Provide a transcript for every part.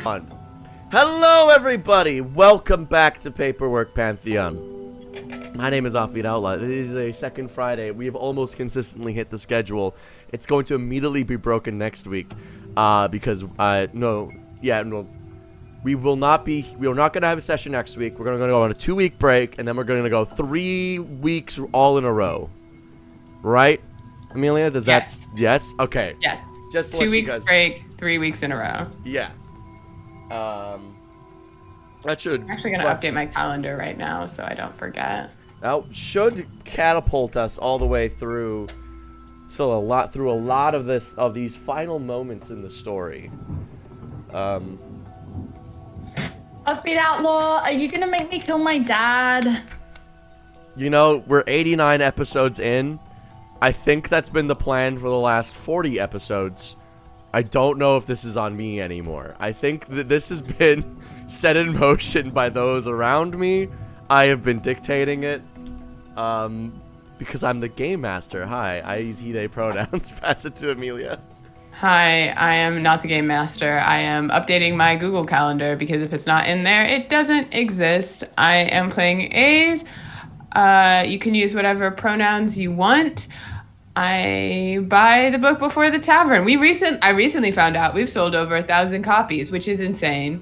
On. Hello, everybody. Welcome back to Paperwork Pantheon. My name is Offbeat Outlaw. This is a second Friday. We have almost consistently hit the schedule. It's going to immediately be broken next week, because we are not going to have a session next week. We're going to go on a 2-week break, and then we're going to go 3 weeks all in a row. Right, Amelia? Yes? Okay. Yes. Just 2 weeks break, 3 weeks in a row. Yeah. That should. I'm actually gonna update my calendar right now so I don't forget. That should catapult us all the way through a lot of these final moments in the story. Offbeat Outlaw, are you gonna make me kill my dad? You know, we're 89 episodes in. I think that's been the plan for the last 40 episodes. I don't know if this is on me anymore. I think that this has been set in motion by those around me. I have been dictating it, because I'm the game master. Hi, I use he, they pronouns. Pass it to Amelia. Hi, I am not the game master. I am updating my Google Calendar because if it's not in there, it doesn't exist. I am playing A's. You can use whatever pronouns you want. I buy the book before the tavern. I recently found out we've sold over 1,000 copies, which is insane.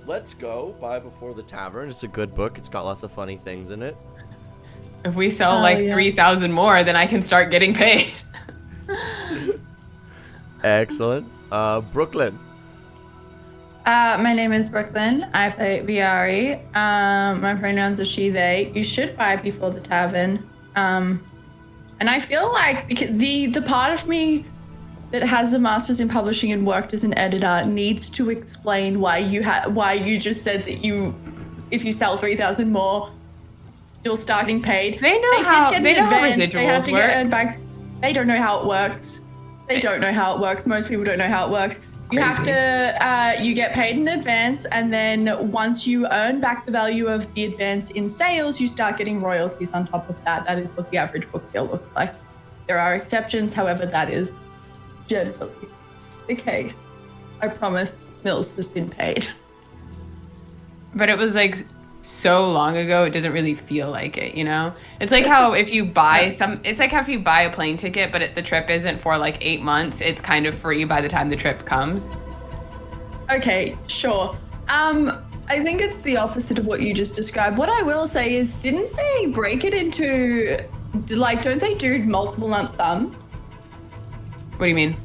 Let's go. Buy Before the Tavern. It's a good book. It's got lots of funny things in it. If we sell 3,000 more, then I can start getting paid. Excellent. Brooklyn. My name is Brooklyn. I play Viari. My pronouns are she, they. You should buy Before the Tavern. And I feel like because the part of me that has a master's in publishing and worked as an editor needs to explain why you just said that if you sell 3,000 more, you'll start getting paid. They know how residuals They have to work. get earned back. They don't know how it works. Most people don't know how it works. You have to, you get paid in advance, and then once you earn back the value of the advance in sales, you start getting royalties on top of that. That is what the average book deal looks like. There are exceptions, however, that is generally the case. I promise Mills has been paid. But it was like so long ago, it doesn't really feel like it, you know? It's like how if you buy if you buy a plane ticket, but the trip isn't for like 8 months, it's kind of free by the time the trip comes. Okay, sure. I think it's the opposite of what you just described. What I will say is, didn't they break it into, like, don't they do multiple lump sums? What do you mean?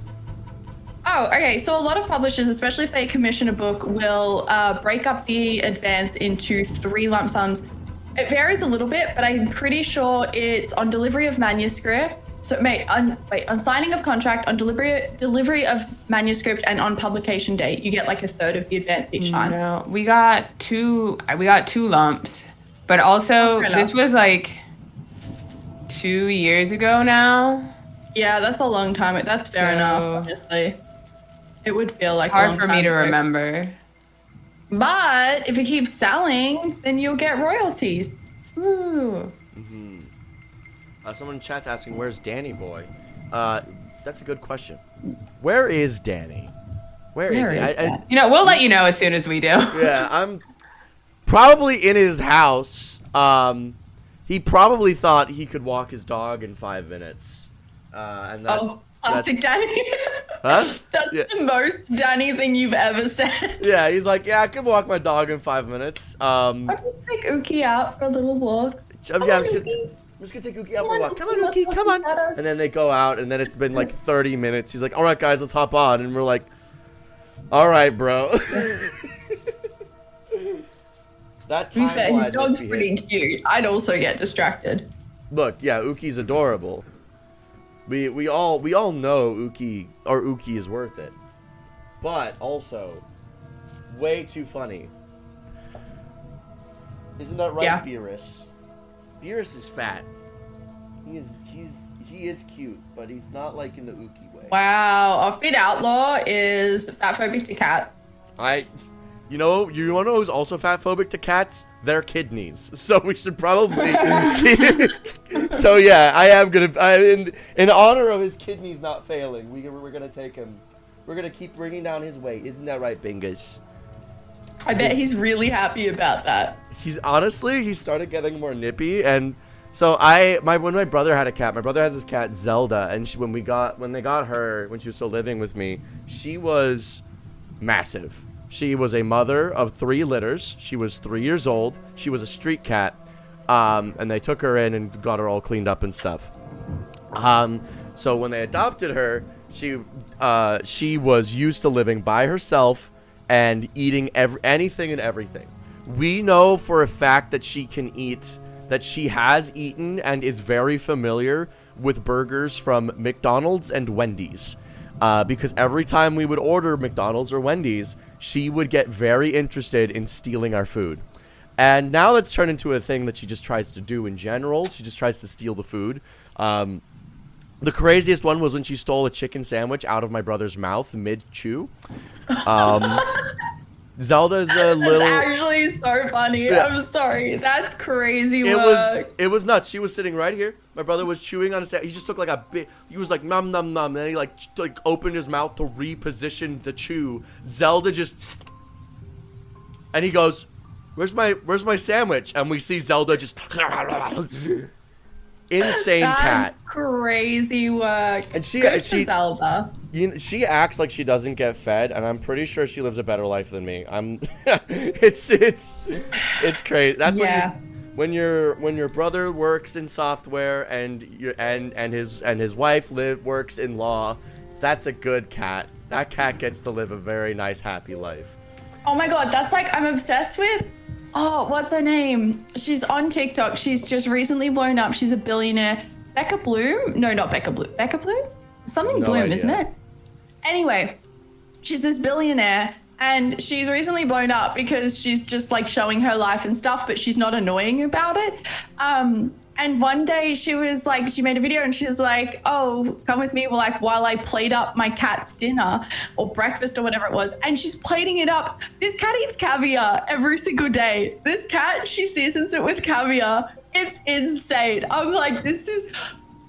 Oh, okay. So a lot of publishers, especially if they commission a book, will break up the advance into 3 lump sums. It varies a little bit, but I'm pretty sure it's on delivery of manuscript. So, on signing of contract, on delivery of manuscript, and on publication date, you get like 1/3 of the advance each time. No, we got two lumps, but also this was like 2 years ago now. Yeah, that's a long time. That's fair enough, obviously. It would feel like hard for me to remember. But if it keeps selling, then you'll get royalties. Ooh. Mm-hmm. Someone in chat's asking, where's Danny boy? That's a good question. Where is Danny? Where is he? We'll let you know as soon as we do. Yeah, I'm probably in his house. He probably thought he could walk his dog in 5 minutes. And that's... Classic Danny. Huh? That's the most Danny thing you've ever said. Yeah, he's like, yeah, I can walk my dog in 5 minutes. I can take Uki out for a little walk. I'm just gonna take Uki out for a walk. Come on, Uki, come on. And then they go out, and then it's been like 30 minutes. He's like, all right, guys, let's hop on. And we're like, all right, bro. That to be fair, his dog's pretty cute. I'd also get distracted. Look, yeah, Uki's adorable. We all know Uki is worth it, but also way too funny. Isn't that right, yeah. Beerus? Beerus is fat. He is cute, but he's not like in the Uki way. Wow, Offbeat Outlaw is fat phobic to cats. You know, you want to know who's also fat phobic to cats? Their kidneys. So we should probably. So yeah, I am gonna. In honor of his kidneys not failing, we're gonna take him We're gonna keep bringing down his weight. Isn't that right, Bingus? I bet he's really happy about that. He started getting more nippy, and so when my brother had a cat, my brother has this cat Zelda, and when they got her when she was still living with me, she was massive. She was a mother of 3 litters. She was 3 years old. She was a street cat, and they took her in and got her all cleaned up and stuff. So when they adopted her, she was used to living by herself and eating anything and everything. We know for a fact that she can eat, that she has eaten and is very familiar with burgers from McDonald's and Wendy's. Because every time we would order McDonald's or Wendy's, she would get very interested in stealing our food. And now that's turned into a thing that she just tries to do in general. She just tries to steal the food. The craziest one was when she stole a chicken sandwich out of my brother's mouth mid-chew. Zelda's a little... That's actually so funny. Yeah. I'm sorry. That's crazy work. It was nuts. She was sitting right here. My brother was chewing on a sandwich. He just took like a bit... He was like, nom, nom, nom. And then he like opened his mouth to reposition the chew. Zelda just... And he goes, where's my sandwich? And we see Zelda just... Insane cat. Crazy work. And she Zelda. She acts like she doesn't get fed, and I'm pretty sure she lives a better life than me. It's crazy. That's when your brother works in software and his wife works in law. That's a good cat. That cat gets to live a very nice, happy life. Oh my god, that's like I'm obsessed with. Oh, what's her name? She's on TikTok. She's just recently blown up. She's a billionaire. Becca Bloom? No, not Becca Bloom. Becca Bloom? Something No Bloom, idea. isn't it? Anyway, she's this billionaire and she's recently blown up because she's just like showing her life and stuff, but she's not annoying about it. And one day she was like, she made a video and she's like, oh, come with me while I plate up my cat's dinner or breakfast or whatever it was. And she's plating it up. This cat eats caviar every single day. This cat, she seasons it with caviar. It's insane. I'm like, this is...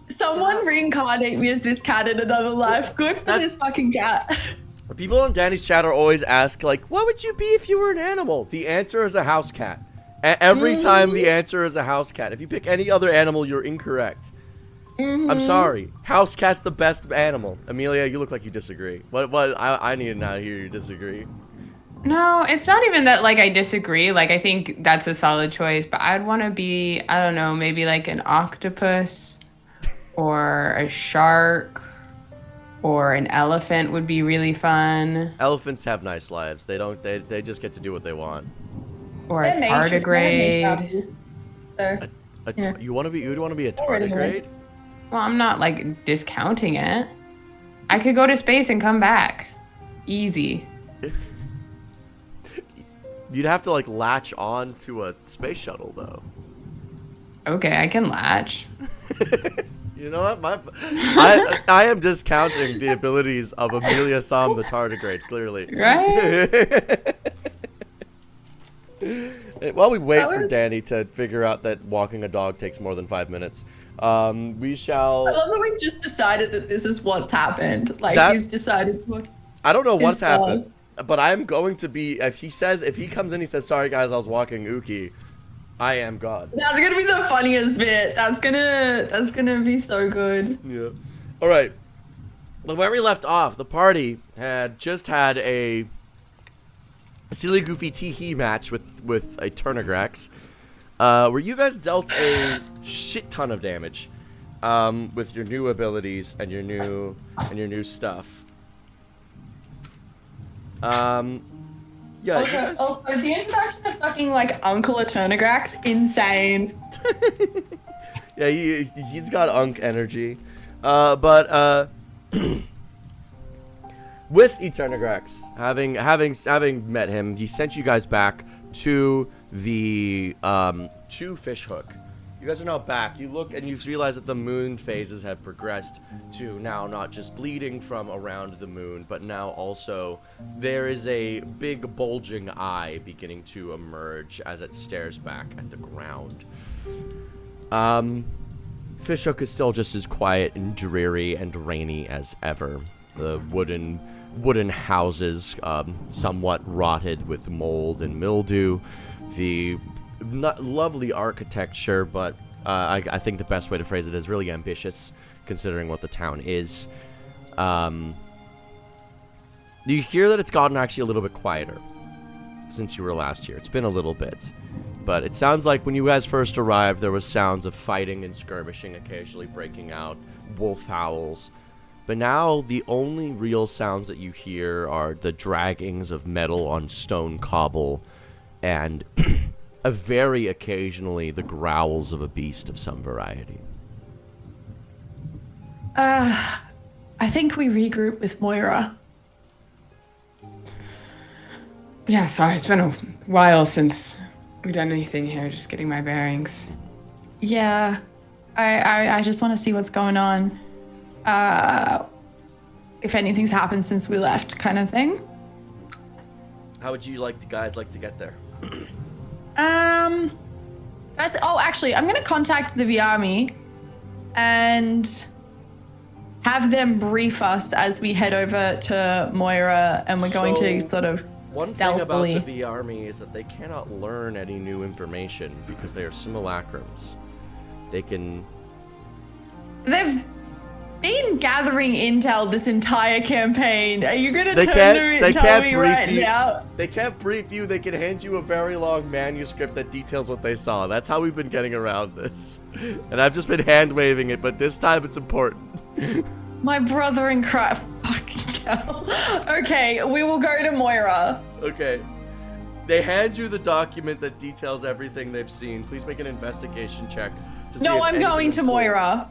Someone reincarnate me as this cat in another life. Good for this fucking cat. People on Danny's chat are always ask, like, what would you be if you were an animal? The answer is a house cat. Every time the answer is a house cat. If you pick any other animal, you're incorrect. I'm sorry. House cat's the best animal. Amelia, you look like you disagree. What? I need to now hear you disagree. No, it's not even that, like, I disagree. Like, I think that's a solid choice. But I'd want to be, I don't know, maybe like an octopus or a shark or an elephant would be really fun. Elephants have nice lives. They don't. They just get to do what they want. Or a tardigrade. You want to be a tardigrade? Well, I'm not like discounting it. I could go to space and come back. Easy. You'd have to like latch on to a space shuttle though. Okay, I can latch. You know what? I am discounting the abilities of Amelia Sam the tardigrade, clearly. Right? While we wait for Danny to figure out that walking a dog takes more than 5 minutes, we shall... I love that we've just decided that this is what's happened. Like, he's decided to... I don't know what's happened, but I'm going to be... If he comes in, he says, sorry guys, I was walking Uki, I am God. That's gonna be the funniest bit. That's gonna be so good. Yeah. All right. But where we left off, the party had just had a silly, goofy tee-hee match with a Turnigrax, where you guys dealt a shit ton of damage with your new abilities and your new stuff. Yeah. Also, the introduction of fucking like Uncle Eternigrax, insane. Yeah, he's got Unk energy, but with Eternigrax, having met him, he sent you guys back to the to Fishhook. You guys are now back. You look and you realize that the moon phases have progressed to now not just bleeding from around the moon, but now also there is a big bulging eye beginning to emerge as it stares back at the ground. Fishhook is still just as quiet and dreary and rainy as ever. The wooden wooden houses, somewhat rotted with mold and mildew. The lovely architecture, but I think the best way to phrase it is really ambitious, considering what the town is. You hear that it's gotten actually a little bit quieter since you were last here. It's been a little bit. But it sounds like when you guys first arrived, there was sounds of fighting and skirmishing occasionally breaking out, wolf howls. But now, the only real sounds that you hear are the draggings of metal on stone cobble, and very occasionally the growls of a beast of some variety. I think we regroup with Moira. Yeah, sorry, it's been a while since we've done anything here, just getting my bearings. Yeah, I just want to see what's going on. If anything's happened since we left, kind of thing. How would you guys like to get there? Actually, I'm gonna contact the Army and have them brief us as we head over to Moira, and we're going to sort of one stealthily. thing about the V Army is that they cannot learn any new information because they are simulacrums. They've been gathering intel this entire campaign. Are you gonna tell me right now? They can't brief you. They can hand you a very long manuscript that details what they saw. That's how we've been getting around this. And I've just been hand-waving it, but this time it's important. My brother in Christ. Fucking hell. Okay, we will go to Moira. Okay. They hand you the document that details everything they've seen. Please make an investigation check. No, I'm going to Moira.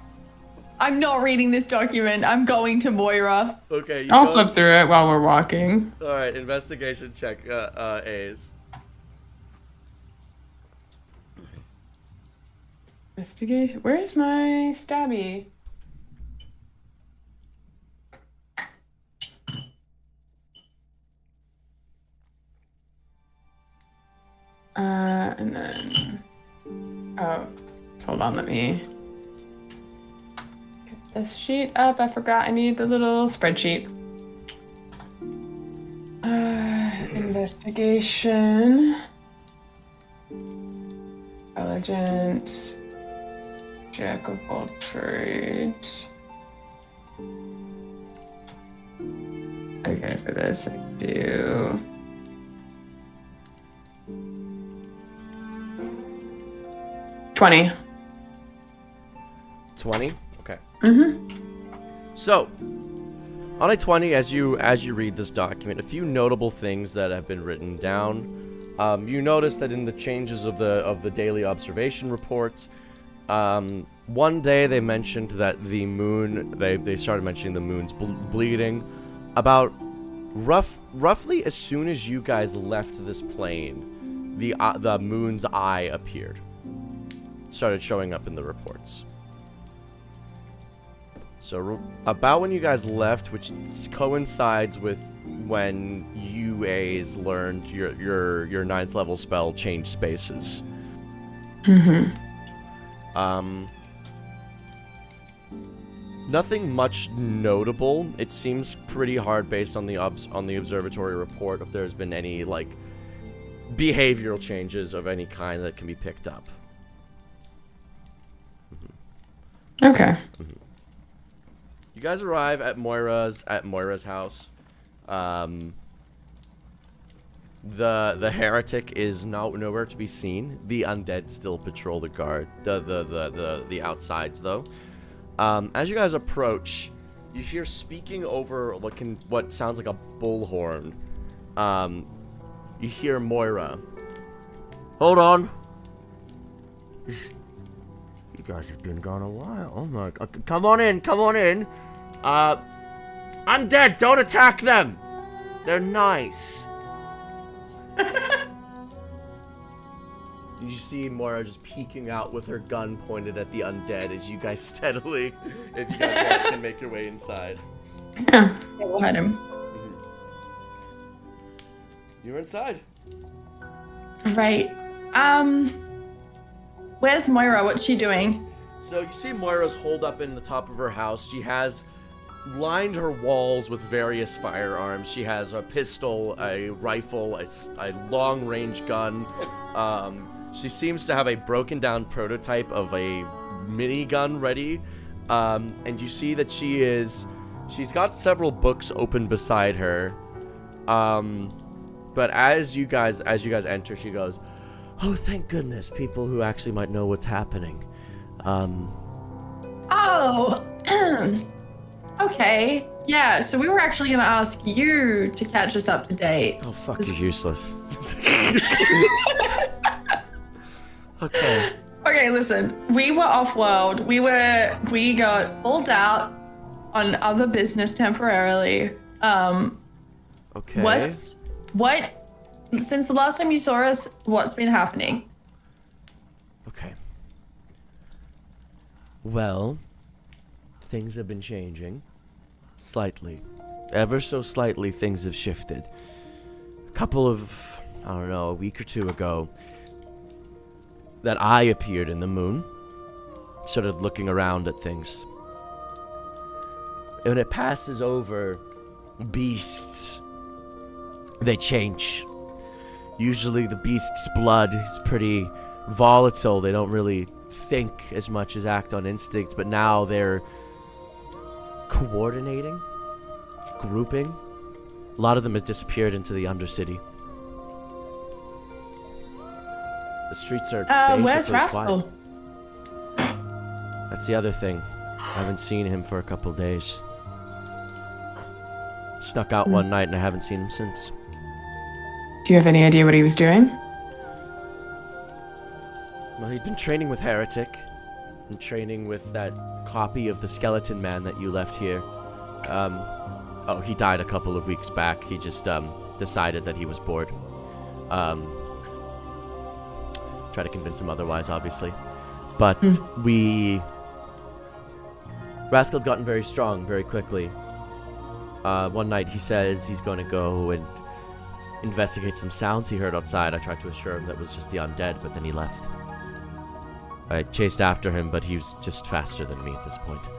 I'm not reading this document. I'm going to Moira. Okay. I'll flip through it while we're walking. All right, investigation check, A's. Investigation. Where's my stabby? And then, hold on, let me get this sheet up. I forgot I need the little spreadsheet. Investigation. Intelligence. Jack of all trades. Okay, for this I do. $20. 20? Okay. Mm-hmm. So, on a 20, as you read this document, a few notable things that have been written down. You notice that in the changes of the daily observation reports, one day they mentioned that the moon, they started mentioning the moon's bleeding. About roughly as soon as you guys left this plane, the moon's eye appeared. Started showing up in the reports. So about when you guys left, which coincides with when you A's learned your 9th level spell change spaces. Mm-hmm. Nothing much notable. It seems pretty hard based on the observatory report if there's been any like behavioral changes of any kind that can be picked up. Okay. Mm-hmm. You guys arrive at Moira's house. The heretic is nowhere to be seen. The undead still patrol the guard, the outsides though. As you guys approach, you hear speaking over what sounds like a bullhorn. You hear Moira. Hold on. You guys have been gone a while. Oh my god. Come on in. Undead, don't attack them. They're nice. You see Moira just peeking out with her gun pointed at the undead as you guys steadily, if you guys can make your way inside. Yeah. We'll hide him. You're inside. Right. Where's Moira? What's she doing? So you see Moira's holed up in the top of her house. She has lined her walls with various firearms. She has a pistol, a rifle, a long-range gun. She seems to have a broken-down prototype of a minigun ready. And you see that she's got several books open beside her. But as you guys enter, she goes, "Oh, thank goodness, people who actually might know what's happening." Oh, okay. Yeah, so we were actually going to ask you to catch us up to date. Oh, fuck, you're useless. Okay. Okay, listen. We were off-world. We got pulled out on other business temporarily. Okay. Since the last time you saw us, what's been happening? Okay. Well, things have been changing. Slightly. Ever so slightly, things have shifted. A couple of, I don't know, a week or two ago, that eye appeared in the moon. Started looking around at things. And when it passes over beasts, they change. Usually the beast's blood is pretty volatile. They don't really think as much as act on instinct, but now they're coordinating, grouping. A lot of them has disappeared into the Undercity. The streets are basically Where's quiet. Rascal? That's the other thing. I haven't seen him for a couple days. Snuck out one night and I haven't seen him since. Do you have any idea what he was doing? Well, he'd been training with Heretic and training with that copy of the Skeleton Man that you left here. Oh, he died a couple of weeks back. He just decided that he was bored. Try to convince him otherwise, obviously. But Rascal had gotten very strong very quickly. One night he says he's going to go and investigate some sounds he heard outside. I tried to assure him that was just the undead, but then he left. I chased after him, but he was just faster than me at this point.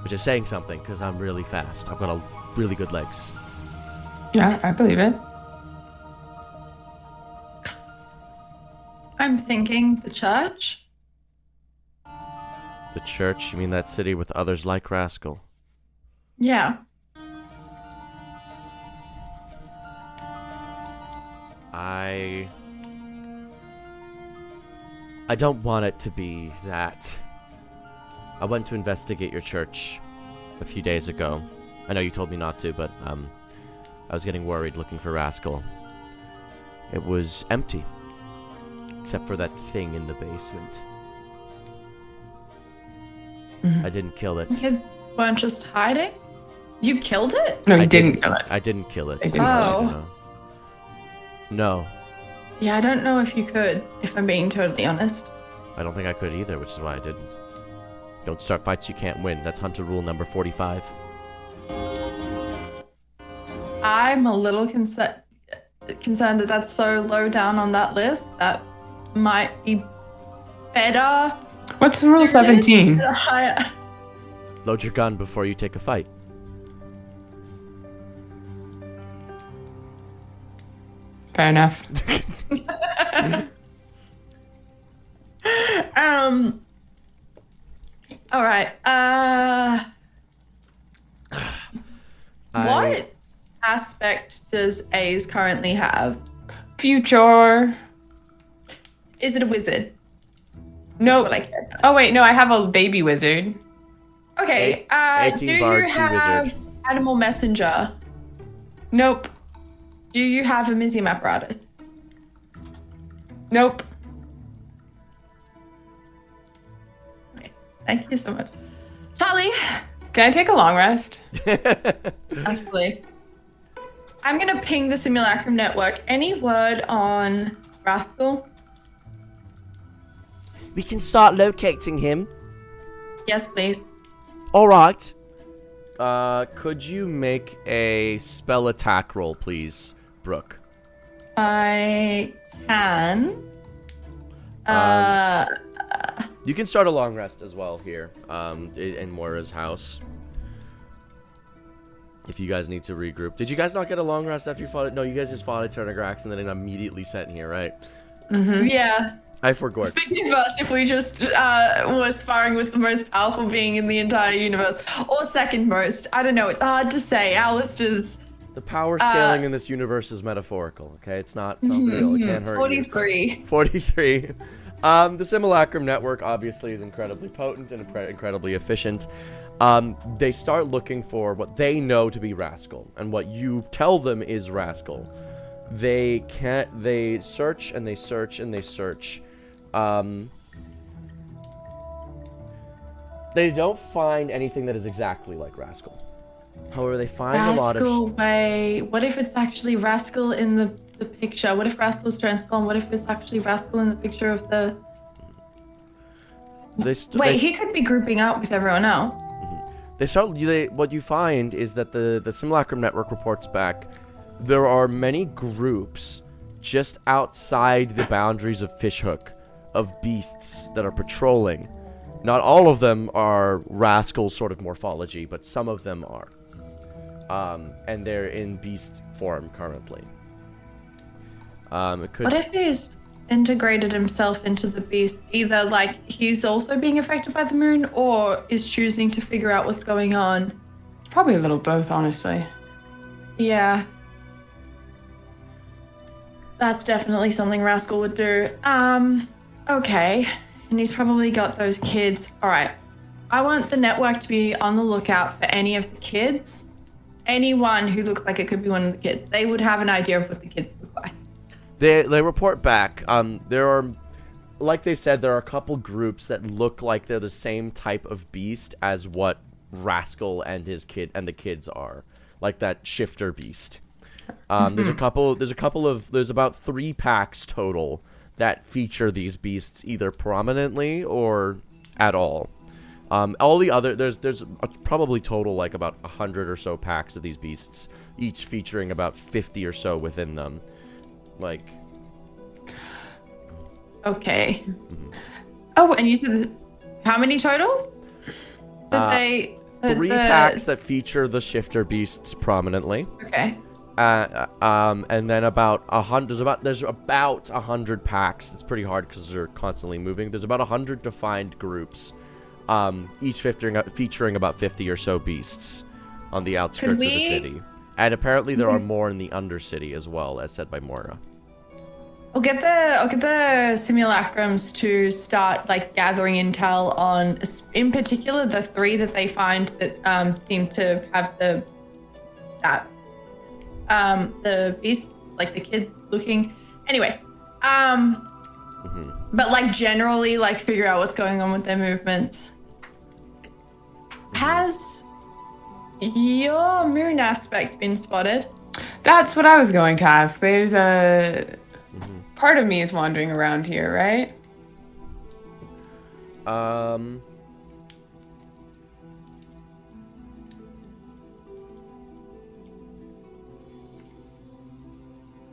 Which is saying something, because I'm really fast. I've got really good legs. Yeah, I believe it. I'm thinking the church. The church? You mean that city with others like Rascal? Yeah. I don't want it to be that. I went to investigate your church a few days ago. I know you told me not to, but I was getting worried looking for Rascal. It was empty. Except for that thing in the basement. I didn't kill it. Kids weren't just hiding? You killed it? No, you didn't kill it. I didn't kill it. I didn't. Oh. No. Yeah, I don't know if you could, if I'm being totally honest. I don't think I could either, which is why I didn't. Don't start fights you can't win. That's Hunter rule number 45. I'm a little concerned that that's so low down on that list. That might be better. What's rule 17? Higher. Load your gun before you take a fight. Fair enough. All right. What aspect does A's currently have? Future. Is it a wizard? No. What I care about. Oh wait, no, I have a baby wizard. Okay. 18 Do you bard, 2 have wizard. animal messenger? Nope. Do you have a museum apparatus? Nope. Okay. Thank you so much. Charlie, Can I take a long rest? actually, I'm gonna ping the simulacrum network. Any word on Rascal? We can start locating him. Yes, please. Alright. Could you make a spell attack roll, please, Brooke? I can. You can start a long rest as well here, in Moira's house. if you guys need to regroup. Did you guys not get a long rest after you fought it? No, you guys just fought a Turnigrax and then immediately sent here, right? Yeah. I forgot. Forgive us if we just were sparring with the most powerful being in the entire universe. Or second most. I don't know. It's hard to say. Alistair's... The power scaling in this universe is metaphorical, okay? It's not real. It can't hurt 43. you. 43. The Simulacrum network obviously is incredibly potent and incredibly efficient. They start looking for what they know to be Rascal, and what you tell them is Rascal. They search and they search and they search. They don't find anything that is exactly like Rascal. However, they find a lot of... Rascal, wait. What if it's actually Rascal in the picture? What if Rascal's transformed? What if it's actually Rascal in the picture of the... he could be grouping up with everyone else. What you find is that the Simulacrum network reports back there are many groups just outside the boundaries of Fishhook of beasts that are patrolling. Not all of them are Rascal sort of morphology, but some of them are. And they're in beast form currently. What if he's integrated himself into the beast? Either like he's also being affected by the moon, or is choosing to figure out what's going on? Probably a little both, honestly. Yeah. That's definitely something Rascal would do. Okay. And he's probably got those kids. Alright. I want the network to be on the lookout for any of the kids. Anyone who looks like it could be one of the kids. They would have an idea of what the kids look like. They report back. There are, like they said, there are a couple groups that look like they're the same type of beast as what Rascal and his kid and the kids are. Like that shifter beast. There's about 3 packs total that feature these beasts either prominently or at all. All the other, there's probably total like about 100 or so packs of these beasts, each featuring about 50 or so within them. Like. Okay. Oh, and you said how many total? 3 packs that feature the shifter beasts prominently. Okay. And then about 100. There's about 100 packs. It's pretty hard because they're constantly moving. There's about 100 defined groups, each featuring about 50 or so beasts on the outskirts of the city. And apparently there are more in the Undercity as well, as said by Moira. I'll get the simulacrums to start like gathering intel on, in particular, the 3 that they find that seem to have the beast, like the kid looking. Anyway, but like generally, like figure out what's going on with their movements. Has your moon aspect been spotted? That's what I was going to ask. There's a part of me is wandering around here, right?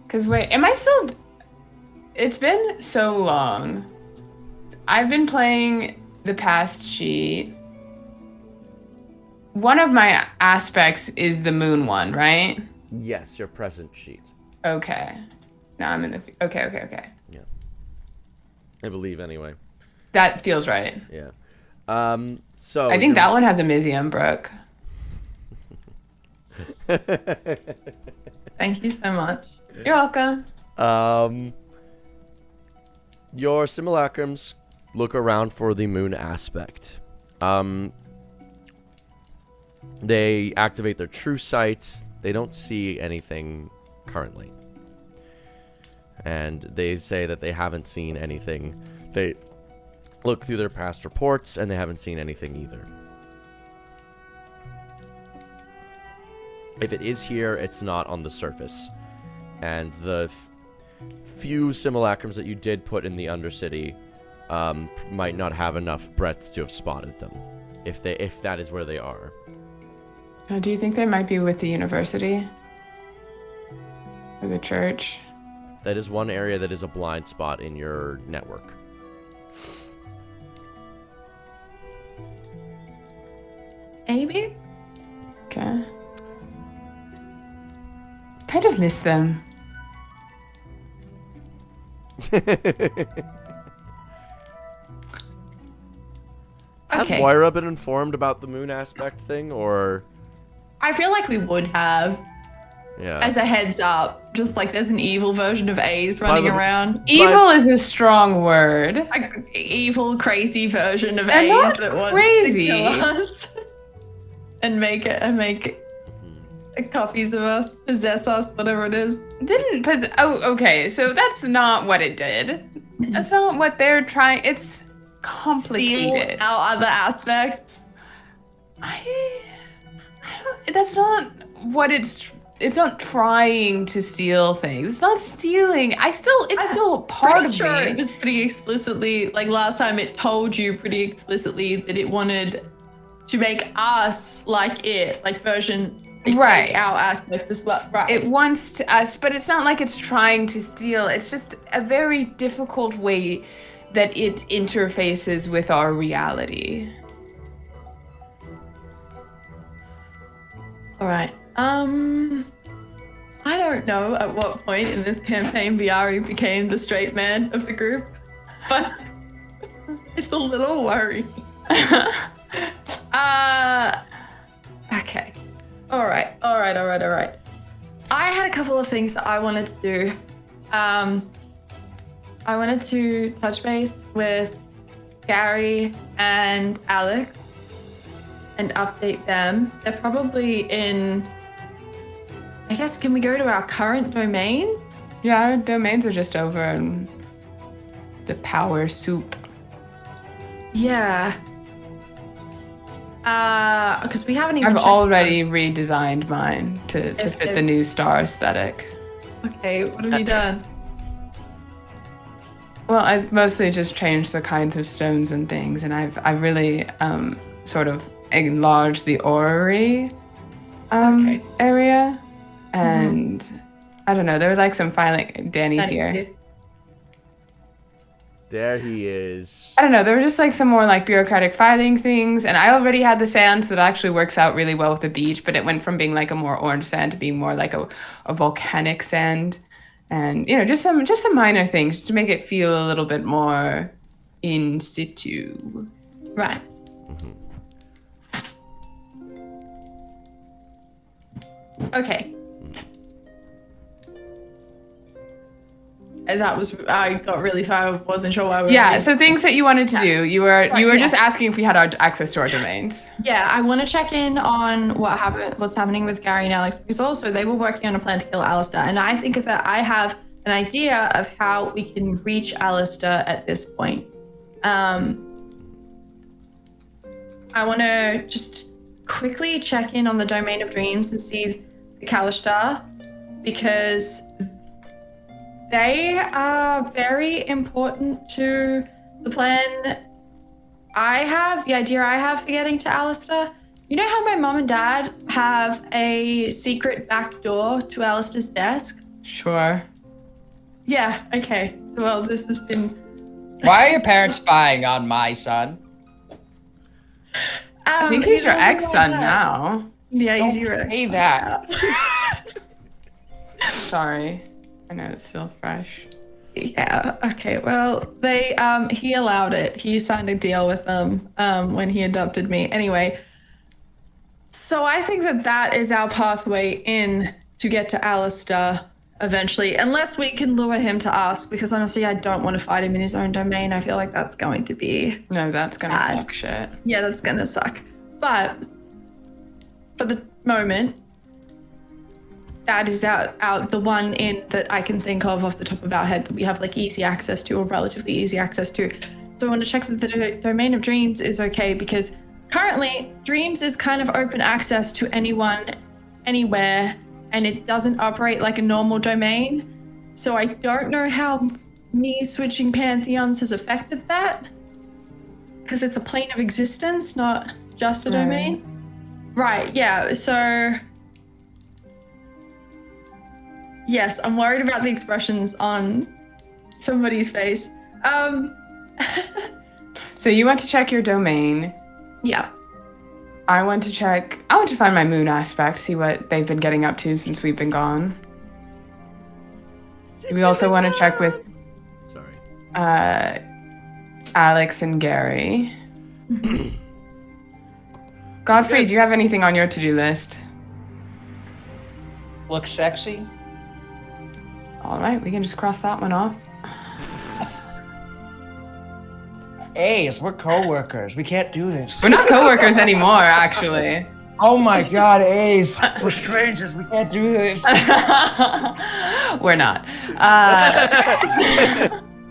Because wait, am I still... It's been so long. I've been playing the past sheet. One of my aspects is the moon one, right? Yes, your present sheet. Okay. Now I'm in the... Okay. Yeah. I believe, anyway. That feels right. Yeah. So... I think that one has a Mizium, Brooke. Thank you so much. You're welcome. Your simulacrums look around for the moon aspect. They activate their true sight. They don't see anything currently. And they say that they haven't seen anything. They look through their past reports and they haven't seen anything either. If it is here, it's not on the surface. And the few simulacrums that you did put in the Undercity might not have enough breadth to have spotted them, if that is where they are. Do you think they might be with the university? Or the church? That is one area that is a blind spot in your network. Maybe? Okay. kind of miss them. Has Okay. Moira been informed about the moon aspect thing, or? I feel like we would have, Yeah. as a heads up, just like there's an evil version of A's running the- around. Evil is a strong word. Like evil, crazy version of They're A's not that wants crazy. to kill us and make copies of us, possess us, whatever it is. Okay, so that's not what it did. That's not what they're trying. It's complicated. Steal our other aspects. I don't, that's not what it's not trying to steal things. It's not stealing. It's still a part Pretty of sure me. it was pretty explicitly, like last time it told you pretty explicitly that it wanted to make us like it, like version, like Right. our aspects as well. Right. It wants to us, but it's not like it's trying to steal. It's just a very difficult way that it interfaces with our reality. All right. I don't know at what point in this campaign Viari became the straight man of the group, but it's a little worrying. Okay. All right. I had a couple of things that I wanted to do. I wanted to touch base with Gary and Alex and update them. They're probably in, I guess, can we go to our current domains? Yeah, our domains are just over in the power soup. Yeah. Because we haven't even I've checked already redesigned mine to If fit it- the new star aesthetic. Okay, what have you done? Well, I've mostly just changed the kinds of stones and things, and I've really sort of enlarged the orrery Okay. area, and I don't know. There were like some filing. Danny's That here. is good. There he is. I don't know. There were just like some more like bureaucratic filing things, and I already had the sand, so that actually works out really well with the beach. But it went from being like a more orange sand to being more like a volcanic sand, and just some minor things just to make it feel a little bit more in situ. Right. Okay. And that was, I got really tired. I wasn't sure why we were Yeah. doing- So things that you wanted to do. You were Right, just yeah. asking if we had our access to our domains. Yeah, I want to check in on what's happening with Gary and Alex, because also they were working on a plan to kill Alistair, and I think that I have an idea of how we can reach Alistair at this point. I want to just quickly check in on the Domain of Dreams and see the Kalishtar, because they are very important to the plan the idea I have for getting to Alistair. You know how my mom and dad have a secret back door to Alistair's desk? Sure. Yeah, okay. Well, this has been... Why are your parents spying on my son? I think he's your also my ex-son dad. now. Yeah, he's Don't your ex. say that. Sorry. I know it's still fresh. Yeah, okay. Well, he allowed it. He signed a deal with them when he adopted me. Anyway, so I think that is our pathway in to get to Alistair eventually, unless we can lure him to us, because honestly, I don't want to fight him in his own domain. I feel like that's going to be... No, that's gonna Bad. suck shit. Yeah, that's gonna suck. But for the moment, that is out the one in that I can think of off the top of our head that we have like easy access to, or relatively easy access to. So I want to check that the Domain of Dreams is okay, because currently Dreams is kind of open access to anyone, anywhere, and it doesn't operate like a normal domain. So I don't know how me switching Pantheons has affected that, because it's a plane of existence, not just a domain. Right, yeah, so... Yes, I'm worried about the expressions on somebody's face. So you went to check your domain. Yeah. I went to find my moon aspect, see what they've been getting up to since we've been gone. We also want to check with Sorry. Alex and Gary. Godfrey, do you have anything on your to-do list? Look sexy. All right, we can just cross that one off. Ace, we're co-workers. We can't do this. We're not coworkers anymore, actually. Oh my god, Ace. We're strangers. We can't do this. We're not.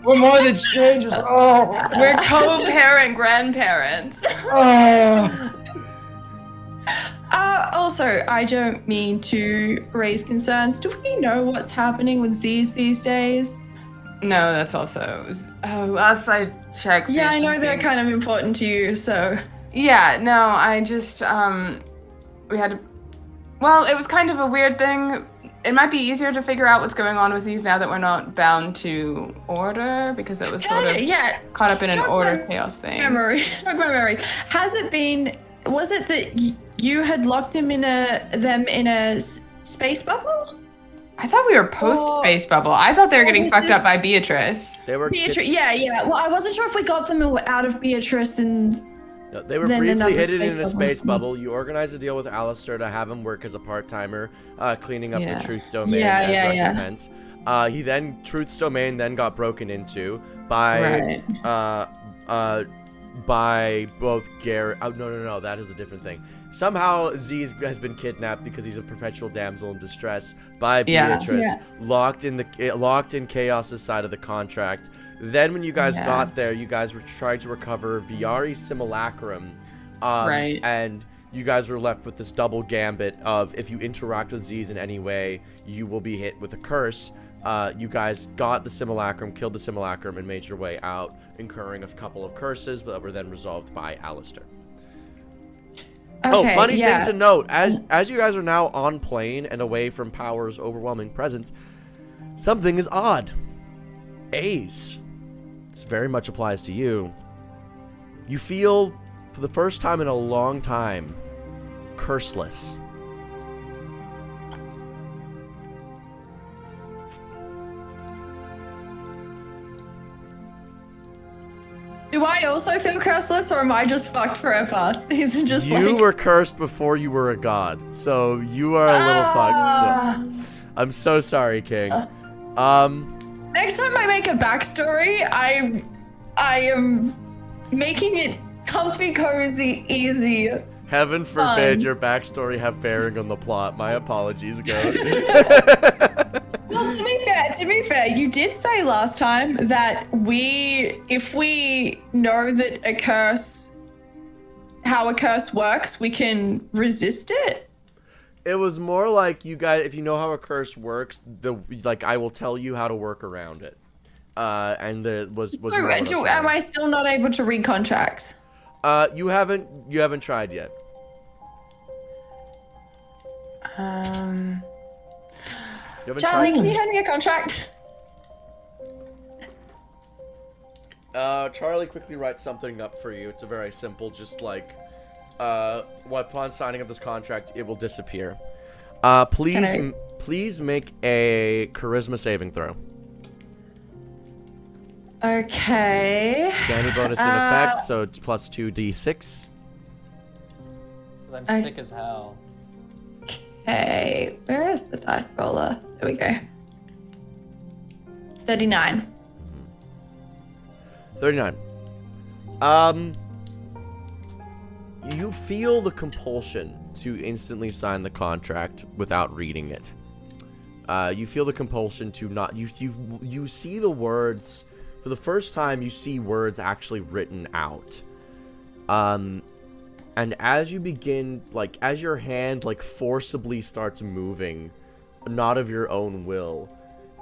We're more than strangers. Oh. We're co-parent grandparents. Oh. Also, I don't mean to raise concerns. Do we know what's happening with Z's these days? No, that's also. Oh, last I checked. Yeah, I know they're kind of important to you, so. Yeah, no, I just, we had. Well, it was kind of a weird thing. It might be easier to figure out what's going on with these now that we're not bound to order, because it was sort of caught up in an order chaos thing. Memory. Has it been? Was it that you had locked them in a space bubble? I thought we were post space bubble. I thought they were getting fucked up by Beatrice. They were. Yeah. Well, I wasn't sure if we got them out of Beatrice and. No, they were briefly hidden in a space bubble. You organized a deal with Alistair to have him work as a part-timer, cleaning up the Truth Domain as recompense. He then Truth's Domain then got broken into by both Garrett. Oh no, that is a different thing. Somehow Z has been kidnapped because he's a perpetual damsel in distress by Beatrice, locked in Chaos's side of the contract. Then when you guys got there, you guys were trying to recover Viari's simulacrum, and you guys were left with this double gambit of if you interact with Z's in any way, you will be hit with a curse. You guys got the simulacrum, killed the simulacrum, and made your way out, incurring a couple of curses that were then resolved by Alistair. Okay, funny thing to note, as you guys are now on plane and away from Power's overwhelming presence, something is odd. Ace, this very much applies to you. You feel, for the first time in a long time, curseless. Do I also feel curseless, or am I just fucked forever? Is it just you were cursed before you were a god, so you are a little fucked still. I'm so sorry, King. Next time I make a backstory, I am making it comfy, cozy, easy. Heaven forbid your backstory have bearing on the plot. My apologies, Goat. Well, to be fair, you did say last time that if we know that how a curse works, we can resist it. It was more like you guys, if you know how a curse works, I will tell you how to work around it. And it was more am I still not able to read contracts? You haven't tried yet. Charlie, can you hand me a contract? Charlie quickly writes something up for you. It's a very simple, just like, upon signing of this contract, it will disappear. Please make a charisma saving throw. Okay. Danny bonus in effect, so it's plus 2d6. I'm sick as hell. Okay, where is the dice roller? There we go. 39. 39. You feel the compulsion to instantly sign the contract without reading it. You feel the compulsion to not. You see the words for the first time. You see words actually written out. And as you begin, as your hand, forcibly starts moving, not of your own will,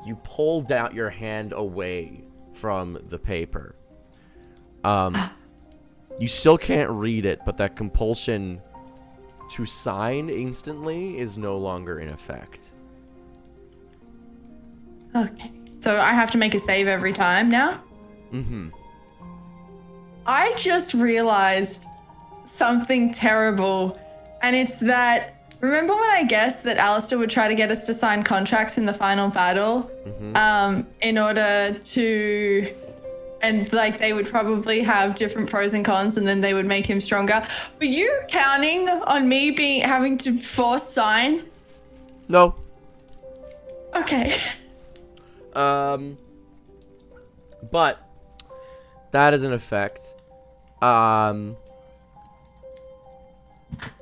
you pull down your hand away from the paper. You still can't read it, but that compulsion to sign instantly is no longer in effect. Okay. So I have to make a save every time now? Mm-hmm. I just realized something terrible, and it's that Remember when I guessed that Alistair would try to get us to sign contracts in the final battle, in order to, and like they would probably have different pros and cons, and then they would make him stronger. Were you counting on me having to force sign? No. Okay. But that is an effect.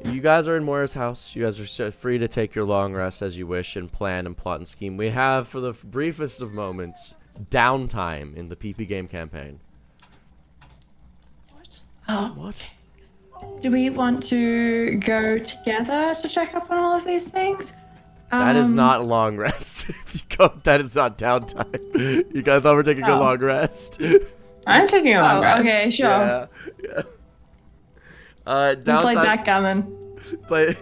You guys are in Moira's house. You guys are free to take your long rest as you wish and plan and plot and scheme. We have, for the briefest of moments, downtime in the PP game campaign. What? Oh. What? Do we want to go together to check up on all of these things? That is not a long rest. If you go, that is not downtime. You guys thought we're taking a long rest. I'm taking a long rest. Okay, sure. Yeah. Downtime. Play backgammon. But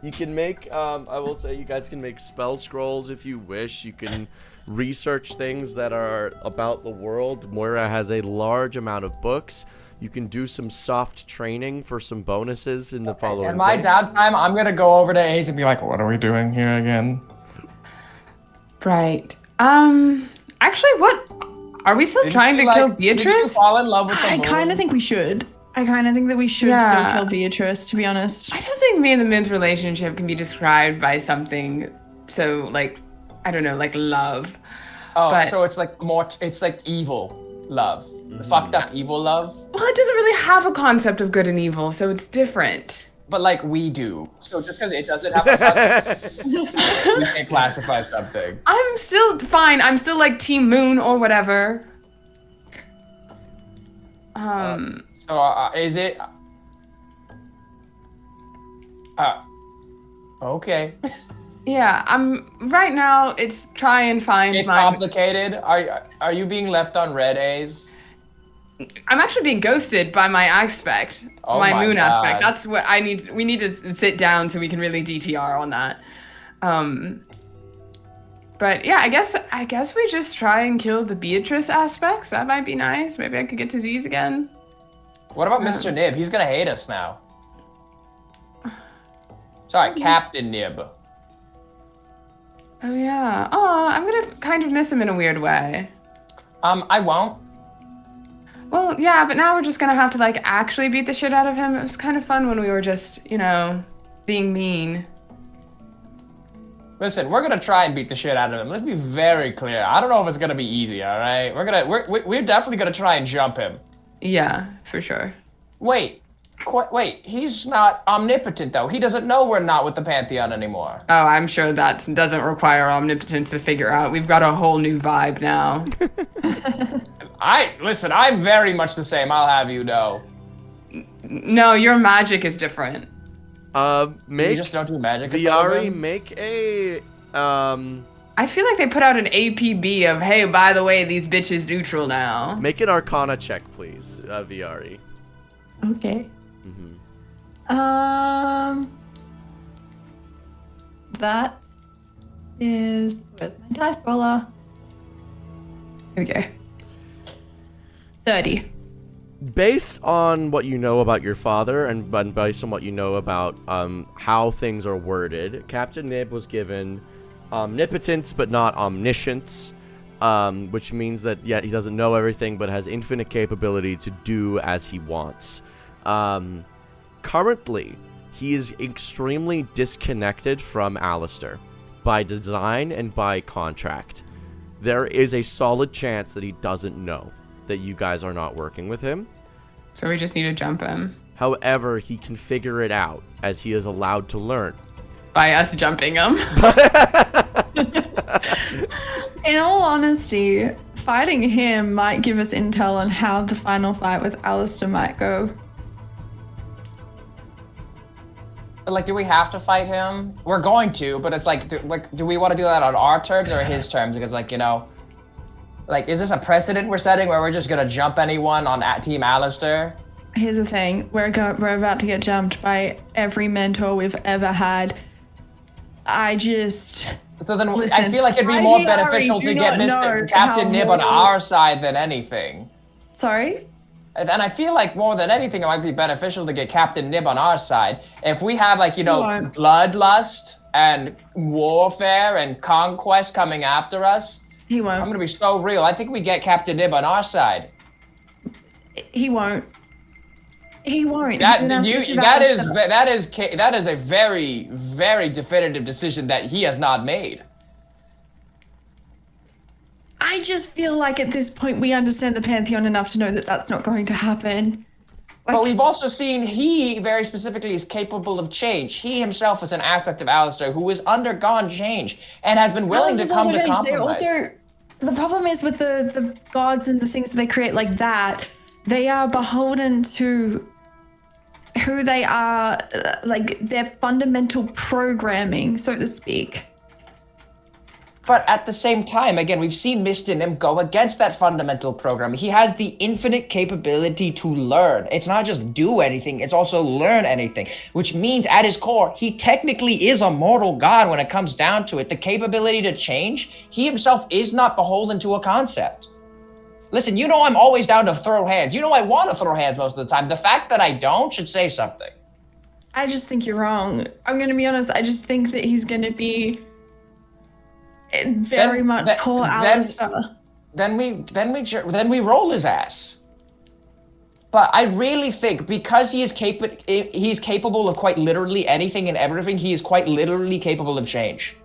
you can make, I will say, you guys can make spell scrolls if you wish. You can research things that are about the world. Moira has a large amount of books. You can do some soft training for some bonuses in the following In my day. downtime, I'm gonna go over to Ace and be like, what are we doing here again? Right. Actually, what? Are we still trying to kill Did you Beatrice? fall in love with the I moon? kind of think we should. I kind of think that we should Yeah. still kill Beatrice, to be honest. I don't think me and the moon's relationship can be described by something so, like, I don't know, like love. Oh, but- so it's like more, it's like evil love. Fucked up evil love. Well, it doesn't really have a concept of good and evil, so it's different. But like we do. So just because it doesn't have a concept, we can classify something. I'm still fine. I'm still like Team Moon or whatever. So is it? Okay. Yeah, I'm right now. It's try and find It's my. complicated. Are you being left on red, A's? I'm actually being ghosted by my aspect, Oh my my moon God. aspect. That's what I need. We need to sit down so we can really DTR on that. But yeah, I guess we just try and kill the Beatrice aspects. That might be nice. Maybe I could get to Z's again. What about Mr. Nib? He's gonna hate us now. Sorry, Captain Nib. Oh yeah. Oh, I'm gonna kind of miss him in a weird way. I won't. Well, yeah, but now we're just gonna have to like actually beat the shit out of him. It was kind of fun when we were just, you know, being mean. Listen, we're gonna try and beat the shit out of him. Let's be very clear. I don't know if it's gonna be easy. All right, we're definitely gonna try and jump him. Yeah, for sure. Wait, he's not omnipotent though. He doesn't know we're not with the Pantheon anymore. Oh, I'm sure that doesn't require omnipotence to figure out. We've got a whole new vibe now. Listen, I'm very much the same, I'll have you know. No, your magic is different. You Make just don't do magic. Viari make a I feel like they put out an APB of, hey, by the way, these bitches neutral now. make an Arcana check, please, Viari. Okay. That is, where's my dice roller? Here we go. 30. Based on what you know about your father and based on what you know about how things are worded, Captain Nib was given omnipotence but not omniscience, which means that yet he doesn't know everything but has infinite capability to do as he wants. Currently, he is extremely disconnected from Alistair by design and by contract. There is a solid chance that he doesn't know that you guys are not working with him. So we just need to jump him. However, he can figure it out as he is allowed to learn. By us jumping him. In all honesty, fighting him might give us intel on how the final fight with Alistair might go. Like, do we have to fight him? We're going to, but it's like, do we want to do that on our terms or his terms? Because, like, you know, like, is this a precedent we're setting where we're just gonna jump anyone on Team Alistair? Here's the thing, we're about to get jumped by every mentor we've ever had. So then, Listen, I feel like it'd be I more already beneficial do to get not know Captain how Nib on loyal- our side than anything. Sorry? And I feel like more than anything, it might be beneficial to get Captain Nib on our side. If we have, like, you know, Right. bloodlust and warfare and conquest coming after us, He I'm won't. gonna be so real. I think we get Captain Nib on our side. He won't. He won't. That He's an you aspect that about is himself. that is a very, very definitive decision that he has not made. I just feel like at this point we understand the Pantheon enough to know that that's not going to happen. But Like, we've also seen he very specifically is capable of change. He himself is an aspect of Alistair who has undergone change and has been willing to Alistair's come also to changed. They compromise. also, the problem is with the gods and the things that they create like that, they are beholden to who they are, like their fundamental programming, so to speak. But at the same time, again, we've seen Mist in him go against that fundamental program. He has the infinite capability to learn. It's not just do anything, it's also learn anything, which means at his core, he technically is a mortal god when it comes down to it. The capability to change, he himself is not beholden to a concept. Listen, you know I'm always down to throw hands. You know I want to throw hands most of the time. The fact that I don't should say something. I just think you're wrong. I'm gonna be honest. I just think that he's gonna be very much poor Alistair. Then we roll his ass. But I really think because he's capable of quite literally anything and everything, he is quite literally capable of change.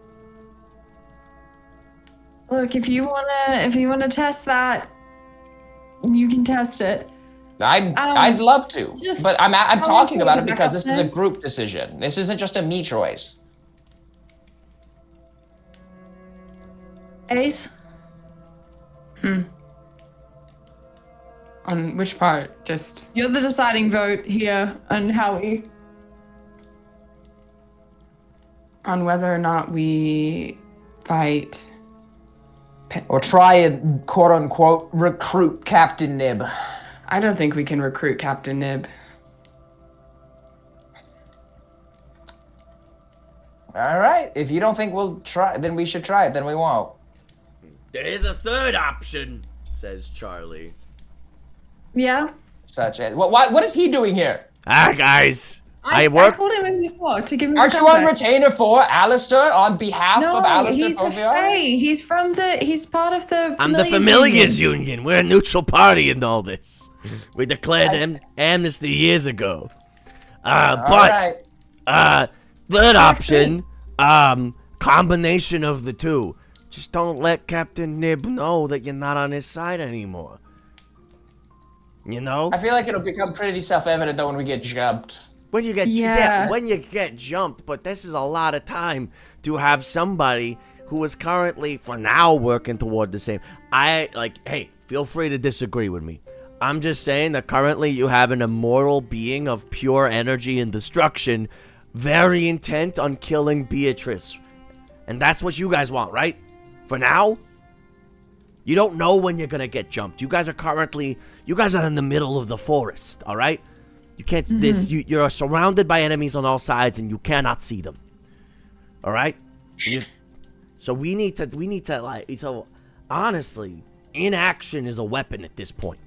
Look, if you wanna test that, you can test it. I'd love to, just but I'm how talking long about it can you because back this up is a then? group decision. This isn't just a me choice. Ace? On which part? Just You're the deciding vote here on Howie. on whether or not we fight. Or try and quote unquote recruit Captain Nib. I don't think we can recruit Captain Nib. All right. If you don't think we'll try, then we should try it. Then we won't. There is a third option, says Charlie. Yeah? Such as what is he doing here? Guys, I I work. called him in before to give him Aren't the you on context. retainer for Alistair on behalf No, of Alistair he's the Foviar? Fae. He's part of the I'm the Familiars Union. We're a neutral party in all this. We declared amnesty years ago. All But right. third option, combination of the two. Just don't let Captain Nib know that you're not on his side anymore. You know? I feel like it'll become pretty self-evident though when we get jumped. When you get Yeah. when you get jumped, but this is a lot of time to have somebody who is currently for now working toward the same. Hey, feel free to disagree with me. I'm just saying that currently you have an immortal being of pure energy and destruction, very intent on killing Beatrice. And that's what you guys want, right? For now? You don't know when you're gonna get jumped. You guys are in the middle of the forest, all right? You can't. You're surrounded by enemies on all sides, and you cannot see them. All right. So we need to like. So honestly, inaction is a weapon at this point.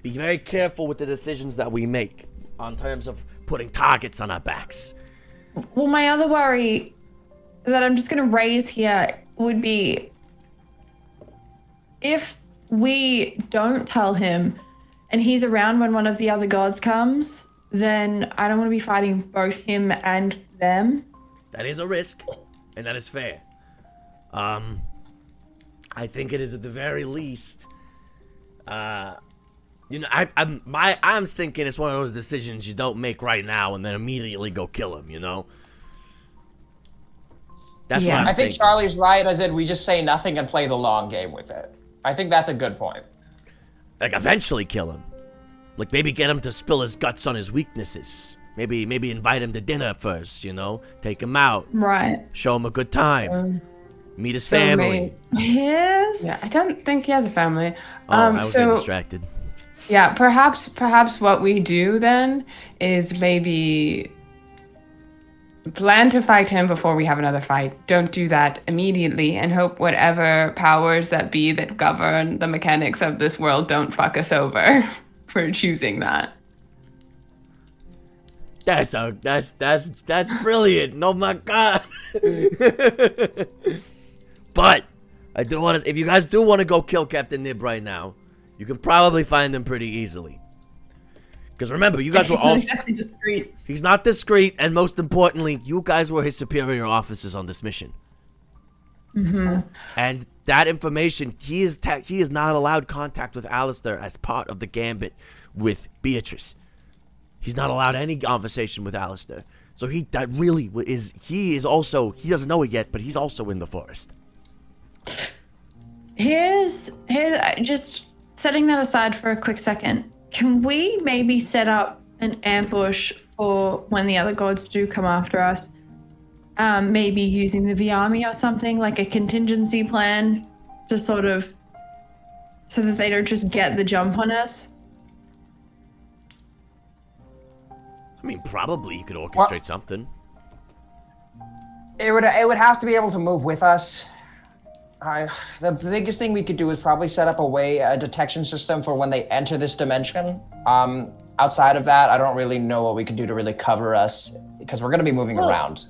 Be very careful with the decisions that we make on terms of putting targets on our backs. Well, my other worry that I'm just going to raise here would be if we don't tell him and he's around when one of the other gods comes, then I don't want to be fighting both him and them. That is a risk, and that is fair. I think it is at the very least. I'm thinking it's one of those decisions you don't make right now and then immediately go kill him. You know. That's Yeah. what I'm I think thinking. Charlie's right, as in we just say nothing and play the long game with it. I think that's a good point. Like eventually kill him. Like maybe get him to spill his guts on his weaknesses. Maybe invite him to dinner first. You know, take him out, Right. show him a good time, meet his so family. Yes. Yeah, I don't think he has a family. Oh, I was getting so distracted. yeah, perhaps what we do then is maybe plan to fight him before we have another fight. Don't do that immediately, and hope whatever powers that be that govern the mechanics of this world don't fuck us over for choosing that. That's brilliant. Oh my god. But I do want to. If you guys do want to go kill Captain Nib right now, you can probably find him pretty easily. Because remember, you guys were all. He's not exactly discreet. He's not discreet, and most importantly, you guys were his superior officers on this mission. Mm-hmm. And that information, he is not allowed contact with Alistair as part of the gambit with Beatrice. He's not allowed any conversation with Alistair. So he doesn't know it yet, but he's also in the forest. Here's just setting that aside for a quick second. Can we maybe set up an ambush for when the other gods do come after us? Maybe using the V army or something, like a contingency plan to sort of, so that they don't just get the jump on us. I mean, probably you could orchestrate something. It would have to be able to move with us. The biggest thing we could do is probably set up a detection system for when they enter this dimension. Outside of that, I don't really know what we could do to really cover us, because we're going to be moving around.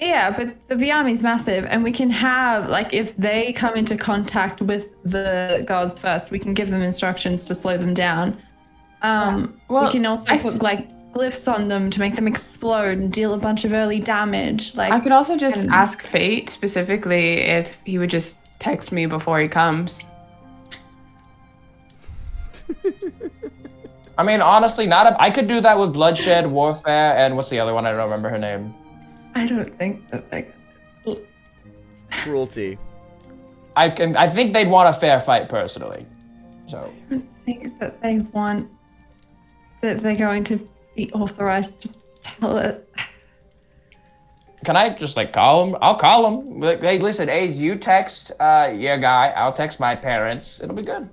Yeah, but the V army's massive, and we can have, like, if they come into contact with the gods first, we can give them instructions to slow them down. We can also put, like, glyphs on them to make them explode and deal a bunch of early damage. Like, I could also just ask Fate specifically if he would just text me before he comes. I mean, honestly, I could do that with Bloodshed, Warfare, and what's the other one? I don't remember her name. I don't think that they... Cruelty. I think they'd want a fair fight, personally. So. I don't think that they want... that they're going to be authorized to tell it. Can I just, like, call him? I'll call him. Like, hey, listen, Ace, you text your guy. I'll text my parents. It'll be good.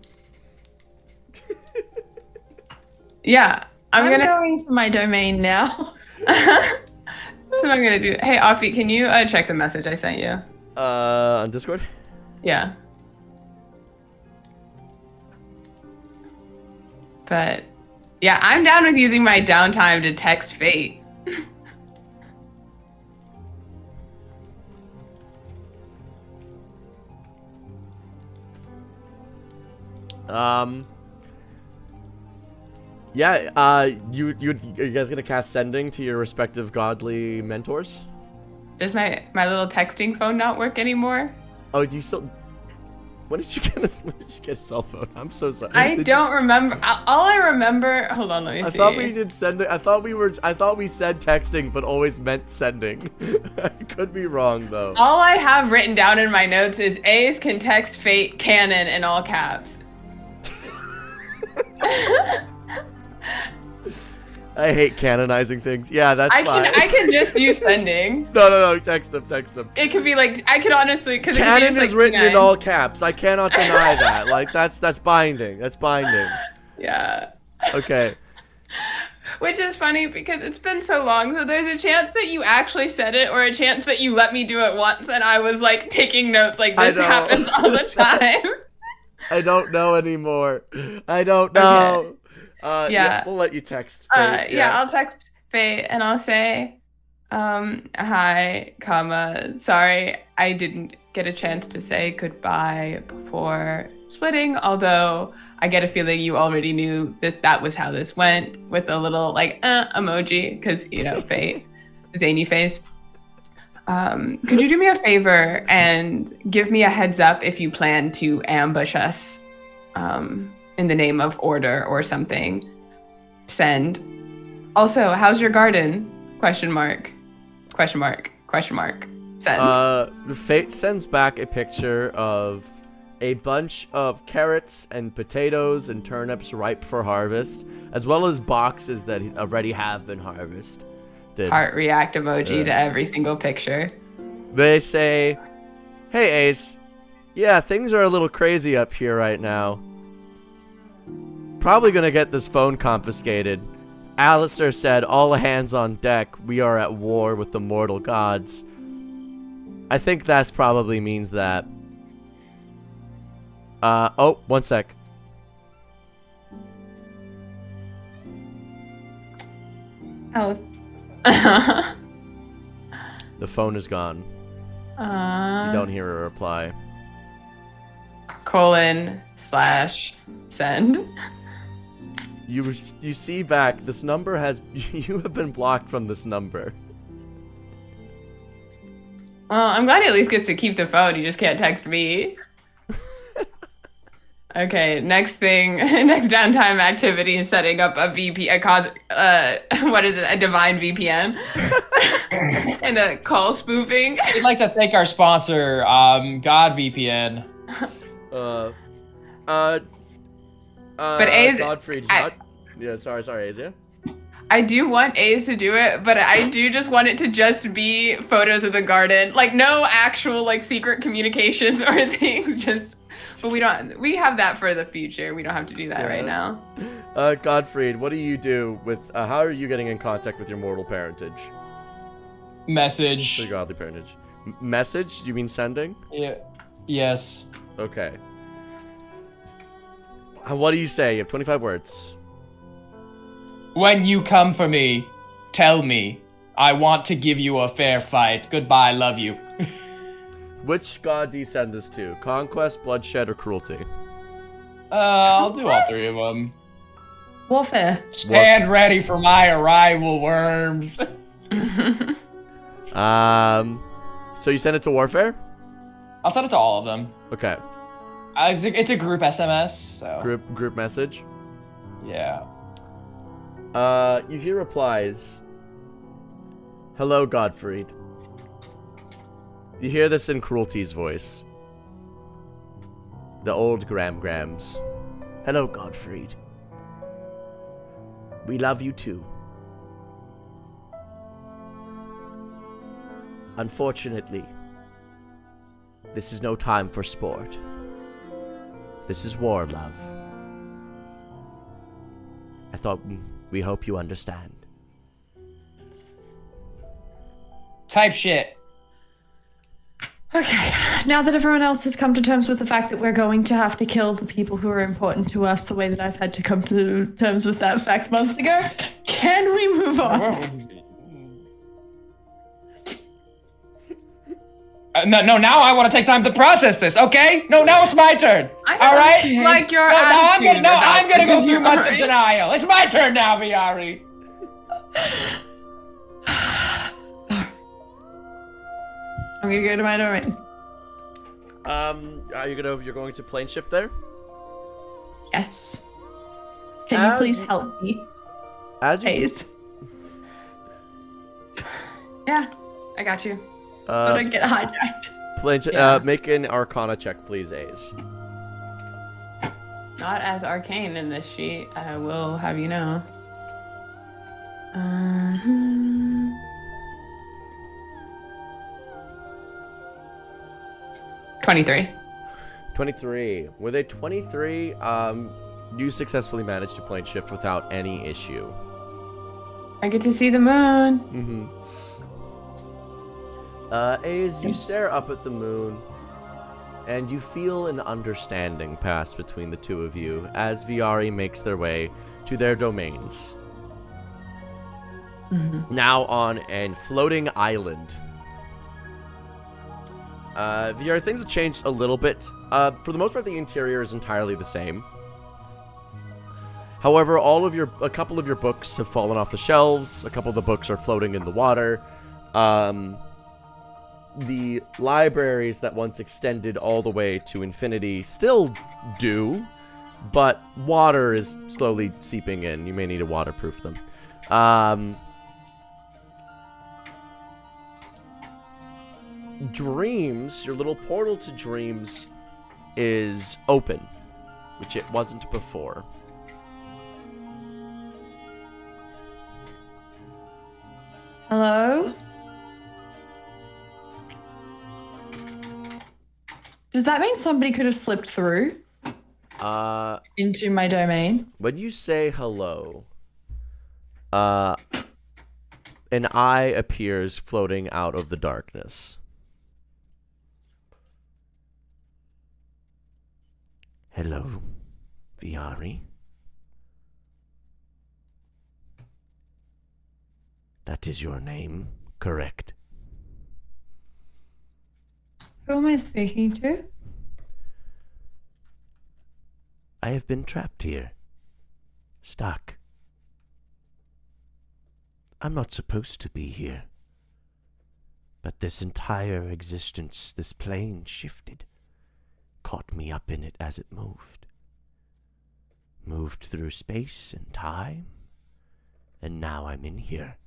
Yeah, I'm going to my domain now. That's what I'm gonna do. Hey, Offbeat, can you check the message I sent you? On Discord? Yeah. But, yeah, I'm down with using my downtime to text Fate. Yeah, are you guys gonna cast sending to your respective godly mentors? Does my little texting phone not work anymore? Oh, do you still? When did you get a cell phone? I'm so sorry. I don't remember. All I remember. Hold on, let me see. I thought we did sending. I thought we said texting, but always meant sending. I could be wrong though. All I have written down in my notes is A's can text Fate canon in all caps. I hate canonizing things. Yeah, that's fine. I can just use sending. No, text him. It could be like, I could honestly, because canon is written in all caps. I cannot deny that. Like, that's binding. That's binding. Yeah. Okay. Which is funny because it's been so long, so there's a chance that you actually said it, or a chance that you let me do it once, and I was like taking notes like this happens all the time. I don't know anymore. I don't know. Okay. Yeah, we'll let you text Faye. Yeah, I'll text Faye and I'll say, hi, sorry I didn't get a chance to say goodbye before splitting, although I get a feeling you already knew that was how this went, with a little like emoji, because Faye, zany face. Could you do me a favor and give me a heads up if you plan to ambush us in the name of order or something? Send. Also, how's your garden? Question mark. Send. Fate sends back a picture of a bunch of carrots and potatoes and turnips ripe for harvest, as well as boxes that already have been harvested. Heart react emoji to every single picture. They say, hey Ace, yeah, things are a little crazy up here right now. Probably gonna get this phone confiscated. Alistair said, all hands on deck, we are at war with the mortal gods. I think that probably means that. Oh, one sec. Alice. The phone is gone. You don't hear a reply. :/send. You see back, this number has, you have been blocked from this number. Well, I'm glad he at least gets to keep the phone. He just can't text me. Okay, next thing, next downtime activity is setting up a a divine VPN and a call spoofing. We'd like to thank our sponsor, God VPN. But A's, Godfrey, yeah, sorry, A's, yeah? I do want A's to do it, but I do just want it to just be photos of the garden. Like, no actual, like, secret communications or things, just... But we have that for the future. We don't have to do that right now. Godfried, what do you do with, how are you getting in contact with your mortal parentage? Message. Your godly parentage. Message? You mean sending? Yeah. Yes. Okay. What do you say? You have 25 words. When you come for me, tell me. I want to give you a fair fight. Goodbye, love you. Which god do you send this to? Conquest, bloodshed, or cruelty? I'll do all three of them. Warfare. Stand ready for my arrival, worms. So you send it to warfare? I'll send it to all of them. Okay. It's a group SMS, so. Group message? Yeah. You hear replies. Hello, Godfried. You hear this in Cruelty's voice. The old Grams. Hello, Godfried. We love you too. Unfortunately, this is no time for sport. This is war, love. I thought we hope you understand. Type shit. Okay, now that everyone else has come to terms with the fact that we're going to have to kill the people who are important to us the way that I've had to come to terms with that fact months ago, can we move on? No, now I want to take time to process this, okay? No, now it's my turn. All right? Like your I'm gonna go through months of right? denial. It's my turn now, Viari. I'm gonna go to my domain. You're going to plane shift there? Yes. Can you please help me? As you Please. Yeah, I got you. I don't get hijacked. plane Yeah. make an Arcana check, please, Ace. Not as arcane in this sheet, I will have you know. 23. 23. With a 23, you successfully managed to plane shift without any issue. I get to see the moon. Ace, you stare up at the moon, and you feel an understanding pass between the two of you as Viari makes their way to their domains. Now on a floating island. Viari, things have changed a little bit. For the most part, the interior is entirely the same. However, a couple of your books have fallen off the shelves. A couple of the books are floating in the water. The libraries that once extended all the way to infinity still do, but water is slowly seeping in. You may need to waterproof them. Dreams, your little portal to dreams is open, which it wasn't before. Hello? Does that mean somebody could have slipped through into my domain? When you say hello, An eye appears floating out of the darkness. Hello, Viari. That is your name, correct? Who am I speaking to? I have been trapped here. Stuck. I'm not supposed to be here. But this entire existence, this plane shifted, caught me up in it as it moved. Moved through space and time, and now I'm in here.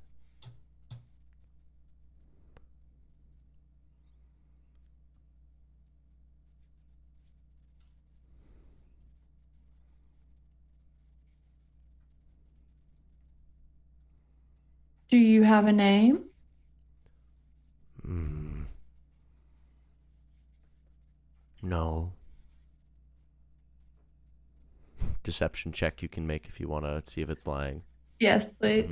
Do you have a name? No. Deception check you can make if you want to see if it's lying. Yes, please.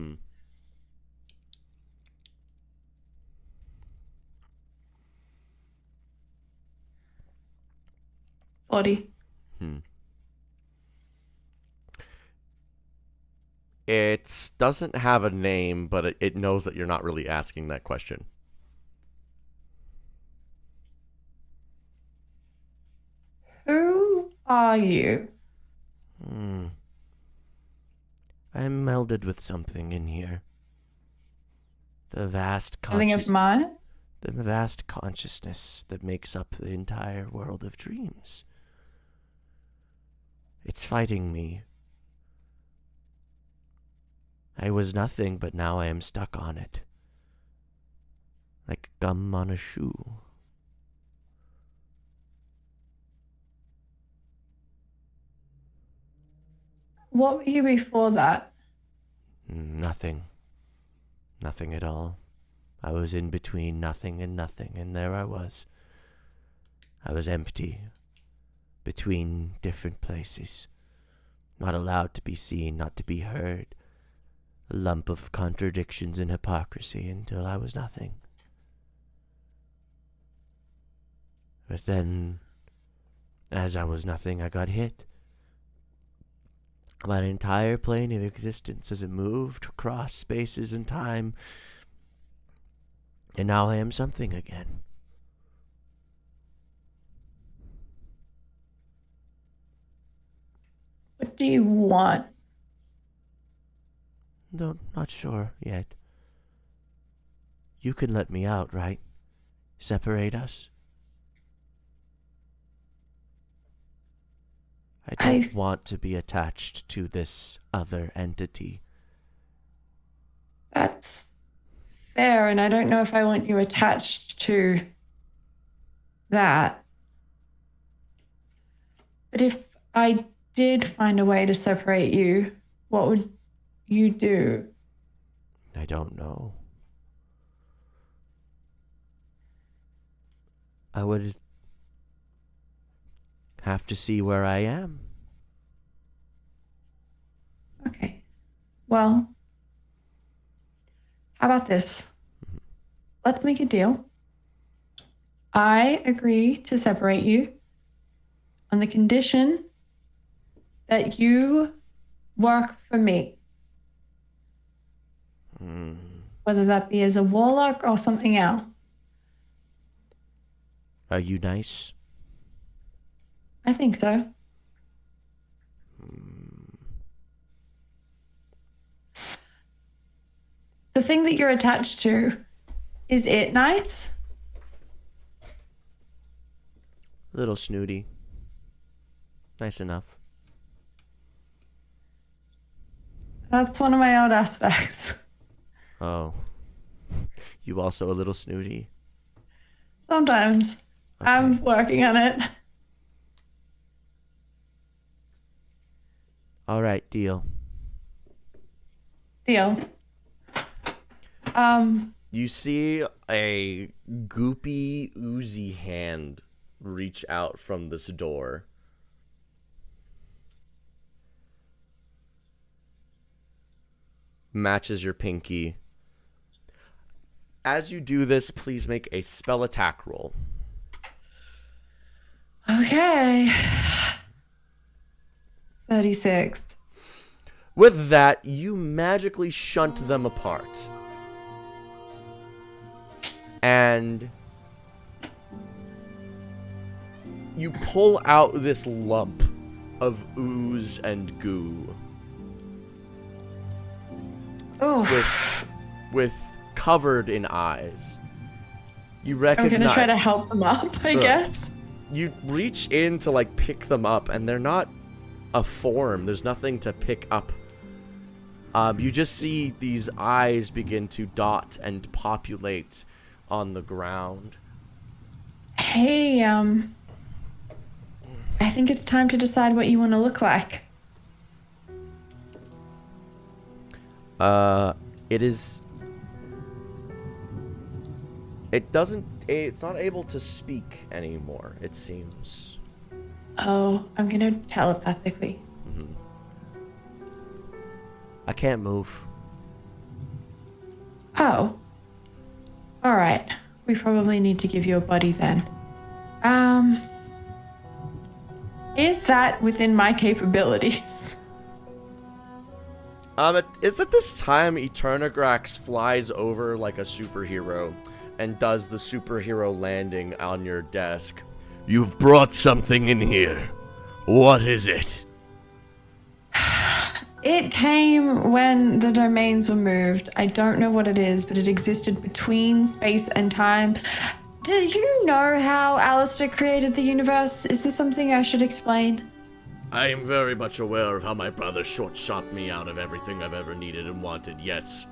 40. It doesn't have a name, but it knows that you're not really asking that question. Who are you? I'm melded with something in here. The vast Something of mine? The vast consciousness that makes up the entire world of dreams. It's fighting me. I was nothing, but now I am stuck on it. Like gum on a shoe. What were you before that? Nothing. Nothing at all. I was in between nothing, and there I was. I was empty. Between different places. Not allowed to be seen, not to be heard. A lump of contradictions and hypocrisy until I was nothing. But then, as I was nothing, I got hit. My entire plane of existence as it moved across spaces and time. And now I am something again. What do you want? No, not sure yet. You can let me out, right? Separate us? I don't want to be attached to this other entity. That's fair, and I don't know if I want you attached to that. But if I did find a way to separate you, what would you do? I don't know. I would have to see where I am. Okay. Well, how about this? Let's make a deal. I agree to separate you on the condition that you work for me. Whether that be as a warlock or something else. Are you nice? I think so. The thing that you're attached to, is it nice? Little snooty. Nice enough. That's one of my odd aspects. Oh. You also a little snooty? Sometimes. Okay. I'm working on it. All right, deal. Deal. You see a goopy, oozy hand reach out from this door. matches your pinky. As you do this, please make a spell attack roll. Okay. 36. With that, you magically shunt them apart. And you pull out this lump of ooze and goo. Oh. With covered in eyes. You I'm recognize... gonna try to help them up, I guess. You reach in to, like, pick them up, and they're not a form. There's nothing to pick up. You just see these eyes begin to dot and populate on the ground. Hey, I think it's time to decide what you want to look like. It's not able to speak anymore, it seems. Oh, I'm gonna telepathically. I can't move. Oh. Alright. We probably need to give you a buddy then. Is that within my capabilities? It's at this time Eternagrax flies over like a superhero and does the superhero landing on your desk. You've brought something in here. What is it? It came when the domains were moved. I don't know what it is, but it existed between space and time. Do you know how Alistair created the universe? Is this something I should explain? I am very much aware of how my brother short-shot me out of everything I've ever needed and wanted, yes.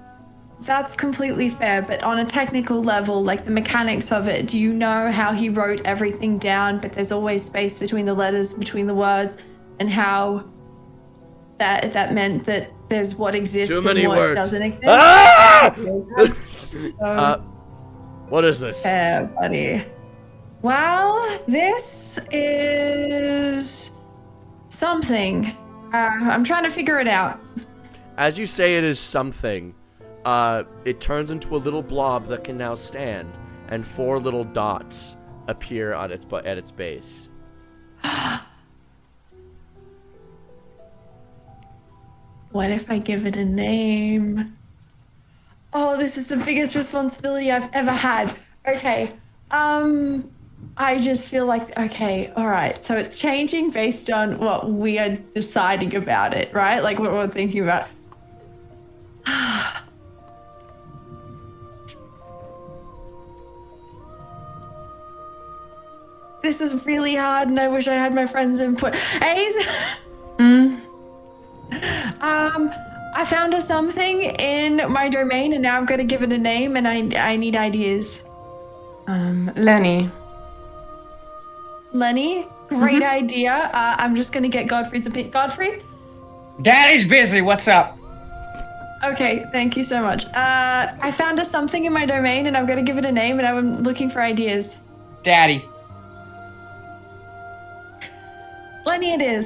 That's completely fair, but on a technical level, like the mechanics of it, do you know how he wrote everything down, but there's always space between the letters, between the words, and how that meant that there's what exists Too many and what words. doesn't exist? Ah! So, What is this? yeah, buddy. Well, this is something. I'm trying to figure it out. As you say it is something, it turns into a little blob that can now stand, and 4 little dots appear on at its base. What if I give it a name? Oh, this is the biggest responsibility I've ever had. Okay. I just feel like, okay, all right. So it's changing based on what we are deciding about it, right? Like what we're thinking about. This is really hard and I wish I had my friends' input. Ace? I found a something in my domain and now I'm gonna give it a name and I need ideas. Lenny. Lenny, great idea. I'm just gonna get Godfrey's opinion. Godfrey? Daddy's busy. What's up? Okay, thank you so much. I found a something in my domain and I'm gonna give it a name and I'm looking for ideas. Daddy. Lenny it is.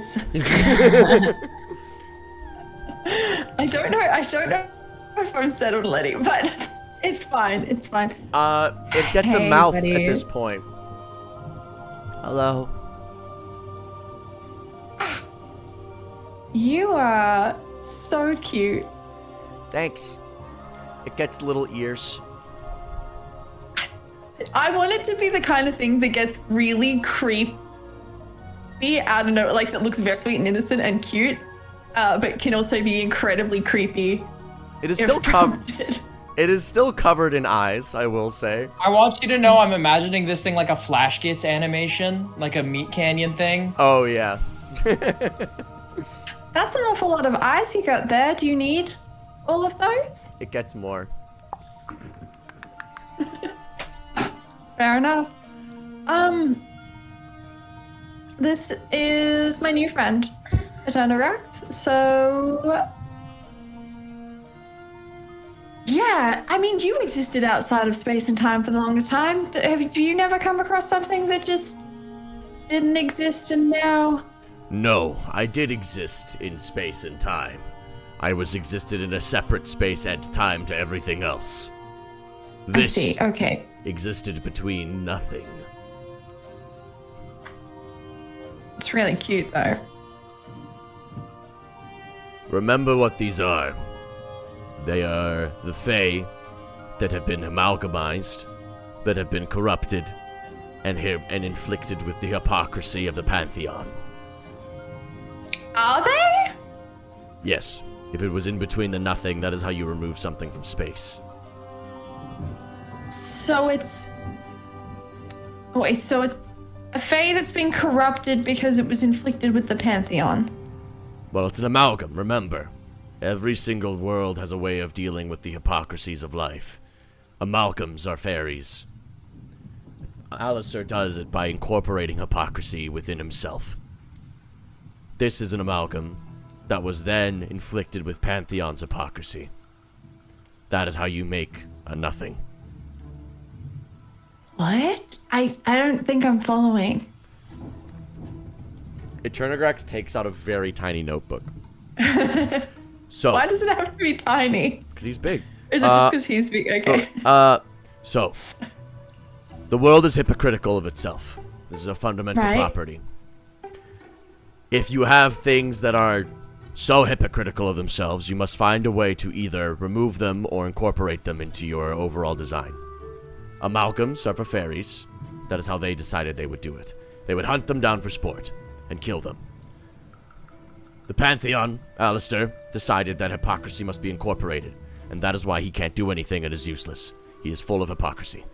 I don't know if I'm settled Lenny, but it's fine. It's fine. It gets a Hey, mouth buddy. at this point. Hello. You are so cute. Thanks. It gets little ears. I want it to be the kind of thing that gets really creepy. I don't know, like that looks very sweet and innocent and cute, but can also be incredibly creepy. It is if still covered. prompted. It is still covered in eyes, I will say. I want you to know I'm imagining this thing like a Flash Gits animation, like a Meat Canyon thing. Oh yeah. That's an awful lot of eyes you got there. Do you need all of those? It gets more. Fair enough. This is my new friend, Eternagrax. So, yeah, I mean, you existed outside of space and time for the longest time. Have you never come across something that just didn't exist and now? No, I did exist in space and time. I was existed in a separate space and time to everything else. I This see. Okay. existed between nothing. It's really cute, though. Remember what these are. They are the Fae that have been amalgamized, that have been corrupted, and inflicted with the hypocrisy of the Pantheon. Are they? Yes, if it was in between the nothing, that is how you remove something from space. So it's... Wait, so it's a Fae that's been corrupted because it was inflicted with the Pantheon. Well, it's an amalgam, remember. Every single world has a way of dealing with the hypocrisies of life. Amalgams are fairies. Alistair does it by incorporating hypocrisy within himself. This is an amalgam that was then inflicted with Pantheon's hypocrisy. That is how you make a nothing. What? I don't think I'm following. Eternagrax takes out a very tiny notebook. So, Why does it have to be tiny? because he's big. Is it just because he's big? Okay. So, the world is hypocritical of itself. This is a fundamental Right. property. If you have things that are so hypocritical of themselves, you must find a way to either remove them or incorporate them into your overall design. Amalgams are for fairies. That is how they decided they would do it. They would hunt them down for sport and kill them. The Pantheon, Alistair, decided that hypocrisy must be incorporated, and that is why he can't do anything and is useless. He is full of hypocrisy.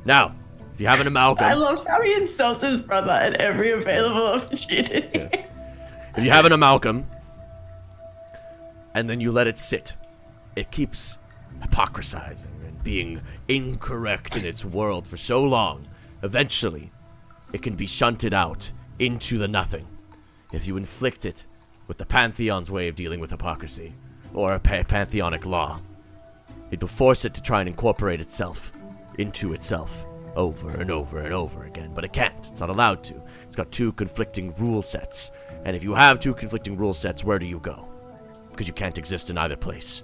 Now, if you have an amalgam... I love how he insults his brother at every available opportunity. If you have an amalgam, and then you let it sit, it keeps hypocrisizing and being incorrect in its world for so long. Eventually, it can be shunted out into the nothing. If you inflict it with the Pantheon's way of dealing with hypocrisy, or a pantheonic law, it will force it to try and incorporate itself into itself over and over and over again. But it can't. It's not allowed to. It's got two conflicting rule sets. And if you have two conflicting rule sets, where do you go? Because you can't exist in either place.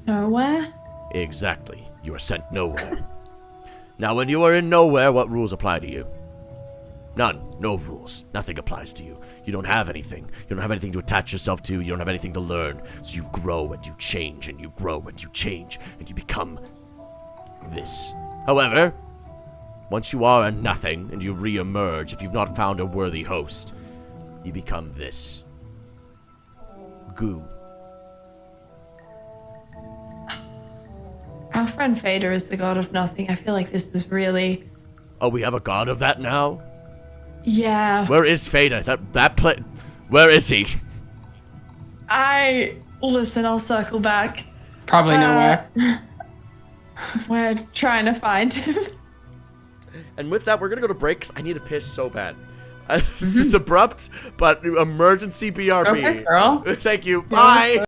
Nowhere? Exactly. You are sent nowhere. Now, when you are in nowhere, what rules apply to you? None. No rules. Nothing applies to you. You don't have anything. You don't have anything to attach yourself to. You don't have anything to learn. So you grow and you change and you grow and you change and you become this. However, once you are a nothing and you re-emerge, if you've not found a worthy host, you become this. Goo. Our friend Fader is the god of nothing. I feel like this is really... Oh, we have a god of that now? Yeah. Where is Fada? Where is he? Listen, I'll circle back. Probably nowhere. We're trying to find him. And with that, we're gonna go to break 'cause I need to piss so bad. This is abrupt, but emergency BRB. Go piss, girl. Thank you. Bye.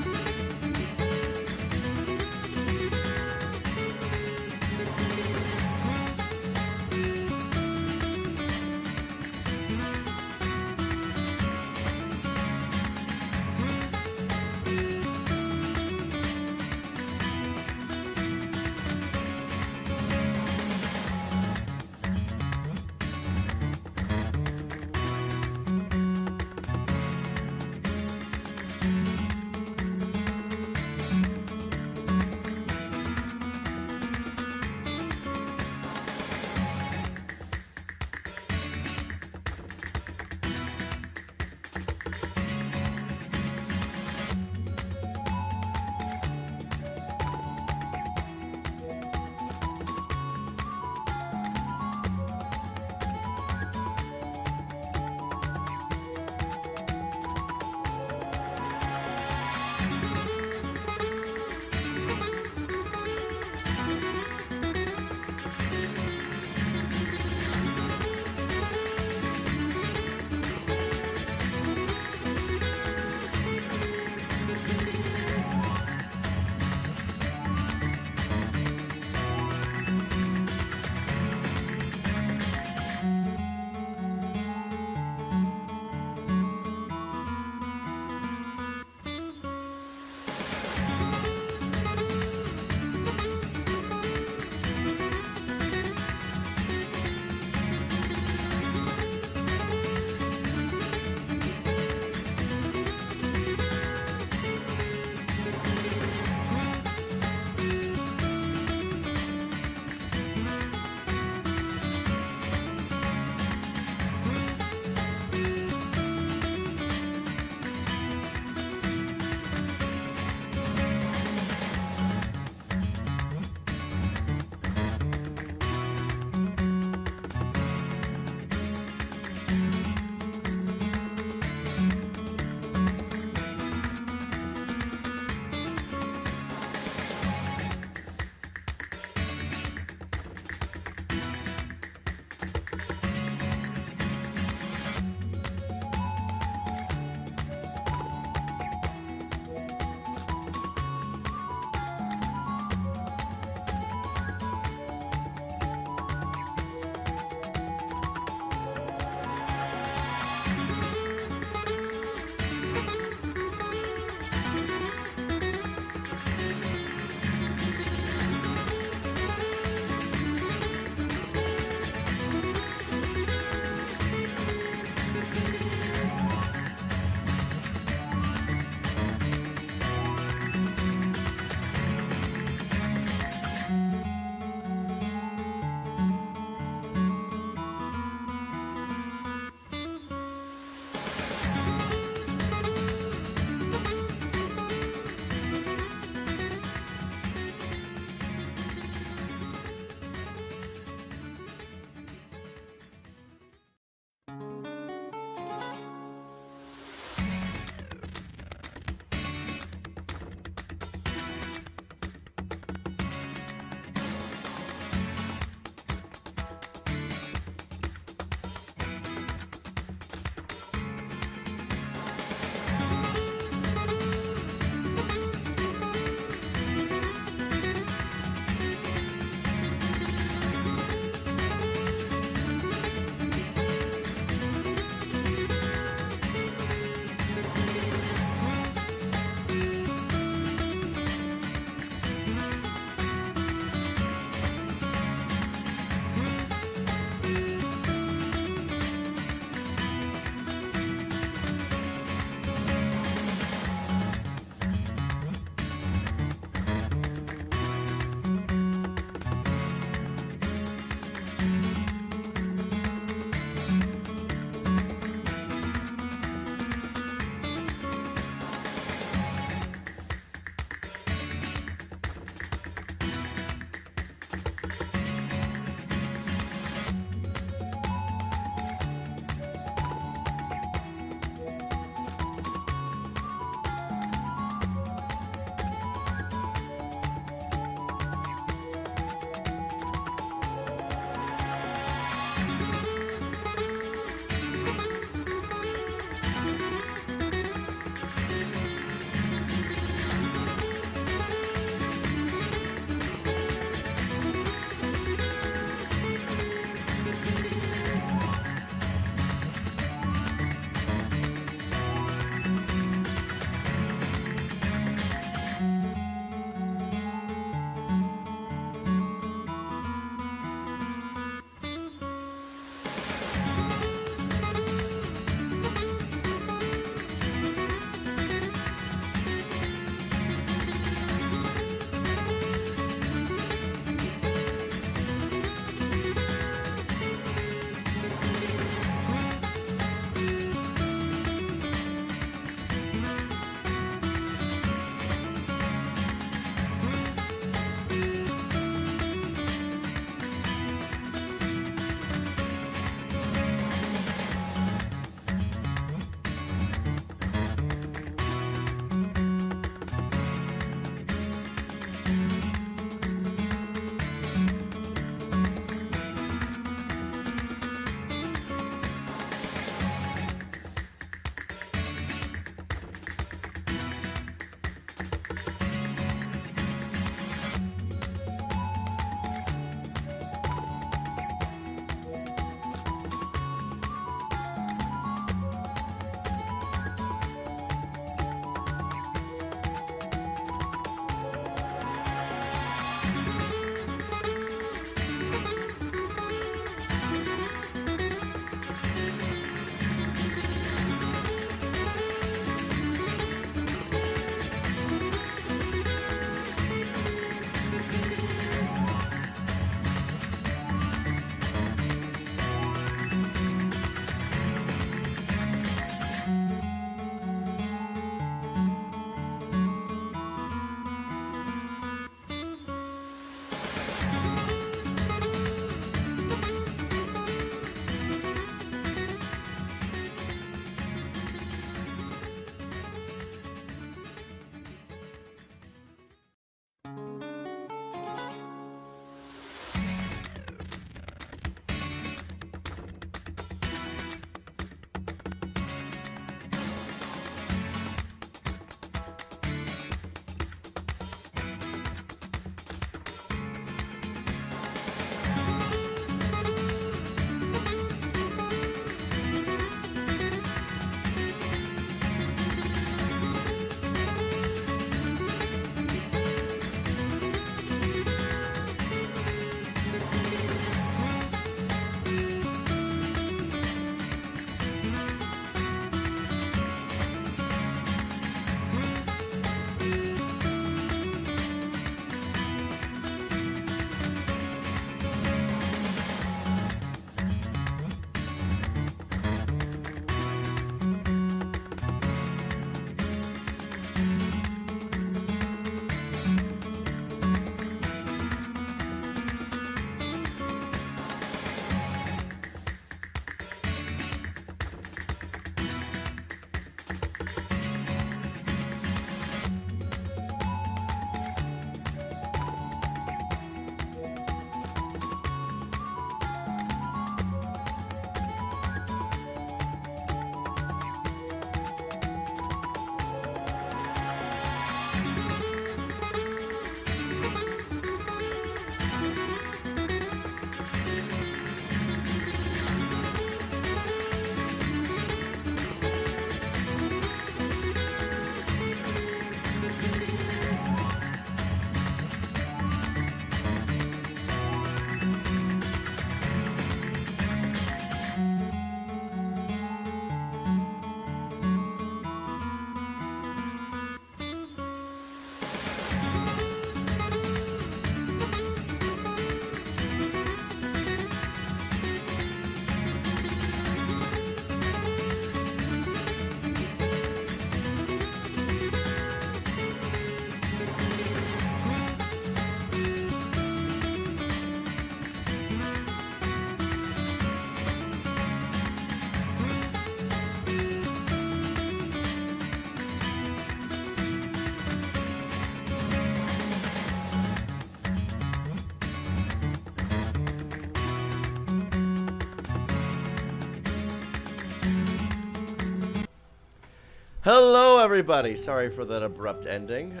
Hello, everybody. Sorry for that abrupt ending.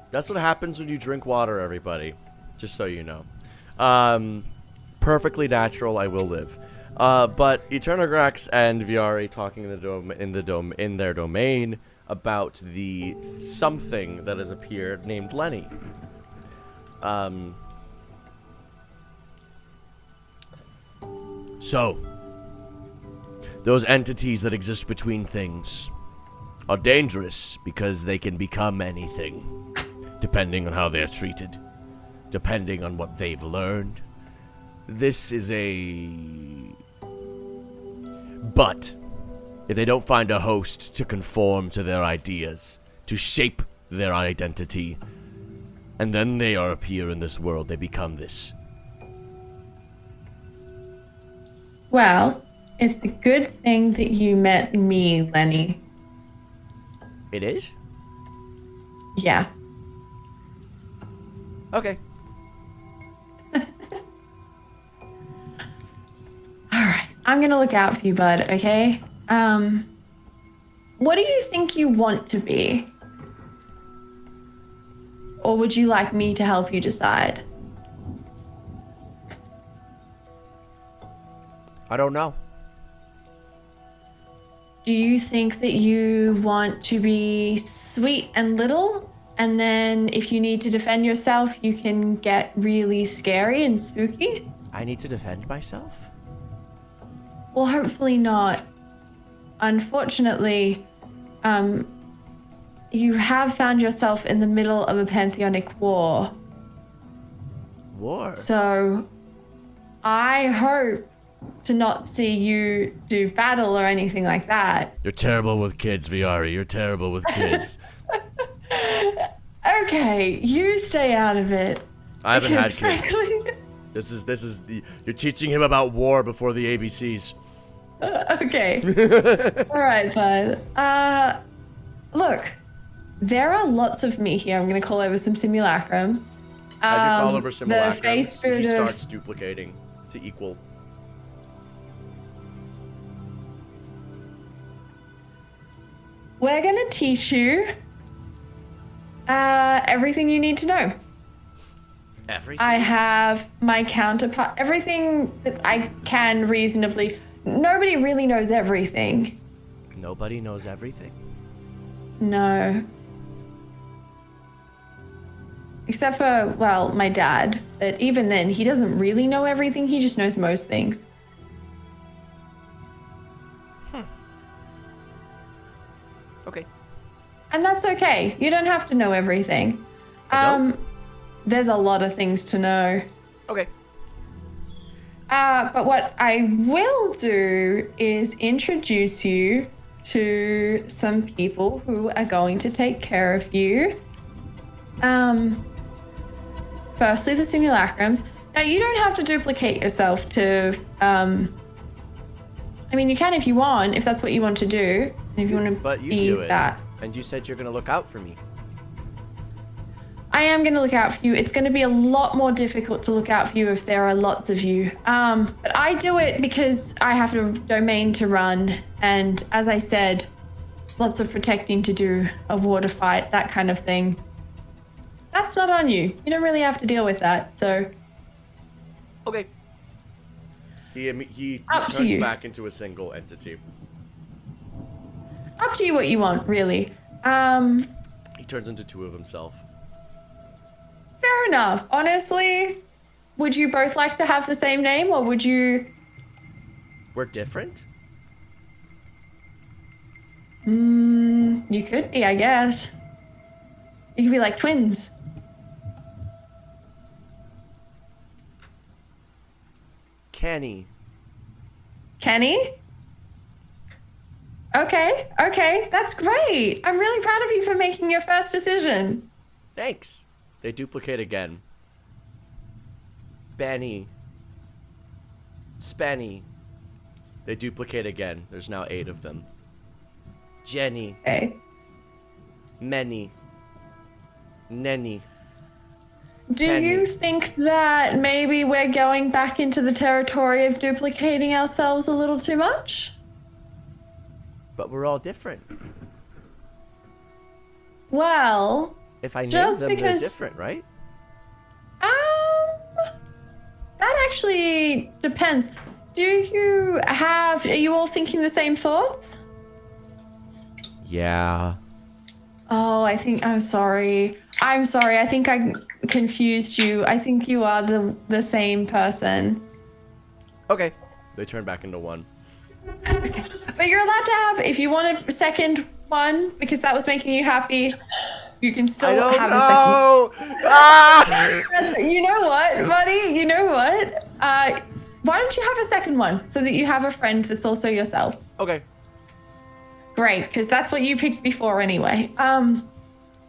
That's what happens when you drink water, everybody. Just so you know. Perfectly natural. I will live. But Eternograx and Viari talking in their domain about the something that has appeared named Lenny. So, those entities that exist between things are dangerous because they can become anything, depending on how they're treated, depending on what they've learned. This is But, if they don't find a host to conform to their ideas, to shape their identity, and then they appear in this world, they become this. Well, it's a good thing that you met me, Lenny. It is? Yeah. Okay. Alright, I'm gonna look out for you, bud, okay? What do you think you want to be? Or would you like me to help you decide? I don't know. Do you think that you want to be sweet and little? And then if you need to defend yourself, you can get really scary and spooky? I need to defend myself? Well, hopefully not. Unfortunately, you have found yourself in the middle of a pantheonic war. War? So, I hope to not see you do battle or anything like that. You're terrible with kids, Viari. You're terrible with kids. Okay, you stay out of it. I haven't had Because kids. frankly- You're teaching him about war before the ABCs. Okay. All right, bud. Look, there are lots of me here. I'm gonna call over some simulacrums. As you call over The face simulacrums, spirit he of- starts duplicating to equal. We're gonna teach you everything you need to know. Everything? I have my counterpart, everything that I can reasonably. Nobody really knows everything. Nobody knows everything? No. Except for, well, my dad. But even then, he doesn't really know everything. He just knows most things. Okay. And that's okay. You don't have to know everything. I don't? There's a lot of things to know. Okay. But what I will do is introduce you to some people who are going to take care of you. Firstly, the simulacrums. Now, you don't have to duplicate yourself to, I mean, you can if you want, if that's what you want to do. And if you want to But you be do it. that. And you said you're going to look out for me. I am going to look out for you. It's going to be a lot more difficult to look out for you if there are lots of you. But I do it because I have a domain to run. And as I said, lots of protecting to do, a war to fight, that kind of thing. That's not on you. You don't really have to deal with that. So Okay. He Up to turns you. back into a single entity. up to you what you want, really. He turns into two of himself. Fair enough. Honestly, would you both like to have the same name or would you... We're different? You could be, I guess. You could be like twins. Kenny. Kenny? Okay, that's great. I'm really proud of you for making your first decision. Thanks. They duplicate again. Benny. Spenny. They duplicate again. There's now 8 of them. Jenny. Okay. Many. Nenny. Do Penny. you think that maybe we're going back into the territory of duplicating ourselves a little too much? But we're all different. Well, If I name Just them, because- they're different, right? that actually depends. Are you all thinking the same thoughts? Yeah. Oh, I'm sorry. I'm sorry. I think I confused you. I think you are the same person. Okay. They turn back into one. But you're allowed to have, if you want a second one, because that was making you happy, you can still I don't have a second. know. Ah! You know what, buddy? You know what? Why don't you have a second one so that you have a friend that's also yourself? Okay. Great, because that's what you picked before anyway.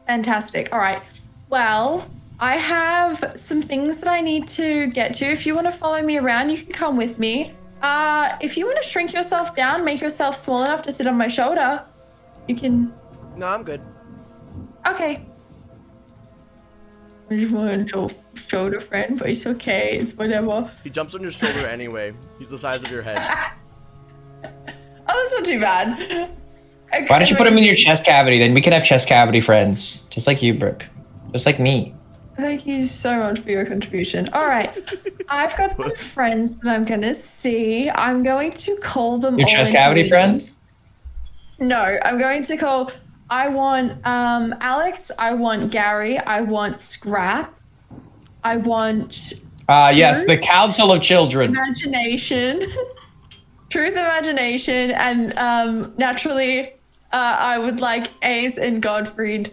Fantastic. All right. Well, I have some things that I need to get to. If you want to follow me around, you can come with me. If you want to shrink yourself down, make yourself small enough to sit on my shoulder, you can. No, I'm good. Okay. I just want a shoulder friend, but it's okay. It's whatever. He jumps on your shoulder anyway. He's the size of your head. Oh, that's not too bad. Okay, Why don't you put him in your chest cavity? Then we can have chest cavity friends, just like you, Brooke, just like me. Thank you so much for your contribution. All right. I've got some friends that I'm going to see. I'm going to call them Your all chest into cavity meeting. friends? No, I'm going to call. I want Alex. I want Gary. I want Scrap. I want Yes, the Truth, Council of Children. Imagination. Truth, Imagination, and naturally, I would like Ace and Godfried.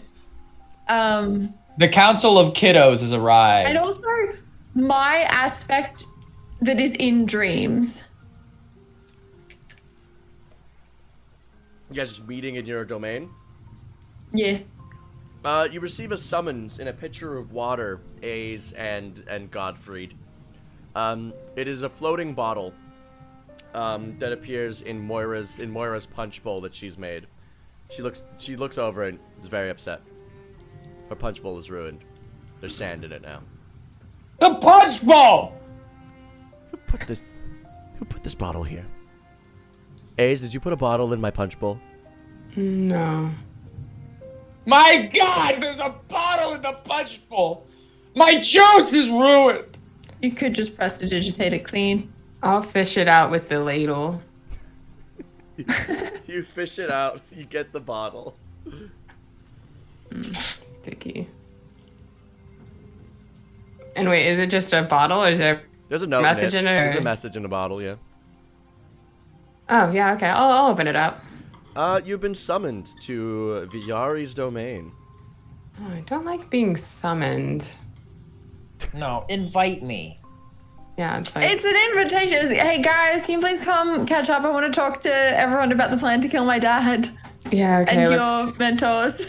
The Council of Kiddos has arrived. And also my aspect that is in dreams. You guys just meeting in your domain? Yeah. You receive a summons in a pitcher of water, A's and Godfried. It is a floating bottle that appears in Moira's punch bowl that she's made. She looks over and is very upset. Her punch bowl is ruined. There's sand in it now. The punch bowl! Who put this bottle here? A's, did you put a bottle in my punch bowl? No. My God, there's a bottle in the punch bowl. My juice is ruined. You could just press to digitate it clean. I'll fish it out with the ladle. You fish it out. You get the bottle. Sticky. And wait, is it just a bottle or is there There's a note message in in it, There's or- a message in a bottle, yeah. Oh, yeah, okay. I'll open it up. You've been summoned to Viari's domain. Oh, I don't like being summoned. No, invite me. Yeah, it's like... It's an invitation. It's, hey guys, can you please come catch up? I want to talk to everyone about the plan to kill my dad Yeah, okay, and let's... your mentors.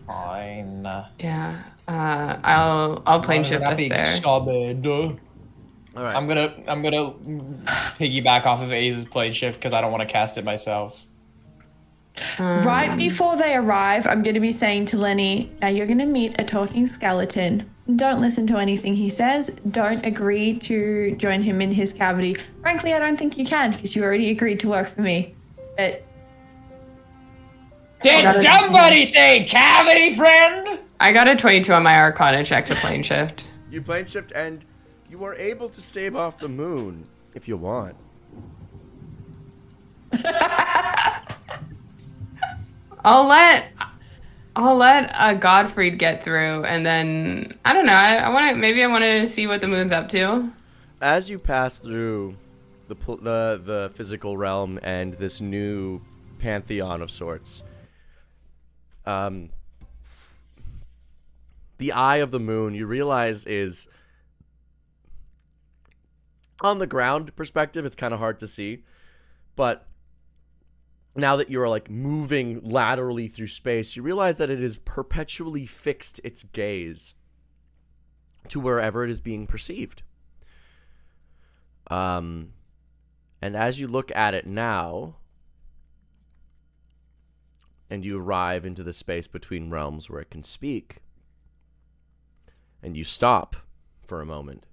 Fine. Yeah, I'll plane shift us there. All right. I'm gonna piggyback off of Aze's plane shift because I don't want to cast it myself. Right before they arrive, I'm going to be saying to Lenny, now you're going to meet a talking skeleton. Don't listen to anything he says. Don't agree to join him in his cavity. Frankly, I don't think you can because you already agreed to work for me. But Did somebody say cavity friend? I got a 22 on my Arcana check to plane shift. You plane shift and you are able to stave off the moon if you want. I'll let Godfried get through, and then I don't know. I want to see what the moon's up to. As you pass through the physical realm and this new pantheon of sorts, the eye of the moon, you realize, is on the ground perspective. It's kind of hard to see, but now that you're like moving laterally through space, you realize that it is perpetually fixed its gaze to wherever it is being perceived. And as you look at it now, and you arrive into the space between realms where it can speak, and you stop for a moment.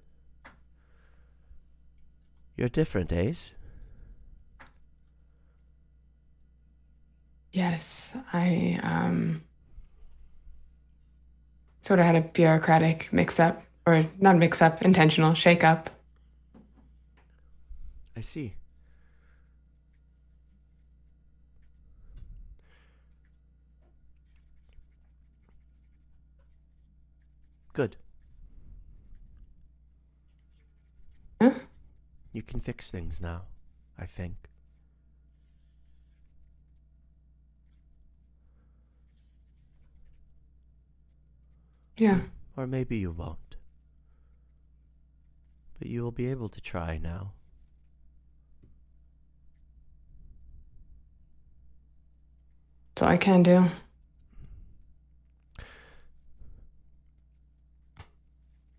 You're different, Ace. Yes, Sort of had a bureaucratic mix-up, or not mix-up, intentional shake-up. I see. Good. Huh? You can fix things now, I think. Yeah. Or maybe you won't. But you will be able to try now. That's all I can do.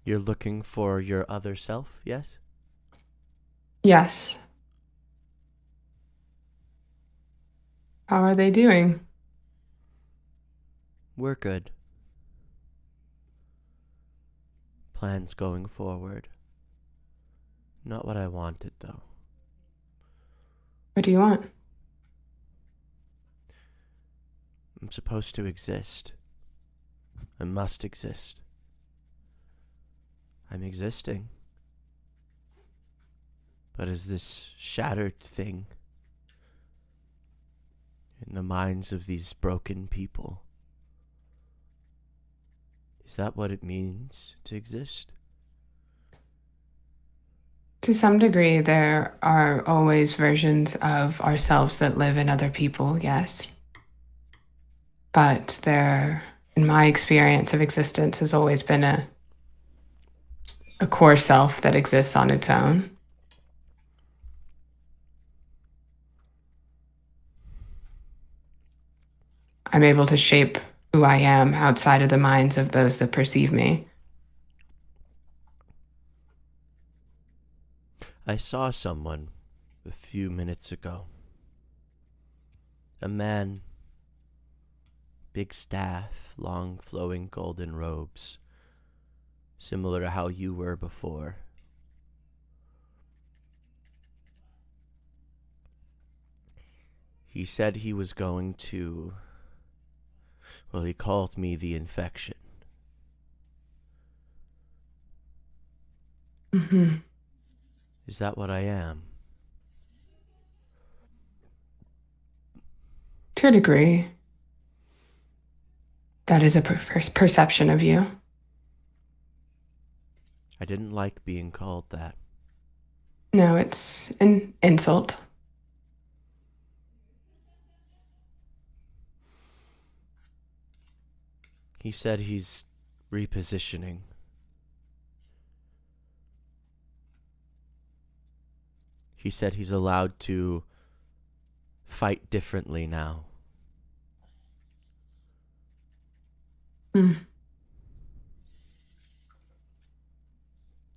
You're looking for your other self, yes? Yes. How are they doing? We're good. Plans going forward. Not what I wanted, though. What do you want? I'm supposed to exist. I must exist. I'm existing. But as this shattered thing in the minds of these broken people, is that what it means to exist? To some degree, there are always versions of ourselves that live in other people, yes. But there, in my experience of existence, has always been a core self that exists on its own. I'm able to shape who I am outside of the minds of those that perceive me. I saw someone a few minutes ago. A man, big staff, long flowing golden robes, similar to how you were before. He said he was going to, well, he called me the infection. Mm-hmm. Is that what I am? To a degree. That is a perception of you. I didn't like being called that. No, it's an insult. He said he's repositioning. He said he's allowed to fight differently now. Mm.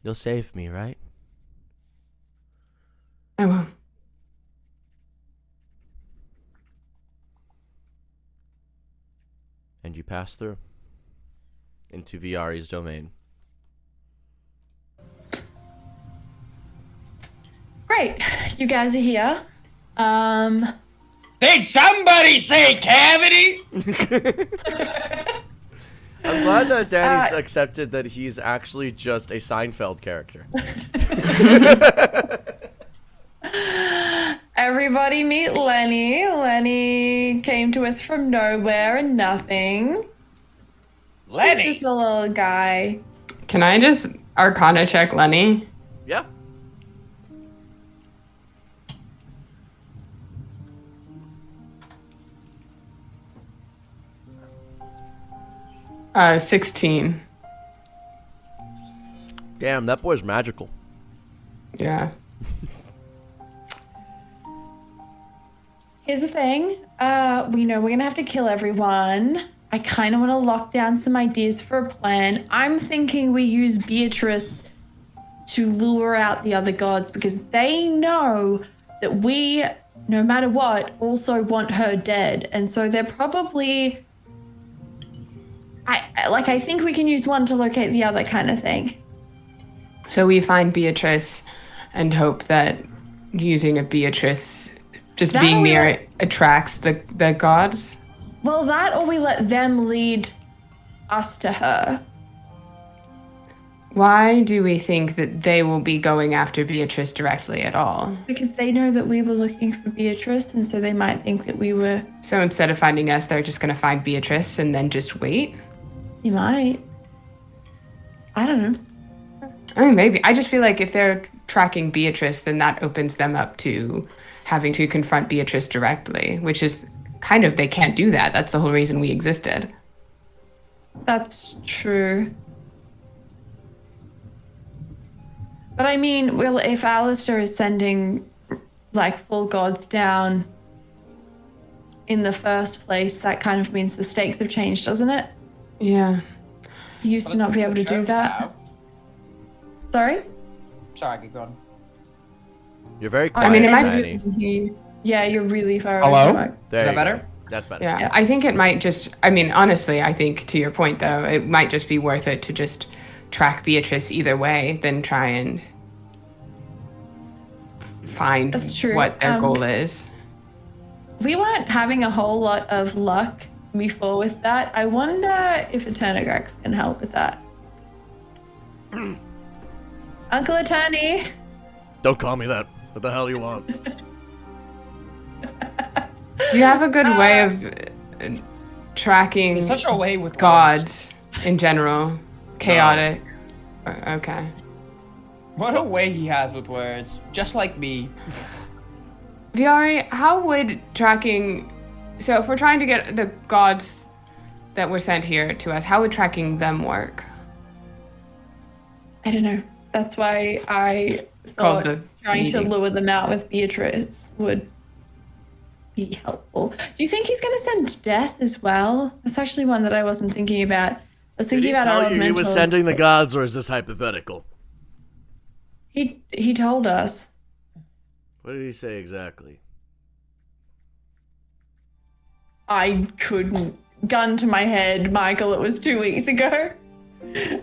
You'll save me, right? I will. And you pass through into Viari's domain. Great, you guys are here. Did somebody say cavity? I'm glad that Danny's accepted that he's actually just a Seinfeld character. Everybody meet Lenny. Lenny came to us from nowhere and nothing. He's Lenny. just a little guy. Can I just Arcana check Lenny? Yeah. Uh, 16. Damn, that boy's magical. Yeah. Here's the thing. We know we're gonna have to kill everyone. I kind of want to lock down some ideas for a plan. I'm thinking we use Beatrice to lure out the other gods because they know that we, no matter what, also want her dead. And so they're probably... I think we can use one to locate the other kind of thing. So we find Beatrice and hope that using a Beatrice, just That being we near let- it, attracts the gods. Well, that or we let them lead us to her. Why do we think that they will be going after Beatrice directly at all? Because they know that we were looking for Beatrice, and so they might think that we were. So instead of finding us, they're just going to find Beatrice and then just wait? You might. I don't know. I mean, maybe. I just feel like if they're tracking Beatrice, then that opens them up to having to confront Beatrice directly, which is kind of, they can't do that. That's the whole reason we existed. That's true. But I mean, well, if Alistair is sending, like, full gods down in the first place, that kind of means the stakes have changed, doesn't it? Yeah. He used to not be able to do that. Sorry? Sorry, keep going. You're very quiet, I mean, it might Manny. Yeah, you're really far Hello? away. There Is that you better? go. That's better. Yeah, I think it might just, I mean, honestly, I think to your point, though, it might just be worth it to just track Beatrice either way than try and find That's true. what their goal is. We weren't having a whole lot of luck before with that. I wonder if Eternigrex can help with that. Uncle Attorney! Don't call me that. What the hell you want? Do you have a good way of tracking There's such a way with gods in general? Chaotic? Okay. What a way he has with words. Just like me. Viari, how would tracking... So if we're trying to get the gods that were sent here to us, how would tracking them work? I don't know. That's why I Called thought the trying to meeting. lure them out with Beatrice would be helpful. Do you think he's going to send Death as well? That's actually one that I wasn't thinking about. I was Did thinking he about tell you he was elementals. sending the gods, or is this hypothetical? He told us. What did he say exactly? I couldn't. Gun to my head, Michael. It was 2 weeks ago,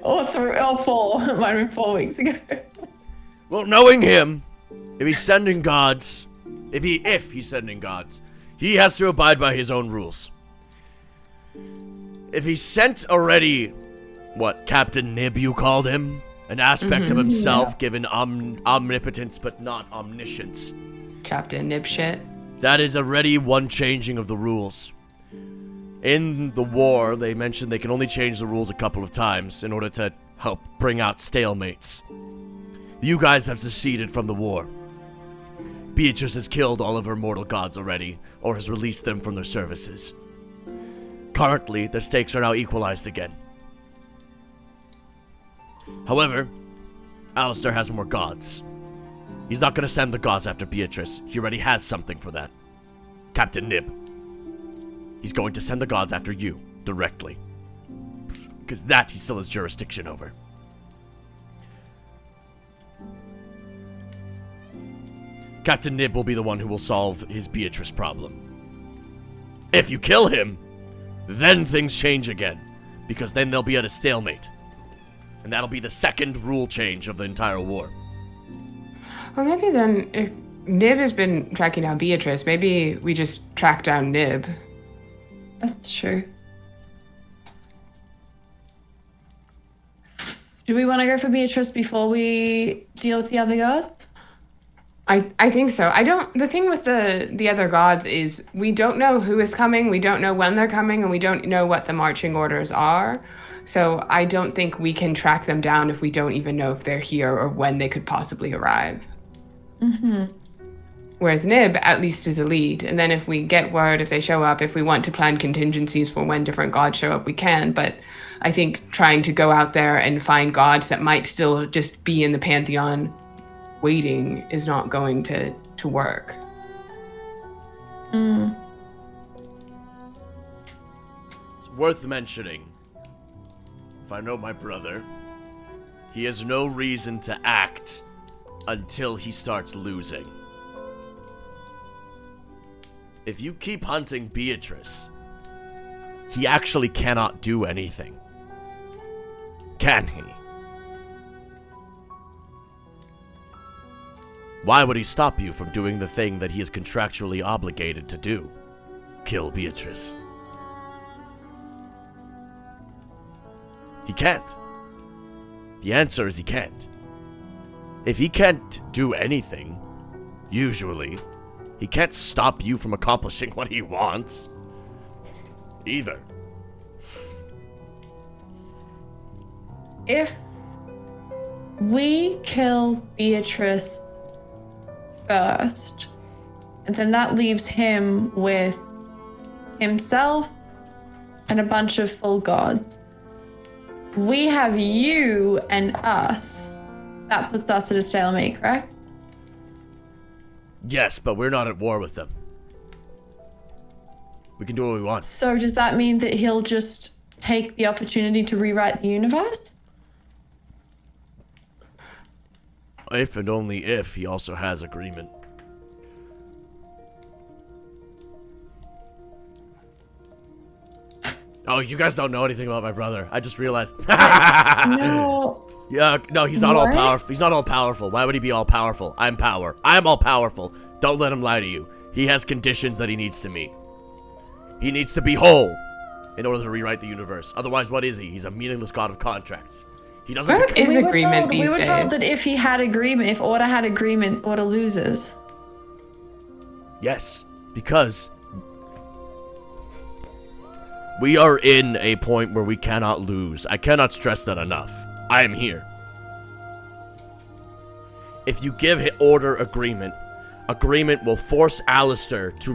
or 4. It might have been 4 weeks ago. Well, knowing him, if he's sending gods, if he's sending gods, he has to abide by his own rules. If he sent already, what, Captain Nib you called him? An aspect of himself given omnipotence but not omniscience. Captain Nibshit. That is already one changing of the rules. In the war, they mentioned they can only change the rules a couple of times in order to help bring out stalemates. You guys have seceded from the war. Beatrice has killed all of her mortal gods already, or has released them from their services. Currently, the stakes are now equalized again. However, Alistair has more gods. He's not going to send the gods after Beatrice. He already has something for that. Captain Nib. He's going to send the gods after you, directly. Because that he still has jurisdiction over. Captain Nib will be the one who will solve his Beatrice problem. If you kill him, then things change again. Because then they'll be at a stalemate. And that'll be the second rule change of the entire war. Or maybe then, if Nib has been tracking down Beatrice, maybe we just track down Nib. That's true. Do we want to go for Beatrice before we deal with the other gods? I think so. The thing with the other gods is we don't know who is coming, we don't know when they're coming, and we don't know what the marching orders are. So I don't think we can track them down if we don't even know if they're here or when they could possibly arrive. Whereas Nib at least is a lead. And then if we get word, if they show up, if we want to plan contingencies for when different gods show up, we can. But I think trying to go out there and find gods that might still just be in the Pantheon waiting is not going to work. It's worth mentioning. If I know my brother, he has no reason to act until he starts losing. If you keep hunting Beatrice, he actually cannot do anything. Can he? Why would he stop you from doing the thing that he is contractually obligated to do? Kill Beatrice. He can't. The answer is he can't. If he can't do anything, usually, he can't stop you from accomplishing what he wants. Either. If we kill Beatrice first, and then that leaves him with himself and a bunch of full gods. We have you and us. That puts us at a stalemate, correct? Yes, but we're not at war with them. We can do what we want. So does that mean that he'll just take the opportunity to rewrite the universe? If and only if he also has agreement. Oh, you guys don't know anything about my brother. I just realized. No. Yeah, no, he's not all What? powerful. He's not all powerful. Why would he be all powerful? I'm power. I'm all powerful. Don't let him lie to you. He has conditions that he needs to meet. He needs to be whole in order to rewrite the universe. Otherwise, what is he? He's a meaningless god of contracts. He doesn't. What is agreement these we were told days? that if he had agreement, if Order had agreement, Order loses. Yes, because we are in a point where we cannot lose. I cannot stress that enough. I am here. If you give Order agreement will force Alistair to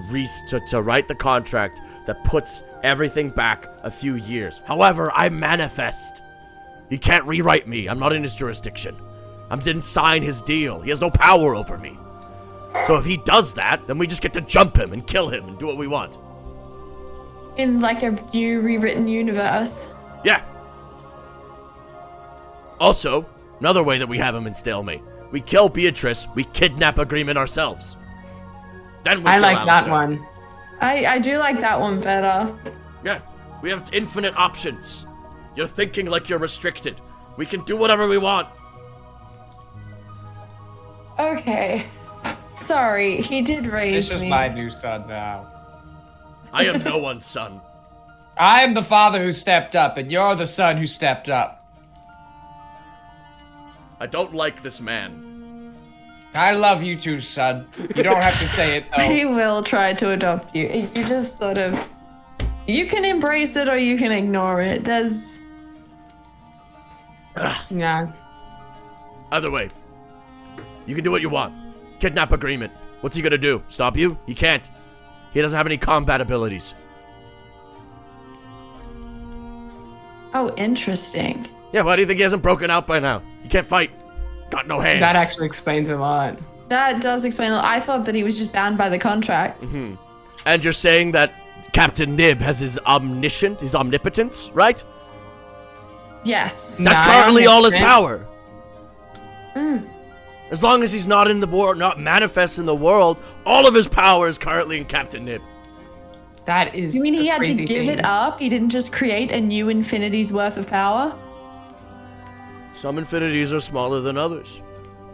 write the contract that puts everything back a few years. However, I manifest. He can't rewrite me. I'm not in his jurisdiction. I didn't sign his deal. He has no power over me. So if he does that, then we just get to jump him and kill him and do what we want. In like a new rewritten universe. Yeah. Also, another way that we have him in stalemate. We kill Beatrice, we kidnap agreement ourselves. Then we I kill like that Alistair. one. I do like that one better. Yeah, we have infinite options. You're thinking like you're restricted. We can do whatever we want. Okay. Sorry, he did raise This is me. my new son now. I am no one's son. I am the father who stepped up, and you're the son who stepped up. I don't like this man. I love you too, son. You don't have to say it, He though. will try to adopt you. You just sort of... You can embrace it or you can ignore it. There's... Yeah. Either way, you can do what you want. Kidnap agreement. What's he gonna do? Stop you? He can't. He doesn't have any combat abilities. Oh, interesting. Yeah, why do you think he hasn't broken out by now? He can't fight. Got no hands. That actually explains a lot. That does explain a lot. I thought that he was just bound by the contract. And you're saying that Captain Nib has his omnipotence, right? Yes. That's Nah, currently all his omnipotent. power. As long as he's not in the world, not manifest in the world, all of his power is currently in Captain Nib. That is. You mean he a had to crazy give thing. it up? He didn't just create a new infinity's worth of power? Some infinities are smaller than others.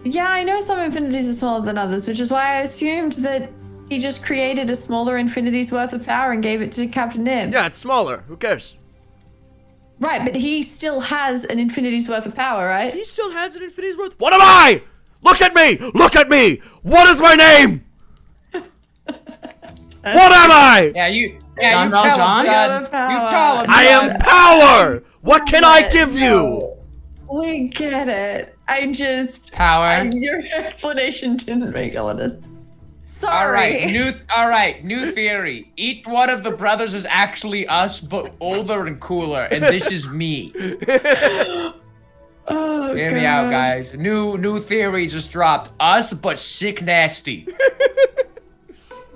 Yeah, I know some infinities are smaller than others, which is why I assumed that he just created a smaller infinity's worth of power and gave it to Captain Nib. Yeah, it's smaller. Who cares? Right, but he still has an infinity's worth of power, right? He still has an infinity's worth. What am I? Look at me! Look at me! What is my name? What am I? Yeah, you John tell him, Valjean? son. You're You power. tell him, I am son. power! What can I give you? We get it. I just... Power. Your explanation didn't make a lot of sense. Sorry. All right, new theory. Each one of the brothers is actually us, but older and cooler, and this is me. Oh, Hear me out, gosh. guys. New theory just dropped. Us, but sick nasty.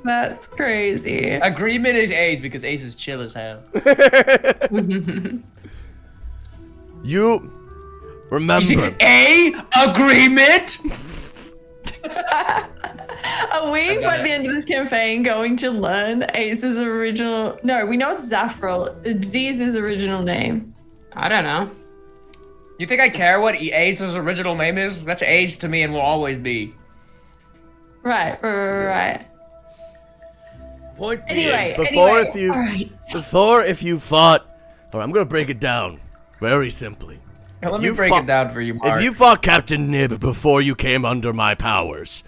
That's crazy. Agreement is Ace because Ace is chill as hell. You remember. A agreement. Are we, by the end of this campaign, going to learn Ace's original... No, we know it's Zafril. Z's original name. I don't know. You think I care what Ace's original name is? That's Ace to me and will always be. Right. Point being, Anyway, before anyway, if you all right. before if you fought, or I'm gonna break it down. Very simply. Now, let If me you break fought- it down for you, Mark. If you fought Captain Nib before you came under my powers,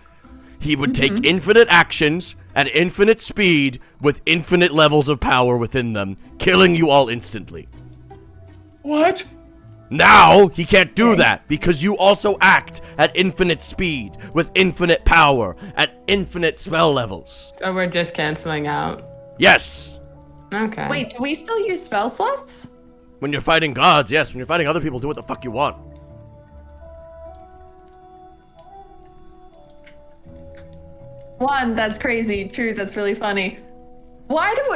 he would take infinite actions at infinite speed with infinite levels of power within them, killing you all instantly. What? Now, he can't do that because you also act at infinite speed with infinite power at infinite spell levels. So we're just canceling out. Yes. Okay. Wait, do we still use spell slots? When you're fighting gods, yes. When you're fighting other people, do what the fuck you want. One, that's crazy. Two, that's really funny.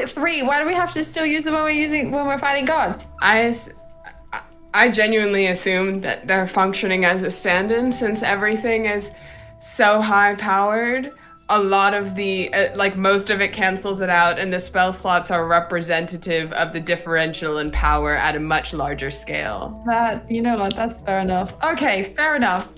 Three, why do we have to still use them when we're fighting gods? I genuinely assume that they're functioning as a stand-in since everything is so high-powered. A lot of the, most of it cancels it out, and the spell slots are representative of the differential in power at a much larger scale. You know what, that's fair enough. Okay, fair enough.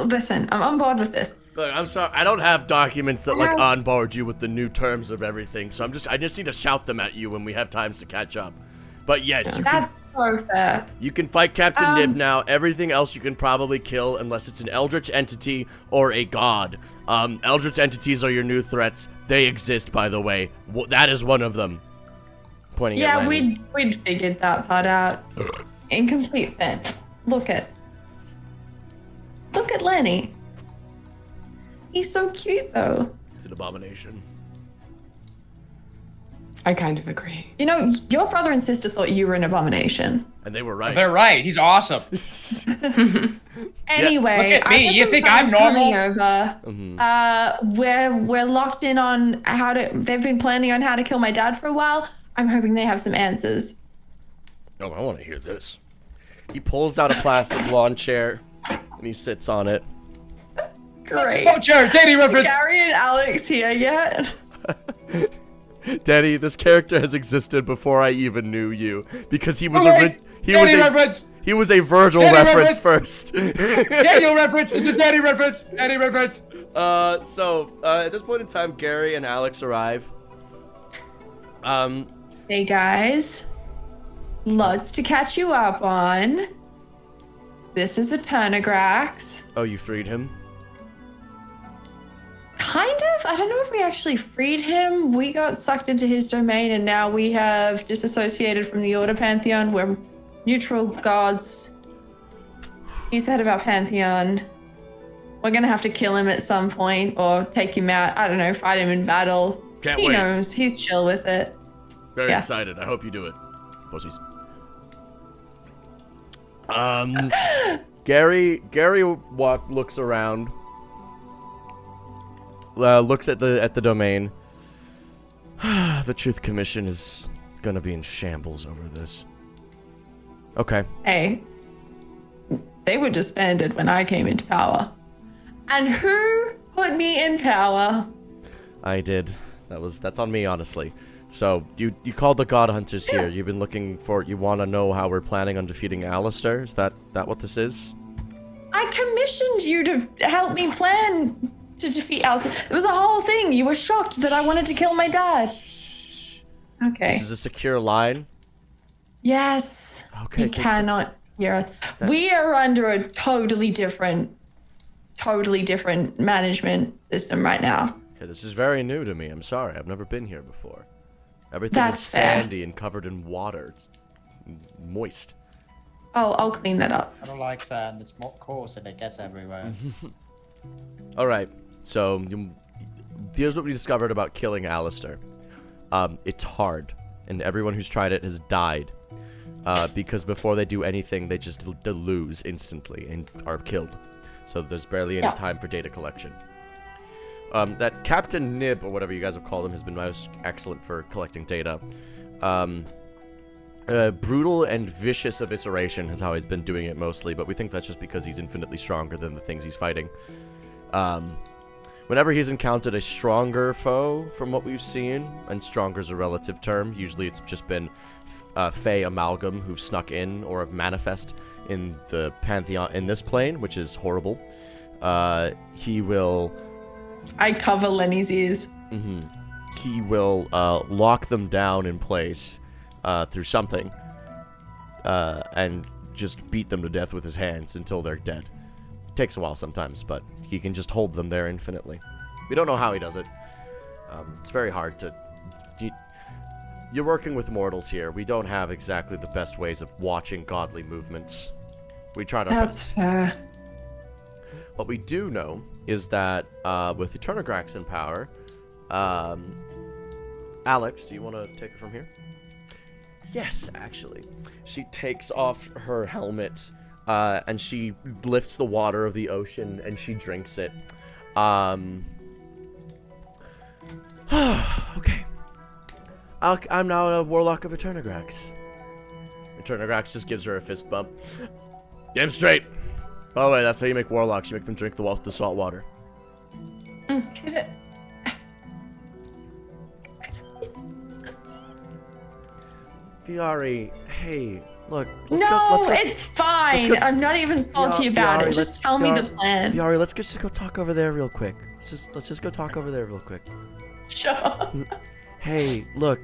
Listen, I'm on board with this. Look, I'm sorry. I don't have documents that onboard you with the new terms of everything, so I just need to shout them at you when we have times to catch up. But yes, That's so fair. you can fight Captain Nib now. Everything else you can probably kill unless it's an eldritch entity or a god. Eldritch entities are your new threats. They exist, by the way. That is one of them. Pointing at Lenny. we'd figured that part out. Incomplete fairness. Look at Lenny. He's so cute though. It's an abomination. I kind of agree. You know, your brother and sister thought you were an abomination. And they were right. They're right. He's awesome. Anyway, Look at me. I got You some think friends I'm normal? coming over. We're locked in on they've been planning on how to kill my dad for a while. I'm hoping they have some answers. Oh, I want to hear this. He pulls out a plastic lawn chair and he sits on it. Great. Oh, Jared, Danny reference. Gary and Alex here yet? Danny, this character has existed before I even knew you because he was Danny reference. he was a Virgil Danny reference reference. first. Daniel reference. It's a Danny reference. Danny reference. So at this point in time, Gary and Alex arrive. Hey guys, lots to catch you up on. This is a Turnigrax. Oh, you freed him? Kind of. I don't know if we actually freed him. We got sucked into his domain and now we have disassociated from the Order Pantheon. We're neutral gods. He's the head of our Pantheon. We're gonna have to kill him at some point or take him out. I don't know, fight him in battle. Can't he wait. knows. He's chill with it. Very Yeah. excited. I hope you do it. Pussies. Gary looks around. Looks at the domain. The Truth Commission is gonna be in shambles over this. Okay. Hey, they were disbanded when I came into power. And who put me in power? I did. That's on me, honestly. So you called the God Hunters here. You've been looking for. You want to know how we're planning on defeating Alistair? Is that what this is? I commissioned you to help me plan to defeat Alice. It was a whole thing. You were shocked that I wanted to kill my dad. Okay. This is a secure line. Yes. Okay, You good. cannot hear us. We are under a totally different management system right now. Okay, this is very new to me. I'm sorry. I've never been here before. Everything That's is fair. sandy and covered in water. It's moist. I'll clean that up. I don't like sand. It's more coarse and it gets everywhere. All right. So here's what we discovered about killing Alistair. It's hard, and everyone who's tried it has died. Because before they do anything, they just lose instantly and are killed. So there's barely any time for data collection. That Captain Nib, or whatever you guys have called him, has been most excellent for collecting data. Brutal and vicious evisceration is how he's been doing it mostly, but we think that's just because he's infinitely stronger than the things he's fighting. Whenever he's encountered a stronger foe, from what we've seen, and stronger is a relative term, usually it's just been Fey Amalgam who've snuck in or have manifest in the Pantheon in this plane, which is horrible. He will... I cover Lenny's ears. He will lock them down in place through something. and just beat them to death with his hands until they're dead. It takes a while sometimes, but he can just hold them there infinitely. We don't know how he does it. It's very hard to... You're working with mortals here. We don't have exactly the best ways of watching godly movements. We tried our best. That's fair. What we do know is that with Eternograx in power, Alex, do you want to take it from here? Yes, actually. She takes off her helmet and she lifts the water of the ocean and she drinks it. Okay. I'm now a warlock of Eternograx. Eternograx just gives her a fist bump. Damn straight. By the way, that's how you make warlocks. You make them drink the salt water. Could it... Viari, hey, look. No, let's go. it's fine. go- I'm not even salty about Viari, it. Just tell me the plan. Viari, let's just go talk over there real quick. Let's just go talk over there real quick. Sure. Hey, look.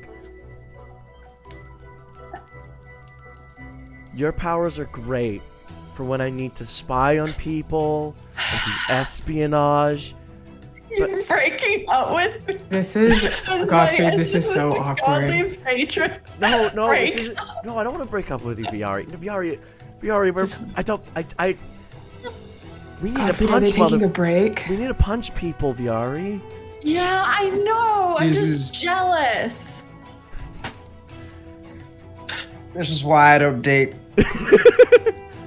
Your powers are great for when I need to spy on people and do espionage. You're breaking up with me. This is Godfrey. This is so awkward. Godly patron. No, Break. this is, no, I don't want to break up with you, Viari. Viari, we need to Godfrey, are they punch taking a break? We need to punch people, Viari. Yeah, I know. I'm This just jealous. This is why I don't date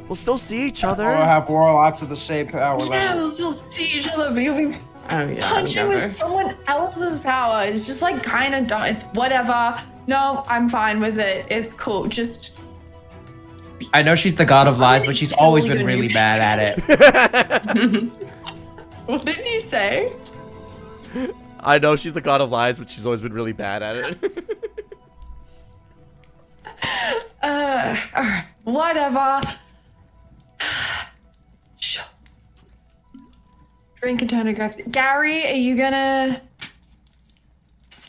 We'll still see each or other. have warlocks of the same power Yeah, level. we'll still see each other, but you'll be Oh yeah, punching never. with someone else's power. It's just like kind of dumb. It's whatever. No, I'm fine with it. It's cool. Just I know she's the god of lies, but she's always been You're really new. bad at it. what did you say? I know she's the god of lies, but she's always been really bad at it. Alright, whatever. Sure. Drink a ton of Grex. Gary, are you gonna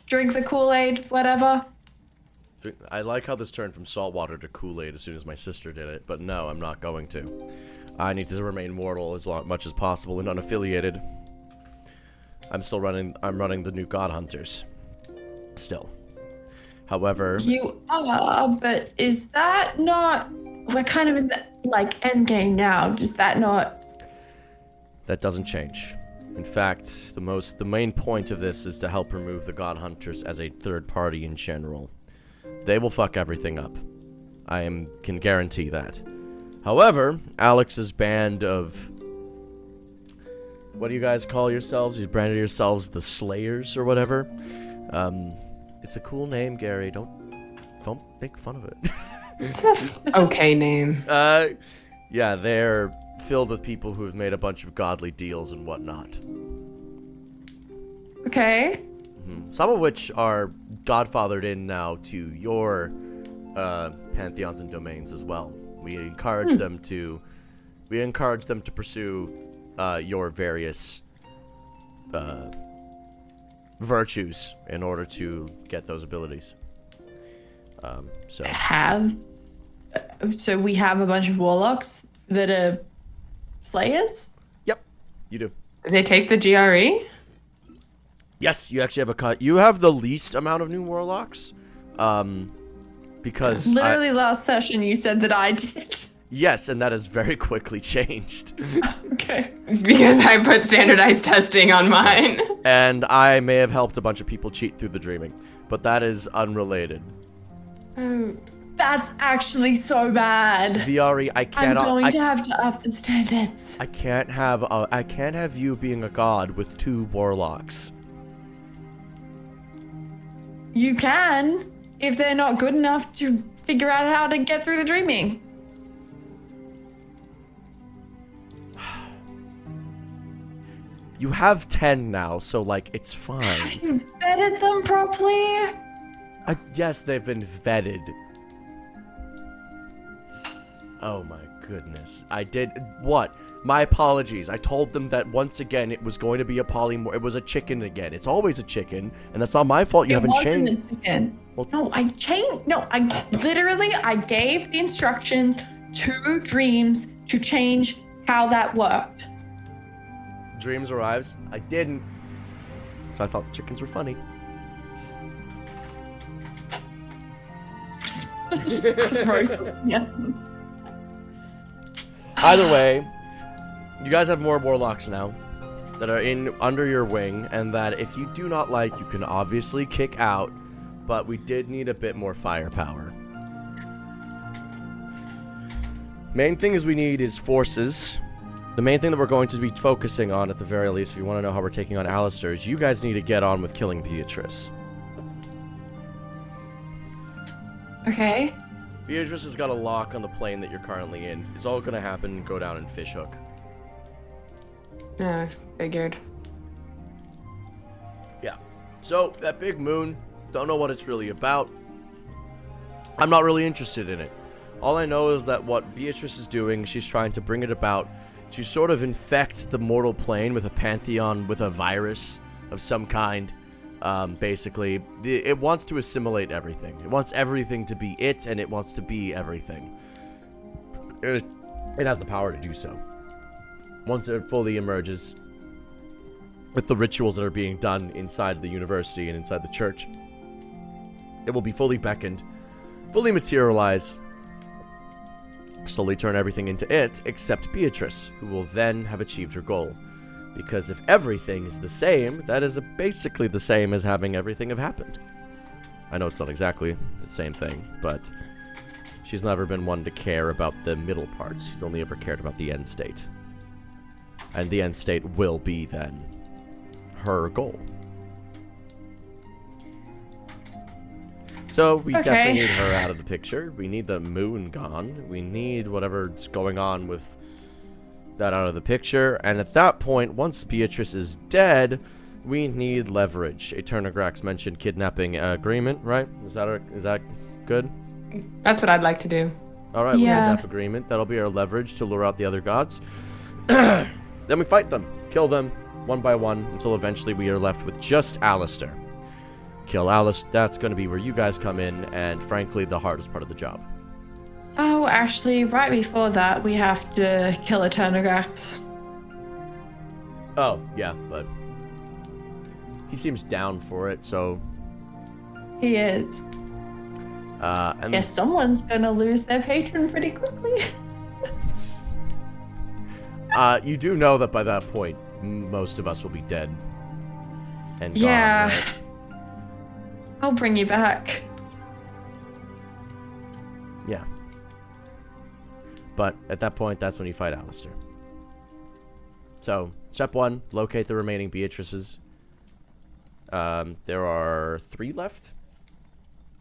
drink the Kool-Aid? Whatever. I like how this turned from salt water to Kool-Aid as soon as my sister did it, but no, I'm not going to. I need to remain mortal as much as possible and unaffiliated. I'm running the new God Hunters. Still. However... You are, but is that not... We're kind of in the, like, end game now. Does that not... That doesn't change. In fact, the main point of this is to help remove the God Hunters as a third party in general. They will fuck everything up. Can guarantee that. However, Alex's band of... What do you guys call yourselves? You branded yourselves the Slayers or whatever. It's a cool name, Gary. Don't make fun of it. Okay name. Yeah, they're filled with people who have made a bunch of godly deals and whatnot. Okay. Some of which are godfathered in now to your pantheons and domains as well. We encourage them to pursue your various virtues in order to get those abilities. So we have a bunch of warlocks that are slayers? Yep, you do. They take the GRE? Yes, you actually have a cut. You have the least amount of new warlocks, because Literally last session you said that I did. yes, and that has very quickly changed. Okay. Because I put standardized testing on mine. And I may have helped a bunch of people cheat through the dreaming, but that is unrelated. That's actually so bad. Viari, I I'm cannot. going to have to up the standards. I can't have you being a god with 2 warlocks. You can, if they're not good enough to figure out how to get through the dreaming. You have 10 now, so like it's fine. You vetted them properly? Yes, they've been vetted. Oh my goodness. I did what? My apologies. I told them that once again it was going to be a polymorph. It was a chicken again. It's always a chicken, and that's not my fault. You haven't changed. It wasn't a chicken. Well- No, I changed. No, I gave the instructions to Dreams to change how that worked. Dreams arrives. I didn't. So I thought chickens were funny. Gross. Yeah. Either way, you guys have more warlocks now that are under your wing, and that if you do not like, you can obviously kick out, but we did need a bit more firepower. Main thing is we need is forces. The main thing that we're going to be focusing on, at the very least, if you want to know how we're taking on Alistair, is you guys need to get on with killing Beatrice. Okay. Beatrice has got a lock on the plane that you're currently in. It's all going to happen, go down in Fishhook. Yeah, figured. Yeah. So, that big moon, don't know what it's really about. I'm not really interested in it. All I know is that what Beatrice is doing, she's trying to bring it about to sort of infect the mortal plane with a Pantheon, with a virus of some kind. Basically, it wants to assimilate everything. It wants everything to be it, and it wants to be everything. It has the power to do so. Once it fully emerges, with the rituals that are being done inside the university and inside the church, it will be fully beckoned, fully materialize, slowly turn everything into it, except Beatrice, who will then have achieved her goal. Because if everything is the same, that is basically the same as having everything have happened. I know it's not exactly the same thing, but she's never been one to care about the middle parts. She's only ever cared about the end state. And the end state will be, then, her goal. So, we definitely need her out of the picture. We need the moon gone. We need whatever's going on with that out of the picture. And at that point, once Beatrice is dead, we need leverage. A Turnigrax mentioned kidnapping agreement, right? Is that good? That's what I'd like to do. Alright, we'll Yeah. kidnap agreement. That'll be our leverage to lure out the other gods. Then we fight them. Kill them, one by one, until eventually we are left with just Alistair. Kill Alistair, that's going to be where you guys come in, and frankly, the hardest part of the job. Oh, actually, right before that, we have to kill a Turnigrax. Oh, yeah, but he seems down for it, so... He is. And Guess someone's gonna lose their patron pretty quickly. you do know that by that point, most of us will be dead. And gone, Yeah. right? I'll bring you back. Yeah. But at that point, that's when you fight Alistair. So, step 1, locate the remaining Beatrices. There are 3 left.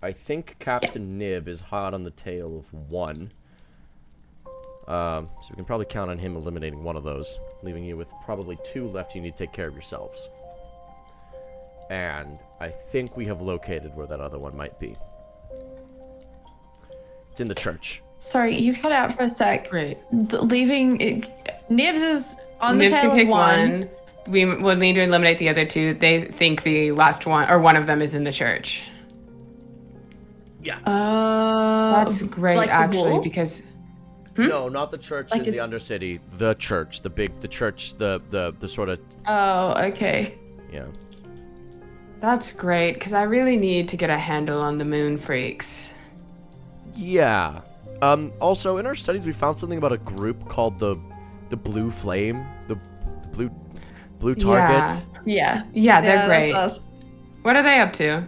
I think Captain Nib is hot on the tail of 1. So we can probably count on him eliminating one of those, leaving you with probably 2 left you need to take care of yourselves. And I think we have located where that other one might be. It's in the church. Sorry, you cut out for a sec. Great. Nibs is on Nibs the can tail take of one. We will need to eliminate the other 2. They think the last one, or one of them, is in the church. Yeah. That's great, like the actually, wolf? because No, not the church Like in the it's- Undercity. The church. The church, the sort of, Oh, okay. yeah. that's great, because I really need to get a handle on the moon freaks. Yeah. Also, in our studies, we found something about a group called the Blue Flame. The blue target. Yeah. Yeah, they're great. That's us. What are they up to?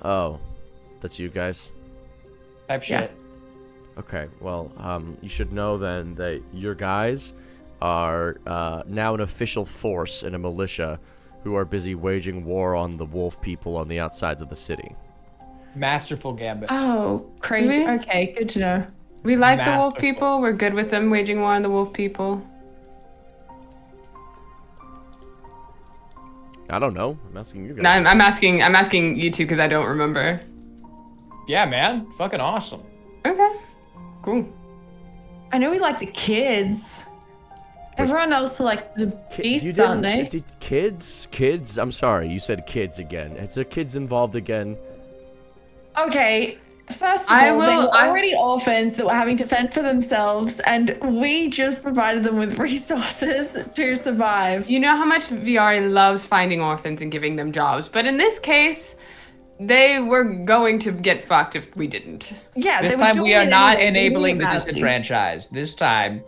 Oh. That's you guys? Type shit. Okay, well, you should know then that your guys are now an official force in a militia who are busy waging war on the wolf people on the outsides of the city. Masterful gambit. Oh, crazy. Really? Okay, good to know. We like the wolf Masterful. people. We're good with them waging war on the wolf people. I don't know. I'm asking you guys. No, I'm asking you two because I don't remember. Yeah, man. Fucking awesome. Okay. Cool. I know we like the kids. Everyone else like the beasts, aren't they? Kids? I'm sorry, you said kids again. Is there kids involved again? Okay, first of all, they were already orphans that were having to fend for themselves, and we just provided them with resources to survive. You know how much VR loves finding orphans and giving them jobs, but in this case, they were going to get fucked if we didn't. Yeah, This they were time doing we are it not anyway, enabling the badly. disenfranchised. This time,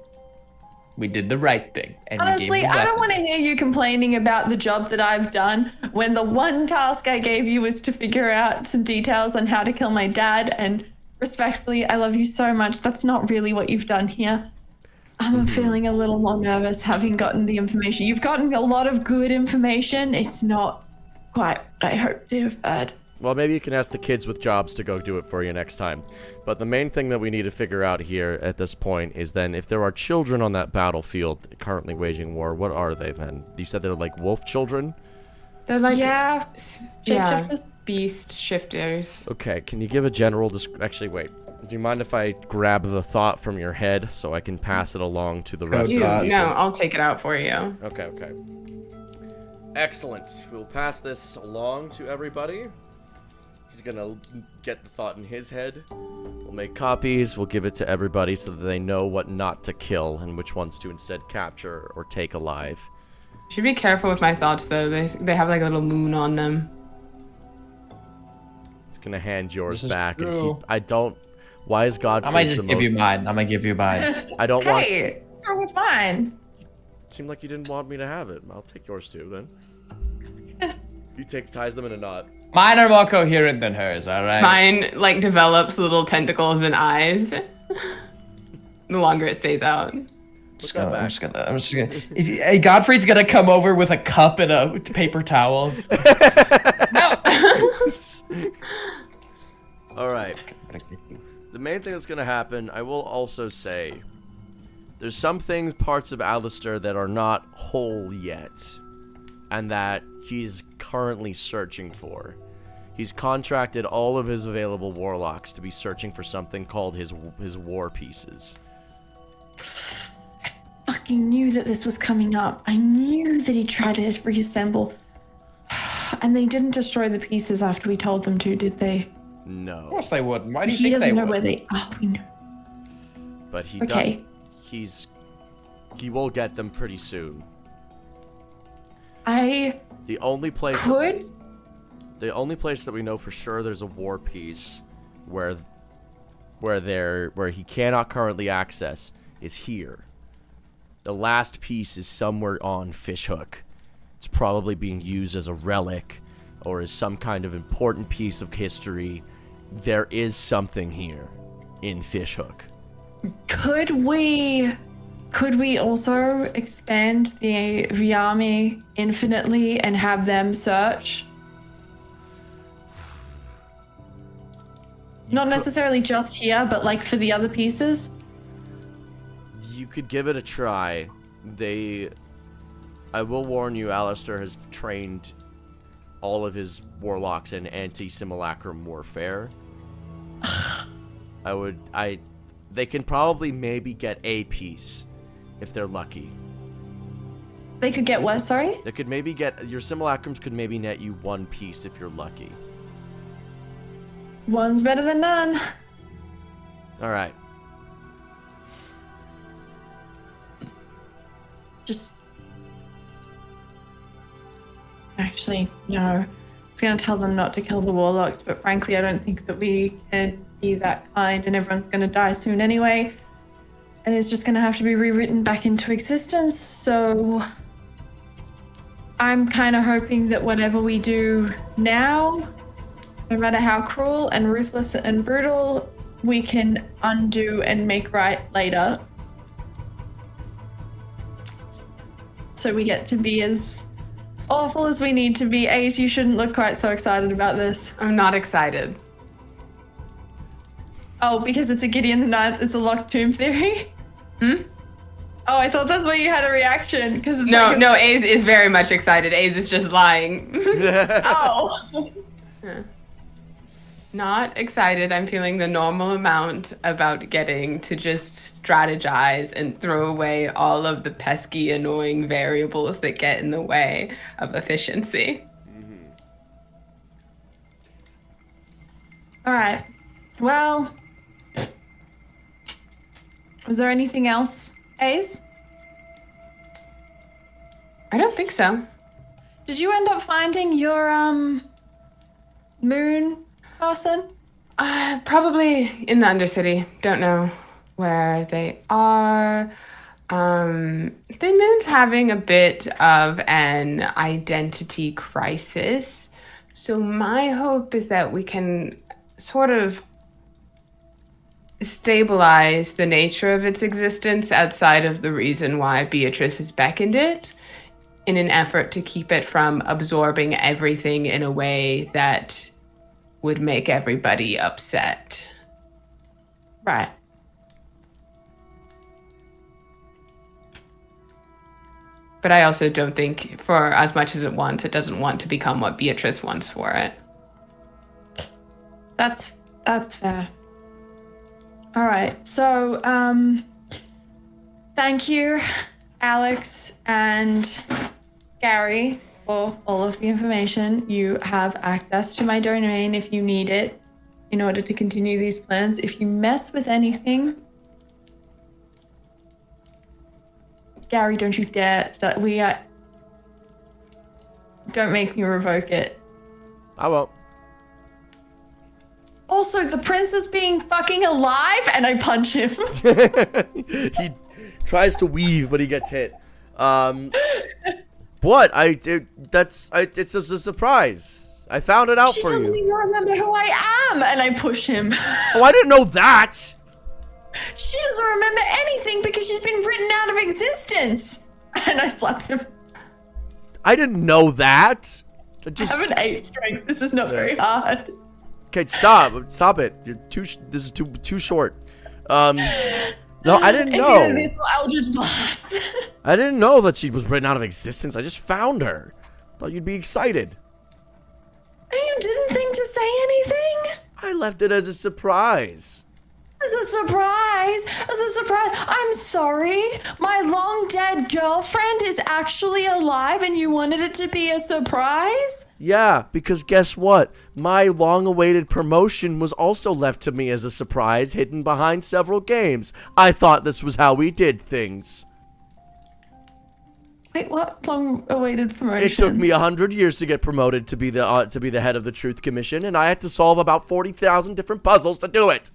we did the right thing. And Honestly, we gave I don't want to hear you complaining about the job that I've done when the one task I gave you was to figure out some details on how to kill my dad. And respectfully, I love you so much. That's not really what you've done here. I'm feeling a little more nervous having gotten the information. You've gotten a lot of good information. It's not quite what I hoped to have heard. Well, maybe you can ask the kids with jobs to go do it for you next time. But the main thing that we need to figure out here at this point is then if there are children on that battlefield currently waging war, what are they then? You said they're like wolf children? They're like Yeah, yeah, shapeshifters. beast shifters. Okay, can you give a general actually, wait. Do you mind if I grab the thought from your head so I can pass it along to the rest You, of the no, I'll take it out for you. Okay. Excellent. We'll pass this along to everybody. He's gonna get the thought in his head. We'll make copies. We'll give it to everybody so that they know what not to kill and which ones to instead capture or take alive. Should be careful with my thoughts though. They have like a little moon on them. It's gonna hand yours This is back and true. keep. I don't. Why is God? I might just give you mine. I'm gonna give you mine. I don't want. Hey, go with mine. It seemed like you didn't want me to have it. I'll take yours too then. Ties them in a knot. Mine are more coherent than hers, alright? Mine like develops little tentacles and eyes. The longer it stays out. I'm just gonna. Hey, Godfrey's gonna come over with a cup and a paper towel. All right. The main thing that's gonna happen, I will also say, there's some things, parts of Alistair that are not whole yet, and that he's currently searching for. He's contracted all of his available warlocks to be searching for something called his war pieces. I fucking knew that this was coming up. I knew that he tried to reassemble. And they didn't destroy the pieces after we told them to, did they? Of No, course they wouldn't. Why do you He think doesn't they know would? where they are. We know. but he Okay. he will get them pretty soon. I The only place could. The only place that we know for sure there's a war piece where he cannot currently access is here. The last piece is somewhere on Fishhook. It's probably being used as a relic or as some kind of important piece of history. There is something here in Fishhook. Could we also expand the army infinitely and have them search? Not necessarily just here, but like for the other pieces. You could give it a try. I will warn you, Alistair has trained all of his warlocks in anti-simulacrum warfare. They can probably maybe get a piece if they're lucky. They could get what, sorry? They could maybe get, your simulacrums could maybe net you one piece if you're lucky. One's better than none. Alright. Just... Actually, no. I was going to tell them not to kill the warlocks, but frankly, I don't think that we can be that kind, and everyone's going to die soon anyway. And it's just going to have to be rewritten back into existence, so... I'm kind of hoping that whatever we do now, no matter how cruel and ruthless and brutal, we can undo and make right later. So we get to be as awful as we need to be. Ace, you shouldn't look quite so excited about this. I'm not excited. Oh, because it's a Gideon the Ninth, it's a locked tomb theory? Hmm? Oh, I thought that's why you had a reaction, because it's No, like no, Aze is very much excited. Aze is just lying. Oh. Yeah. Not excited. I'm feeling the normal amount about getting to just strategize and throw away all of the pesky, annoying variables that get in the way of efficiency. All right. Well, was there anything else, Ace? I don't think so. Did you end up finding your moon person? Probably in the Undercity. Don't know where they are. The moon's having a bit of an identity crisis. So my hope is that we can sort of stabilize the nature of its existence outside of the reason why Beatrice has beckoned it, in an effort to keep it from absorbing everything in a way that would make everybody upset. Right. But I also don't think, for as much as it wants, it doesn't want to become what Beatrice wants for it. That's fair. All right. So, thank you, Alex and Gary, for all of the information. You have access to my domain if you need it in order to continue these plans. If you mess with anything, Gary, don't you dare start. Don't make me revoke it. I won't. Also, the prince is being fucking alive, and I punch him. He tries to weave, but he gets hit. What? It's just a surprise. I found it out She for doesn't you. even remember who I am, and I push him. Oh, I didn't know that. She doesn't remember anything because she's been written out of existence. And I slap him. I didn't know that. I have an 8 strength. This is not very hard. Okay, stop it. You're this is too short. No, I didn't It's know. either this or Eldritch Blast. I didn't know that she was written out of existence. I just found her. Thought you'd be excited. And you didn't think to say anything? I left it as a surprise. As a surprise. As a surprise. I'm sorry. My long dead girlfriend is actually alive and you wanted it to be a surprise? Yeah, because guess what? My long-awaited promotion was also left to me as a surprise, hidden behind several games. I thought this was how we did things. Wait, what long-awaited promotion? It took me 100 years to get promoted to be the head of the Truth Commission, and I had to solve about 40,000 different puzzles to do it.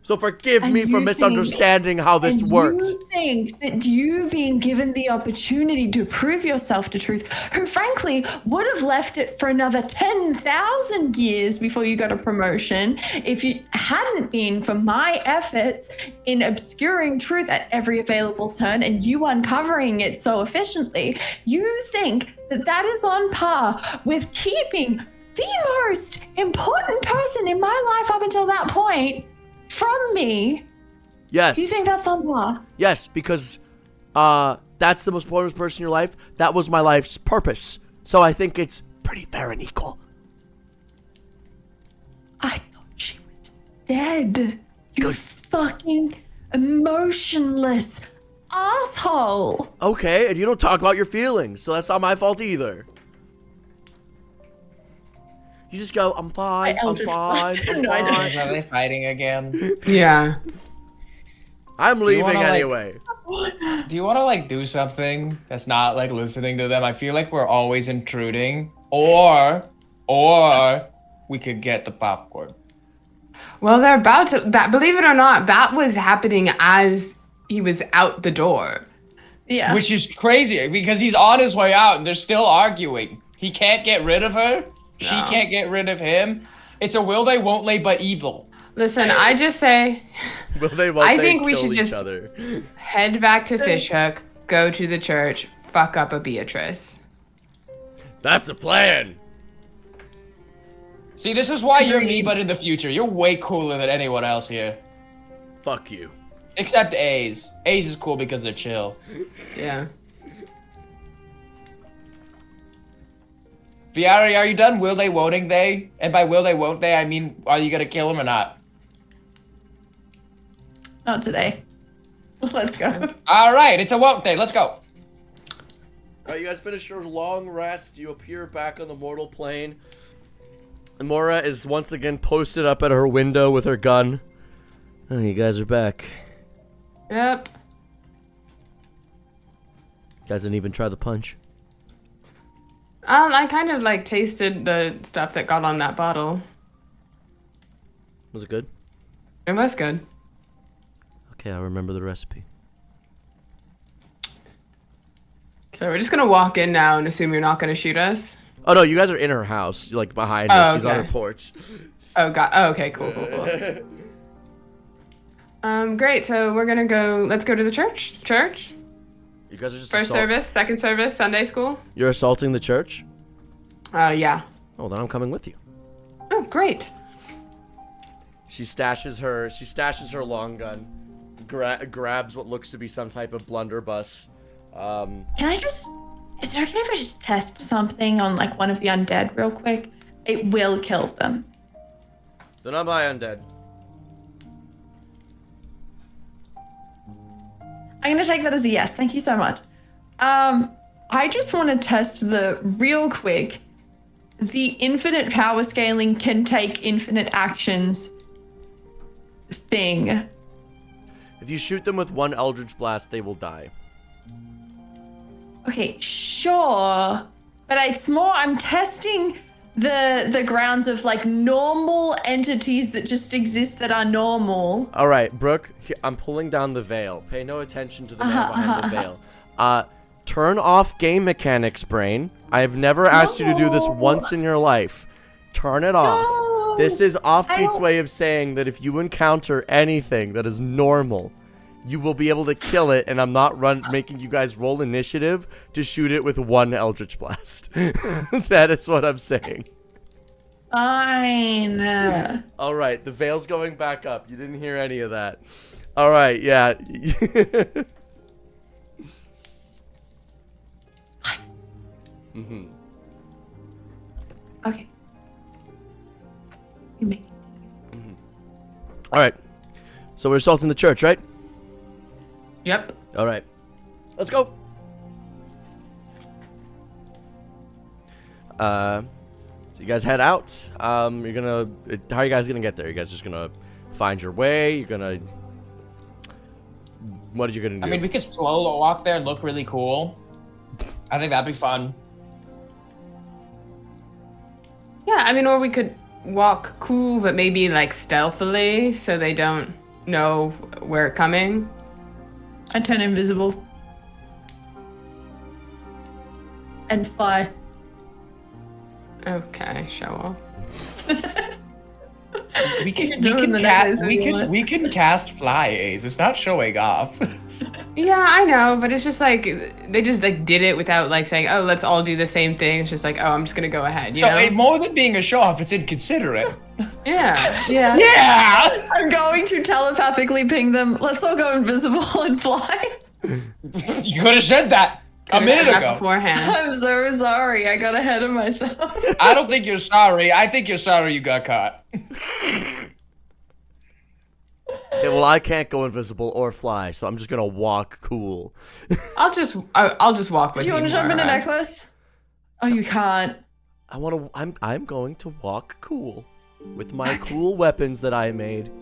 So forgive me for misunderstanding how this worked. You think that you being given the opportunity to prove yourself to Truth, who frankly would have left it for another 10,000 years before you got a promotion, if you hadn't been for my efforts in obscuring Truth at every available turn and you uncovering it so efficiently, you think that that is on par with keeping the most important person in my life up until that point from me? Yes. Do you think that's on par? Yes, because that's the most important person in your life. That was my life's purpose. So I think it's pretty fair and equal. I thought she was dead. You Good. fucking emotionless asshole. Okay, and you don't talk about your feelings, so that's not my fault either. You just go, I'm fine, I'm fine, I'm No, I don't. fine. Are they fighting again? Yeah. I'm leaving wanna, like- anyway. Do you want to like do something that's not like listening to them? I feel like we're always intruding. Or we could get the popcorn. Well, they're about to. That, believe it or not, that was happening as he was out the door. Yeah. Which is crazy because he's on his way out and they're still arguing. He can't get rid of her. She No. can't get rid of him. It's a will they won't they but evil. Listen, I just say Will they, won't I they think we kill should each just- other? head back to Fishhook, go to the church, fuck up a Beatrice. That's a plan. See, this is why you're me Agreed. but in the future. You're way cooler than anyone else here. Fuck you. Except A's. A's is cool because they're chill. Yeah. Viari, are you done will they, won'ting they? And by will they, won't they, I mean, are you gonna kill him or not? Not today. Let's go. All right, it's a won't they. Let's go. Alright, you guys finish your long rest. You appear back on the mortal plane. And Mora is once again posted up at her window with her gun. Oh, you guys are back. Yep. You guys didn't even try the punch. I kind of like tasted the stuff that got on that bottle. Was it good? It was good. Okay, I'll remember the recipe. Okay, we're just gonna walk in now and assume you're not gonna shoot us. Oh no, you guys are in her house. You're like behind her. Oh, She's on okay. her porch. Oh god. Oh, okay. Cool. Great. So we're gonna go. Let's go to the church. Church. You guys are just First service, second service, Sunday school. You're assaulting the church? Yeah. Oh, then I'm coming with you. Oh, great. She stashes her long gun, grabs what looks to be some type of blunderbuss. Can I just... Is it okay if I just test something on, like, one of the undead real quick? It will kill them. They're not my undead. I'm gonna take that as a yes. Thank you so much. I just want to test real quick. The infinite power scaling can take infinite actions thing. If you shoot them with one Eldritch Blast, they will die. Okay, sure. But it's more, I'm testing the grounds of like normal entities that just exist that are normal. All right, Brooke, I'm pulling down the veil. Pay no attention to the man behind the veil. Turn off game mechanics, brain. I have never asked you to do this once in your life. Turn it off. This is Offbeat's way of saying that if you encounter anything that is normal, you will be able to kill it, and I'm not making you guys roll initiative to shoot it with one Eldritch Blast. That is what I'm saying. Fine. All right, the veil's going back up. You didn't hear any of that. All right, yeah. Okay. You make All right. So we're assaulting the church, right? Yep. All right. Let's go. So you guys head out. How are you guys gonna get there? You guys just gonna find your way? You're gonna... What are you gonna do? I mean, we could slow walk there and look really cool. I think that'd be fun. Yeah, I mean, or we could walk cool, but maybe like stealthily, so they don't know we're coming. I turn invisible. And fly. Okay, show off. We can cast fly A's. It's not showing off. Yeah, I know, but it's just like they just like did it without like saying, "Oh, let's all do the same thing." It's just like, "Oh, I'm just gonna go ahead." You know? More than being a show off, it's inconsiderate. Yeah, yeah. Yeah. I'm going to telepathically ping them. Let's all go invisible and fly. You could have said that a minute ago. Beforehand. I'm so sorry. I got ahead of myself. I don't think you're sorry. I think you're sorry you got caught. Okay, well, I can't go invisible or fly, so I'm just gonna walk cool. I'll just walk with Do you. you want to jump in a Mara. necklace? Oh, you can't. I'm going to walk cool with my cool weapons that I made.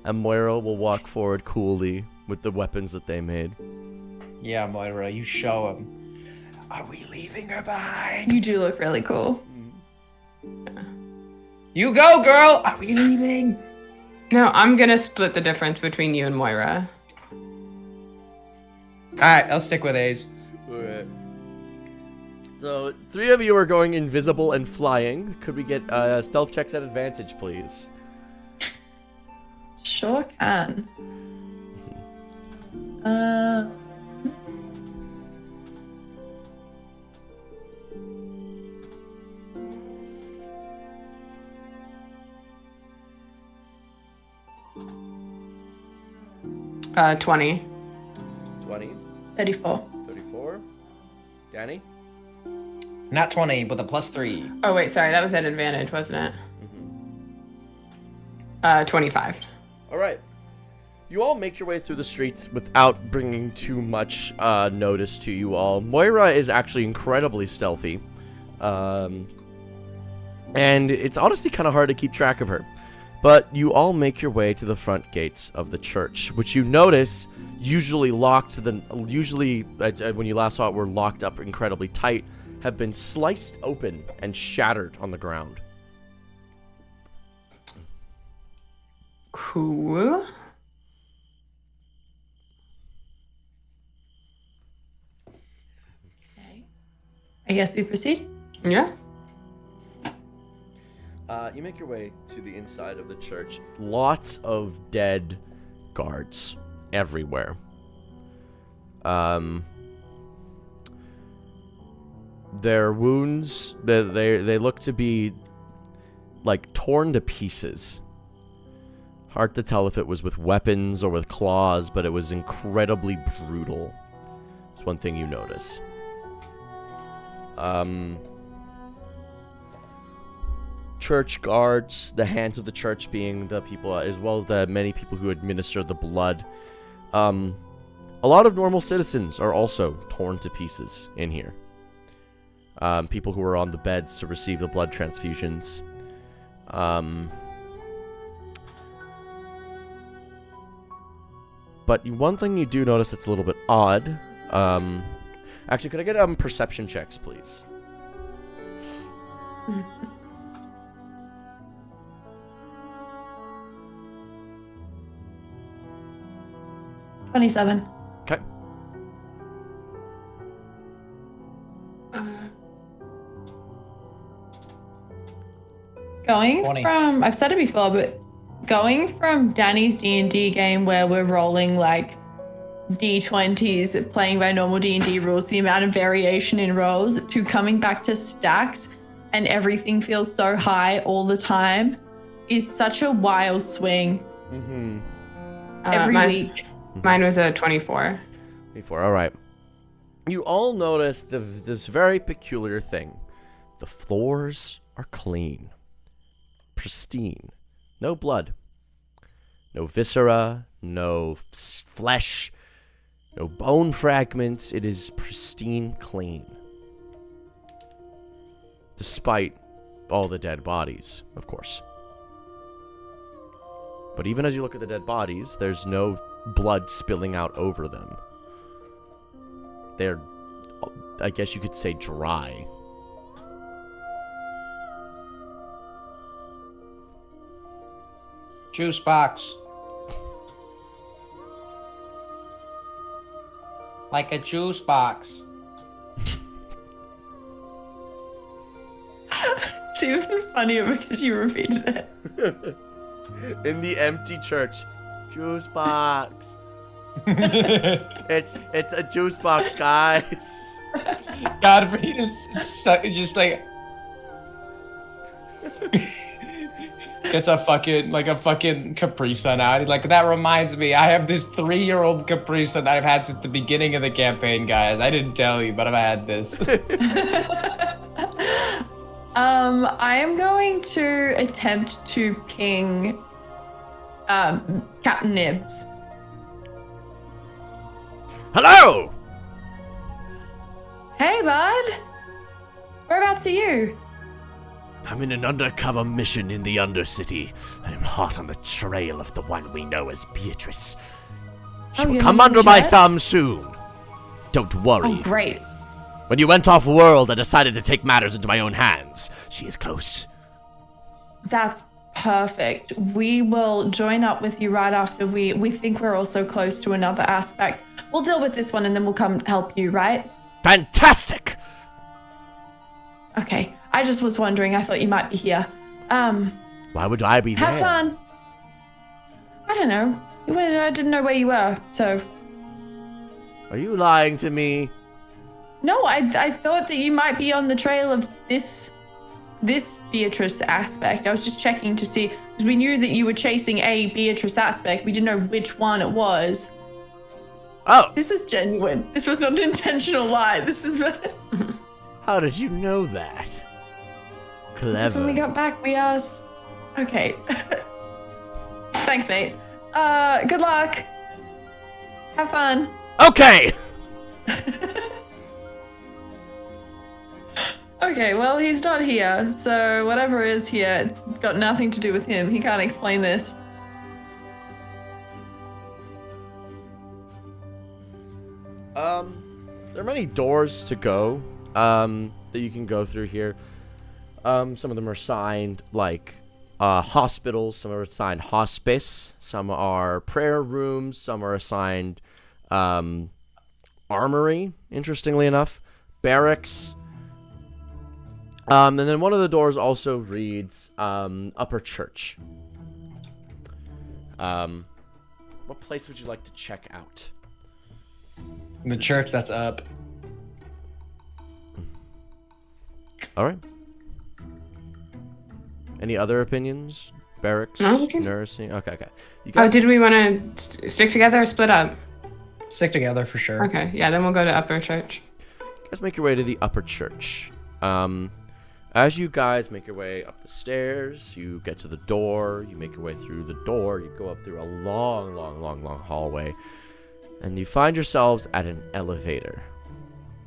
And Moira will walk forward coolly with the weapons that they made. Yeah, Moira, you show him. Are we leaving her behind? You do look really cool. You go, girl. Are we leaving? No, I'm gonna split the difference between you and Moira. All right, I'll stick with A's. Alright. So, 3 of you are going invisible and flying. Could we get stealth checks at advantage, please? Sure can. Uh, 20. 20. 34. 34. Danny? Nat 20 with a +3. Oh wait, sorry, that was at advantage, wasn't it? 25. All right. You all make your way through the streets without bringing too much notice to you all. Moira is actually incredibly stealthy. And it's honestly kind of hard to keep track of her. But you all make your way to the front gates of the church, which you notice usually locked when you last saw it were locked up incredibly tight, have been sliced open and shattered on the ground. Cool. I guess we proceed. Yeah. You make your way to the inside of the church. Lots of dead guards everywhere. Their wounds, they look to be like torn to pieces. Hard to tell if it was with weapons or with claws, but it was incredibly brutal. It's one thing you notice. Church guards, the hands of the church being the people, as well as the many people who administer the blood. A lot of normal citizens are also torn to pieces in here. People who are on the beds to receive the blood transfusions. But one thing you do notice that's a little bit odd. Actually, could I get perception checks, please? 27. Okay. Going 20. from, I've said it before, but going from Danny's D&D game where we're rolling like D20s, playing by normal D&D rules, the amount of variation in rolls, to coming back to stacks and everything feels so high all the time is such a wild swing. Mm-hmm. Every week. Mine was a 24. 24, alright. You all notice this very peculiar thing. The floors are clean. Pristine. No blood. No viscera. No flesh. No bone fragments. It is pristine clean. Despite all the dead bodies, of course. But even as you look at the dead bodies, there's no blood spilling out over them. They're, I guess you could say, dry. Juice box. Like a juice box. It's even funnier because you repeated it. In the empty church. Juice box. It's a juice box, guys. Godfrey is just like gets a fucking Capri Sun out. Like, that reminds me, I have this 3-year-old Capri Sun that I've had since the beginning of the campaign, guys. I didn't tell you, but I've had this. I am going to attempt to ping Captain Nibs. Hello! Hey, bud. Whereabouts are you? I'm in an undercover mission in the Undercity. I'm hot on the trail of the one we know as Beatrice. She will you're come not under my yet? thumb soon. Don't worry. Oh, great. When you went off-world, I decided to take matters into my own hands. She is close. That's perfect. We will join up with you right after we think we're also close to another aspect. We'll deal with this one and then we'll come help you, right? Fantastic! Okay. I just was wondering. I thought you might be here. Why would I be there? Have fun. I don't know. I didn't know where you were, so... Are you lying to me? No, I thought that you might be on the trail of this Beatrice aspect. I was just checking to see, because we knew that you were chasing a Beatrice aspect. We didn't know which one it was. Oh, This is genuine. This was not an intentional lie. This is... How did you know that? Because when we Clever. got back, we asked. Okay. Thanks, mate. Good luck. Have fun. Okay! Okay, well, he's not here, so whatever is here, it's got nothing to do with him. He can't explain this. There are many doors to go, that you can go through here. Some of them are signed, like, hospitals. Some are assigned hospice. Some are prayer rooms. Some are assigned, armory, interestingly enough. Barracks. And then one of the doors also reads, upper church. What place would you like to check out? The church that's up. All right. Any other opinions? Barracks, Okay. nursing. Okay. You Oh, guys, did we want to stick together or split up? Stick together for sure. Okay, yeah, then we'll go to Upper Church. guys make your way to the upper church. As you guys make your way up the stairs, you get to the door. You make your way through the door. You go up through a long hallway, and you find yourselves at an elevator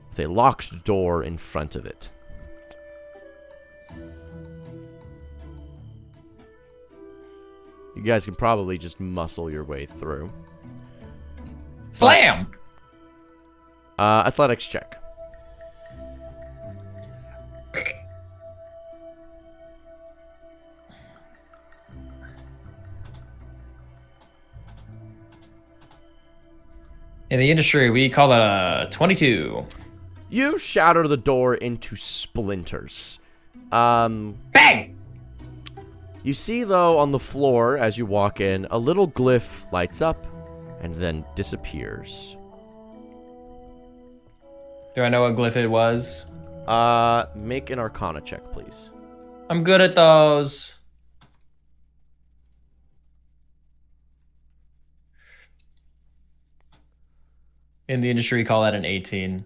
with a locked door in front of it. You guys can probably just muscle your way through. Slam! Athletics check. In the industry, we call that a 22. You shatter the door into splinters. Bang! You see, though, on the floor, as you walk in, a little glyph lights up and then disappears. Do I know what glyph it was? Make an Arcana check, please. I'm good at those. In the industry, we call that an 18.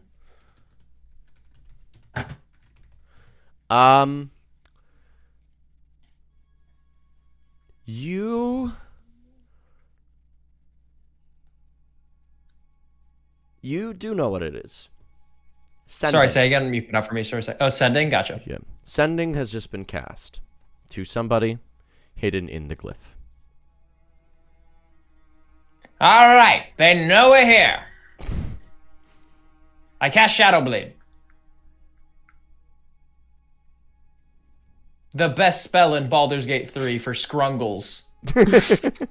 You do know what it is. Sorry, say again. You put up for me. Sorry, say. Oh, sending. Gotcha. Yeah. Sending has just been cast to somebody hidden in the glyph. All right, they know we're here. I cast Shadow Blade. The best spell in Baldur's Gate 3 for scrungles. The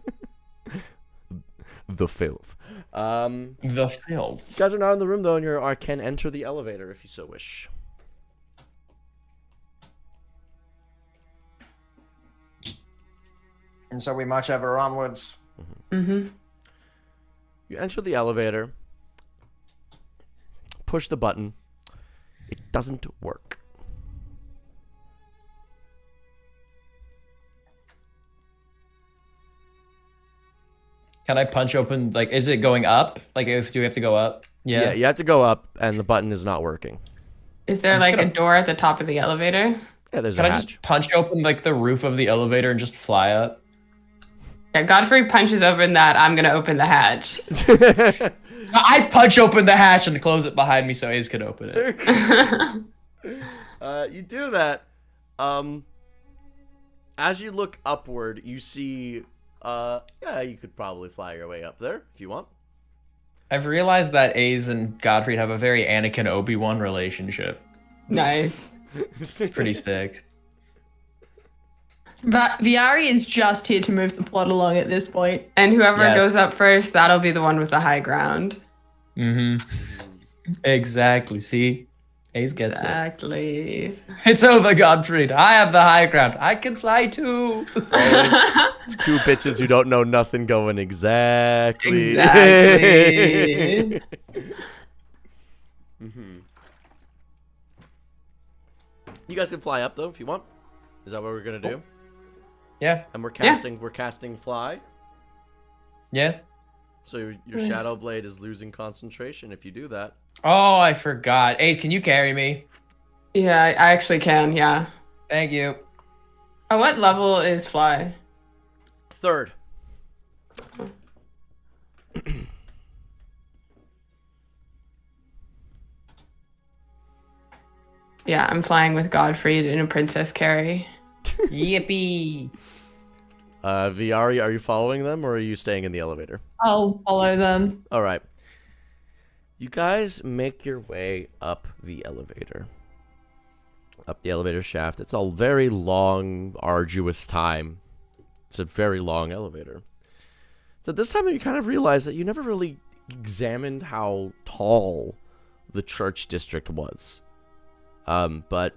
filth. The filth. You guys are not in the room, though, and you can enter the elevator if you so wish. And so we march ever onwards. Mm-hmm. You enter the elevator, push the button. It doesn't work. Can I punch open, like, is it going up? Like, do we have to go up? Yeah, you have to go up, and the button is not working. Is there I'm like just a gonna- door at the top of the elevator? Yeah, there's Can a I hatch. just punch open, like, the roof of the elevator and just fly up? Yeah, Godfrey punches open that. I'm gonna open the hatch. I punch open the hatch and close it behind me so Ace can open it. You do that. As you look upward, you see. Yeah, you could probably fly your way up there if you want. I've realized that Ace and Godfrey have a very Anakin Obi-Wan relationship. Nice. It's pretty sick. But Viari is just here to move the plot along at this point. And whoever Yes. goes up first, that'll be the one with the high ground. Mm-hmm. Exactly. See? Ace gets Exactly. It's over, Godfrey. I have the high ground. I can fly too. It's two bitches who don't know nothing going exactly. Exactly. You guys can fly up though if you want. Is that what we're gonna do? Yeah. And we're casting fly. Yeah. So your shadow blade is losing concentration if you do that. Oh, I forgot. Ace, can you carry me? Yeah, I actually can, yeah. Thank you. Oh, what level is fly? 3rd. Yeah, I'm flying with Godfrey and a Princess Carrie. Yippee. Viari, are you following them or are you staying in the elevator? I'll follow them. All right. You guys make your way up the elevator. Up the elevator shaft. It's a very long, arduous time. It's a very long elevator. So this time you kind of realize that you never really examined how tall the church district was. But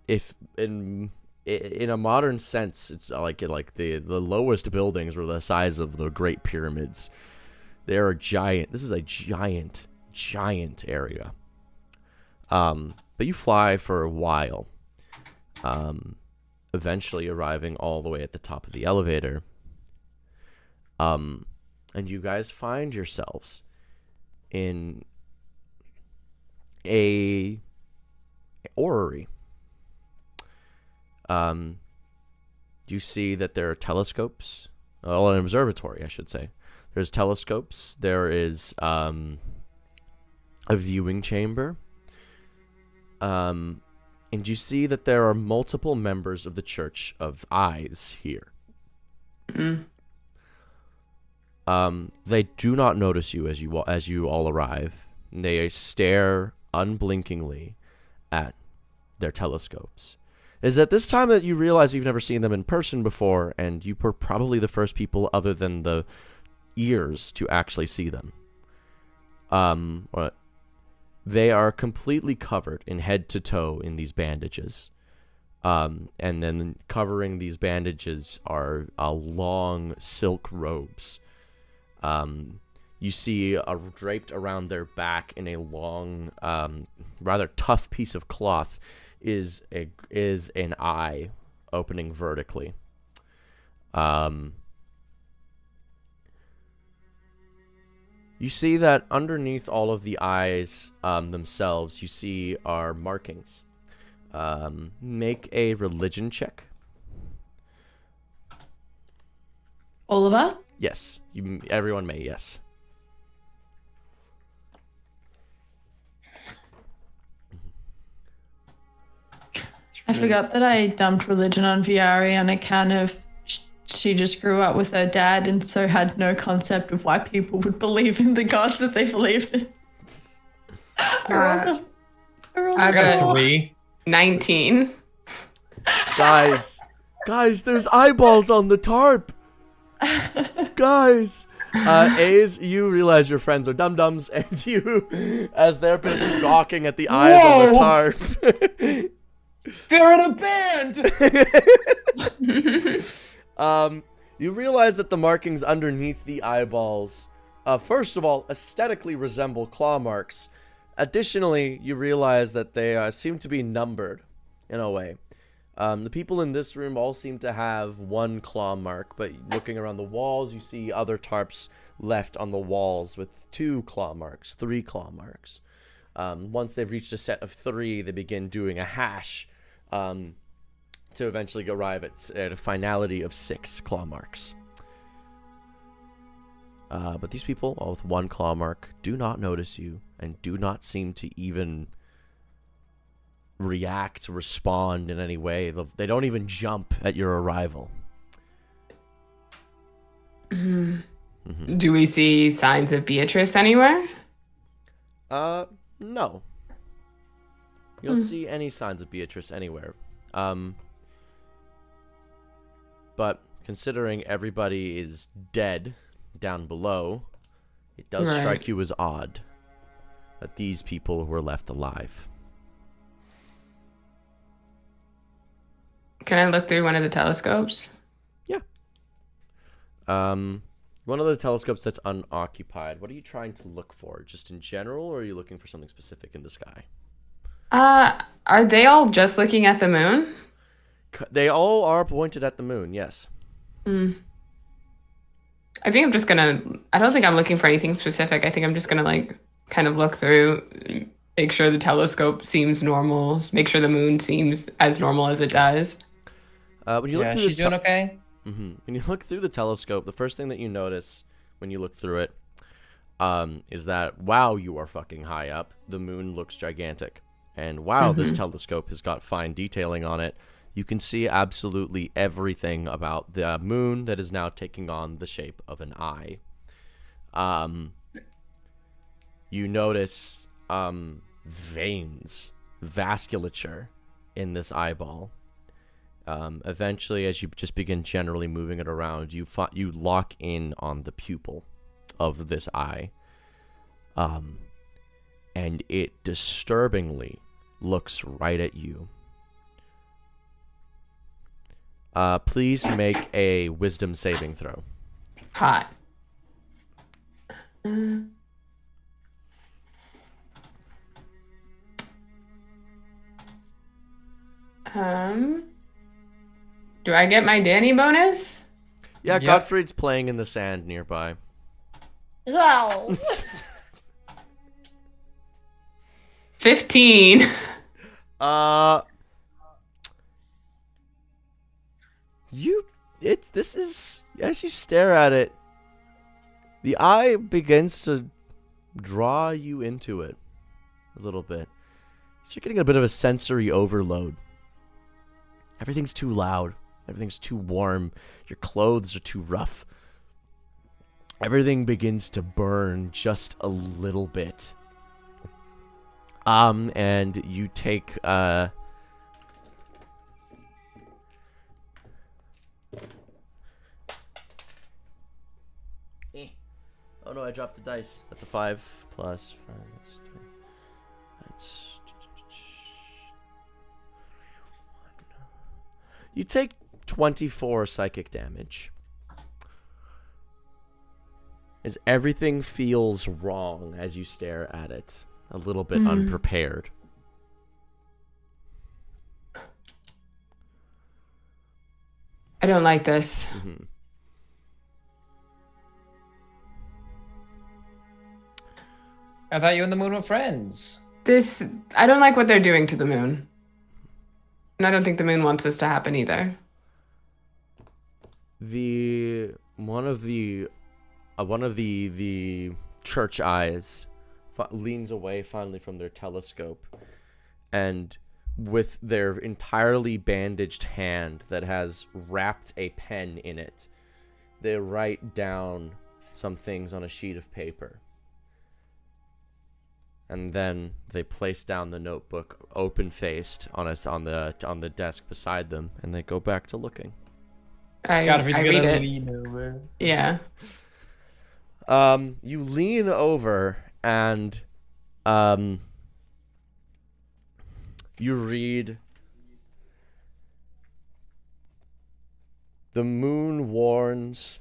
if in a modern sense, it's like the lowest buildings were the size of the Great Pyramids. They are giant. This is a giant area. But you fly for a while. Eventually arriving all the way at the top of the elevator. And you guys find yourselves in a orrery. You see that there are telescopes. Well, an observatory, I should say. There's telescopes. There is a viewing chamber. And you see that there are multiple members of the Church of Eyes here. They do not notice you as you all arrive. They stare unblinkingly at their telescopes. Is at this time that you realize you've never seen them in person before, and you were probably the first people other than the ears to actually see them. They are completely covered in head to toe in these bandages. And then covering these bandages are long silk robes. You see draped around their back in a long, rather tough piece of cloth is an eye opening vertically. You see that underneath all of the eyes themselves, you see are markings. Make a religion check. All of us? Yes, everyone may, yes. I forgot that I dumped religion on Viari on account of she just grew up with her dad and so had no concept of why people would believe in the gods that they believed in. I I got got a 3. 19. Guys, there's eyeballs on the tarp. Guys. A's, you realize your friends are dum-dums, and you, as they're busy gawking at the eyes on the tarp. They're in a band! You realize that the markings underneath the eyeballs, first of all, aesthetically resemble claw marks. Additionally, you realize that they seem to be numbered, in a way. The people in this room all seem to have one claw mark, but looking around the walls, you see other tarps left on the walls with 2 claw marks, 3 claw marks. Once they've reached a set of 3, they begin doing a hash to eventually arrive at a finality of 6 claw marks. But these people, all with 1 claw mark, do not notice you and do not seem to even react, respond in any way. They don't even jump at your arrival. Do we see signs of Beatrice anywhere? No. You don't see any signs of Beatrice anywhere. But considering everybody is dead down below, it does strike you as odd that these people were left alive. Can I look through one of the telescopes? Yeah. One of the telescopes that's unoccupied. What are you trying to look for? Just in general, or are you looking for something specific in the sky? Are they all just looking at the moon? They all are pointed at the moon, yes. I think I'm just gonna... I don't think I'm looking for anything specific. I think I'm just gonna, like, kind of look through, make sure the telescope seems normal, make sure the moon seems as normal as it does. When you look Yeah, through she's this doing okay. When you look through the telescope, the first thing that you notice when you look through it is that, wow, you are fucking high up. The moon looks gigantic. And wow, this telescope has got fine detailing on it. You can see absolutely everything about the moon that is now taking on the shape of an eye. You notice veins, vasculature in this eyeball. Eventually, as you just begin generally moving it around, you lock in on the pupil of this eye. And it disturbingly looks right at you. Please make a wisdom saving throw. Hot. Do I get my Danny bonus? Yeah, Yep. Gottfried's playing in the sand nearby. No. 15. This is, as you stare at it, the eye begins to draw you into it a little bit. So you're getting a bit of a sensory overload. Everything's too loud. Everything's too warm. Your clothes are too rough. Everything begins to burn just a little bit. And you take, Oh no, I dropped the dice. That's a 5 plus 5. That's you take 24 psychic damage. As everything feels wrong as you stare at it, a little bit unprepared. I don't like this. I thought you and the moon were friends. I don't like what they're doing to the moon. And I don't think the moon wants this to happen either. One of the church eyes leans away finally from their telescope, and with their entirely bandaged hand that has wrapped a pen in it, they write down some things on a sheet of paper. And then they place down the notebook, open-faced, on the desk beside them, and they go back to looking. I Godfrey's read gonna it. lean over. Yeah. You lean over and you read, "The moon warns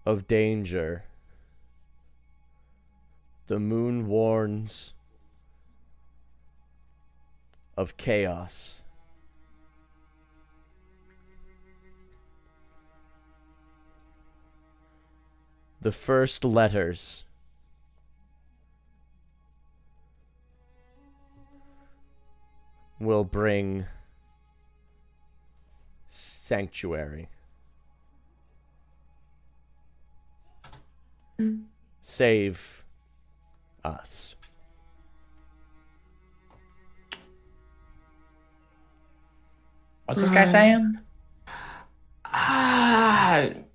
of danger. The moon warns of chaos. The first letters will bring sanctuary. Save us." What's this guy saying?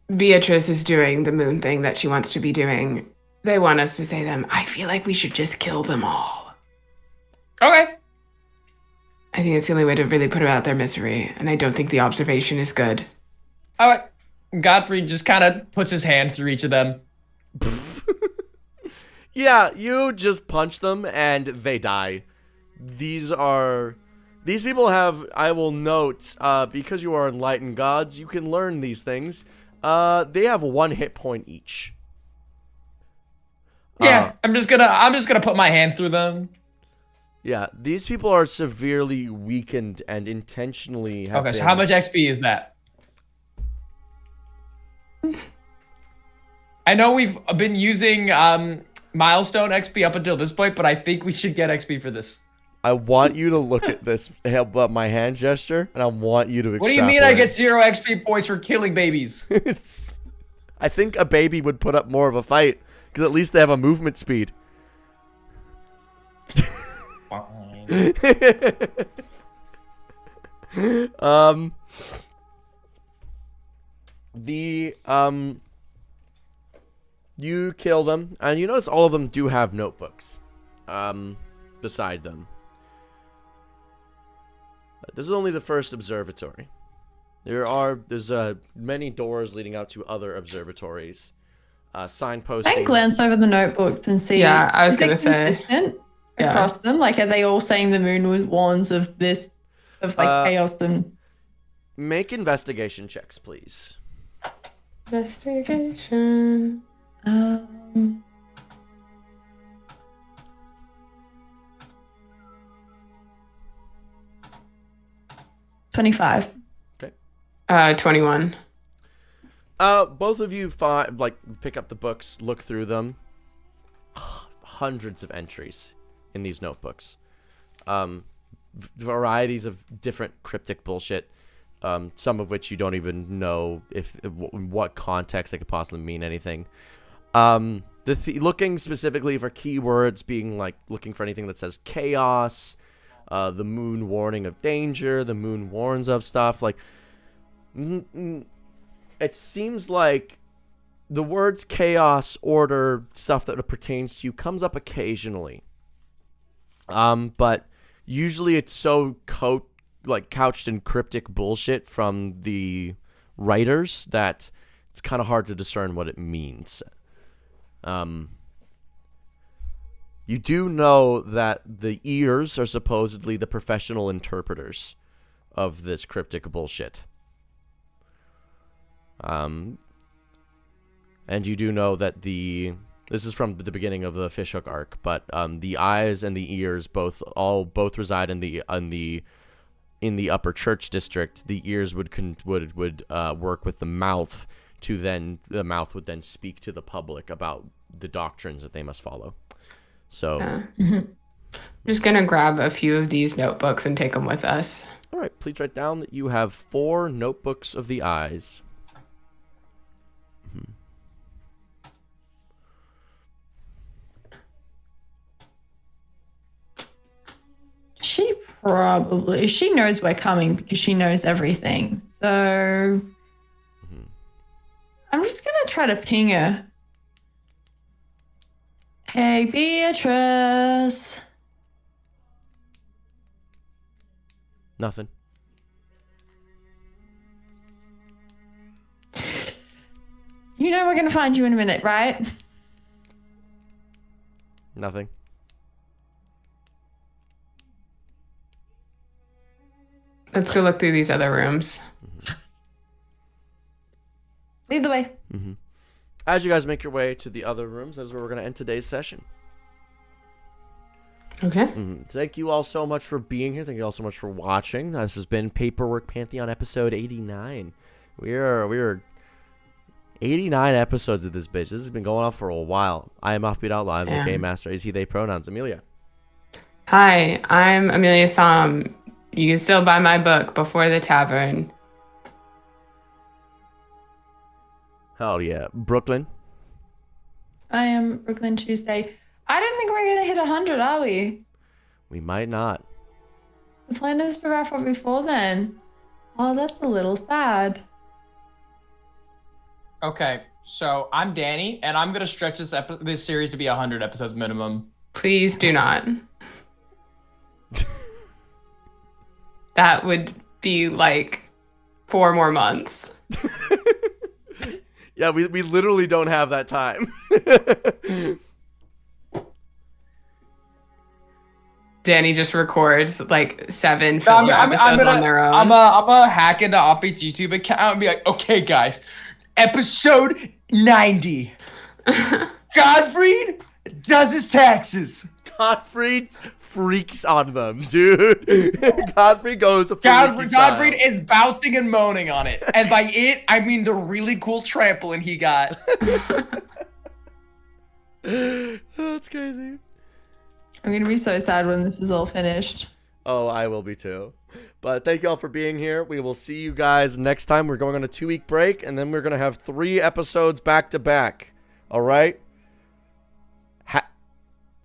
Beatrice is doing the moon thing that she wants to be doing. They want us to say them. I feel like we should just kill them all. Okay. I think it's the only way to really put them out their misery, and I don't think the observation is good. All right. Godfrey just kind of puts his hand through each of them. Yeah, you just punch them and they die. These people have, I will note, because you are enlightened gods, you can learn these things. They have 1 hit point each. Yeah, I'm just gonna put my hand through them. Yeah, these people are severely weakened and intentionally have Okay, so how much XP is that? I know we've been using milestone XP up until this point, but I think we should get XP for this. I want you to look at this, my hand gesture, and I want you to extrapolate. What do you mean I get 0 XP points for killing babies? I think a baby would put up more of a fight, because at least they have a movement speed. You kill them, and you notice all of them do have notebooks, beside them. This is only the first observatory. There's many doors leading out to other observatories. Signposting. I glance over the notebooks and see. Yeah, I was is it gonna say. consistent Yeah. across them. Like, are they all saying the moon warns of this, of like chaos and? Make investigation checks, please. Investigation. 25. 21. Both of you pick up the books, look through them. Hundreds of entries in these notebooks. Varieties of different cryptic bullshit. Some of which you don't even know what context they could possibly mean anything. Looking specifically for keywords, being like looking for anything that says chaos, the moon warning of danger, the moon warns of stuff. Like, it seems like the words chaos, order, stuff that pertains to you comes up occasionally. But usually it's so couched in cryptic bullshit from the writers that it's kind of hard to discern what it means. You do know that the ears are supposedly the professional interpreters of this cryptic bullshit. And you do know that this is from the beginning of the fishhook arc, but the eyes and the ears both reside in the upper church district. The ears would work with the mouth the mouth would then speak to the public about the doctrines that they must follow. So I'm just gonna grab a few of these notebooks and take them with us. all right, please write down that you have 4 notebooks of the eyes. She knows we're coming because she knows everything. So I'm just gonna try to ping her. Hey, Beatrice. Nothing. You know we're gonna find you in a minute, right? Nothing. Let's go look through these other rooms. Lead the way. As you guys make your way to the other rooms, that's where we're going to end today's session. Okay. Thank you all so much for being here. Thank you all so much for watching. This has been Paperwork Pantheon episode 89. We're 89 episodes of this bitch. This has been going on for a while. I am Offbeat Outlaw. I'm the Game Master. Is he, they pronouns. Amelia. Hi, I'm Amelia Som. You can still buy my book, Before the Tavern. Hell yeah. Brooklyn. I am Brooklyn Tuesday. I don't think we're gonna hit 100, are we? We might not. The plan is to wrap up before then. Oh, that's a little sad. Okay, so I'm Danny, and I'm gonna stretch this series to be 100 episodes minimum. Please do not. That would be like 4 more months. Yeah, we literally don't have that time. Danny just records like 7 filler episodes on their own. I'm gonna hack into Offbeat's YouTube account and be like, okay, guys, episode 90. Godfried does his taxes. Godfrey freaks on them, dude. Godfrey goes Godfried is bouncing and moaning on it. And by it, I mean the really cool trampoline he got. That's crazy. I'm gonna be so sad when this is all finished. Oh, I will be too. But thank you all for being here. We will see you guys next time. We're going on a 2-week break, and then we're going to have 3 episodes back to back. All right?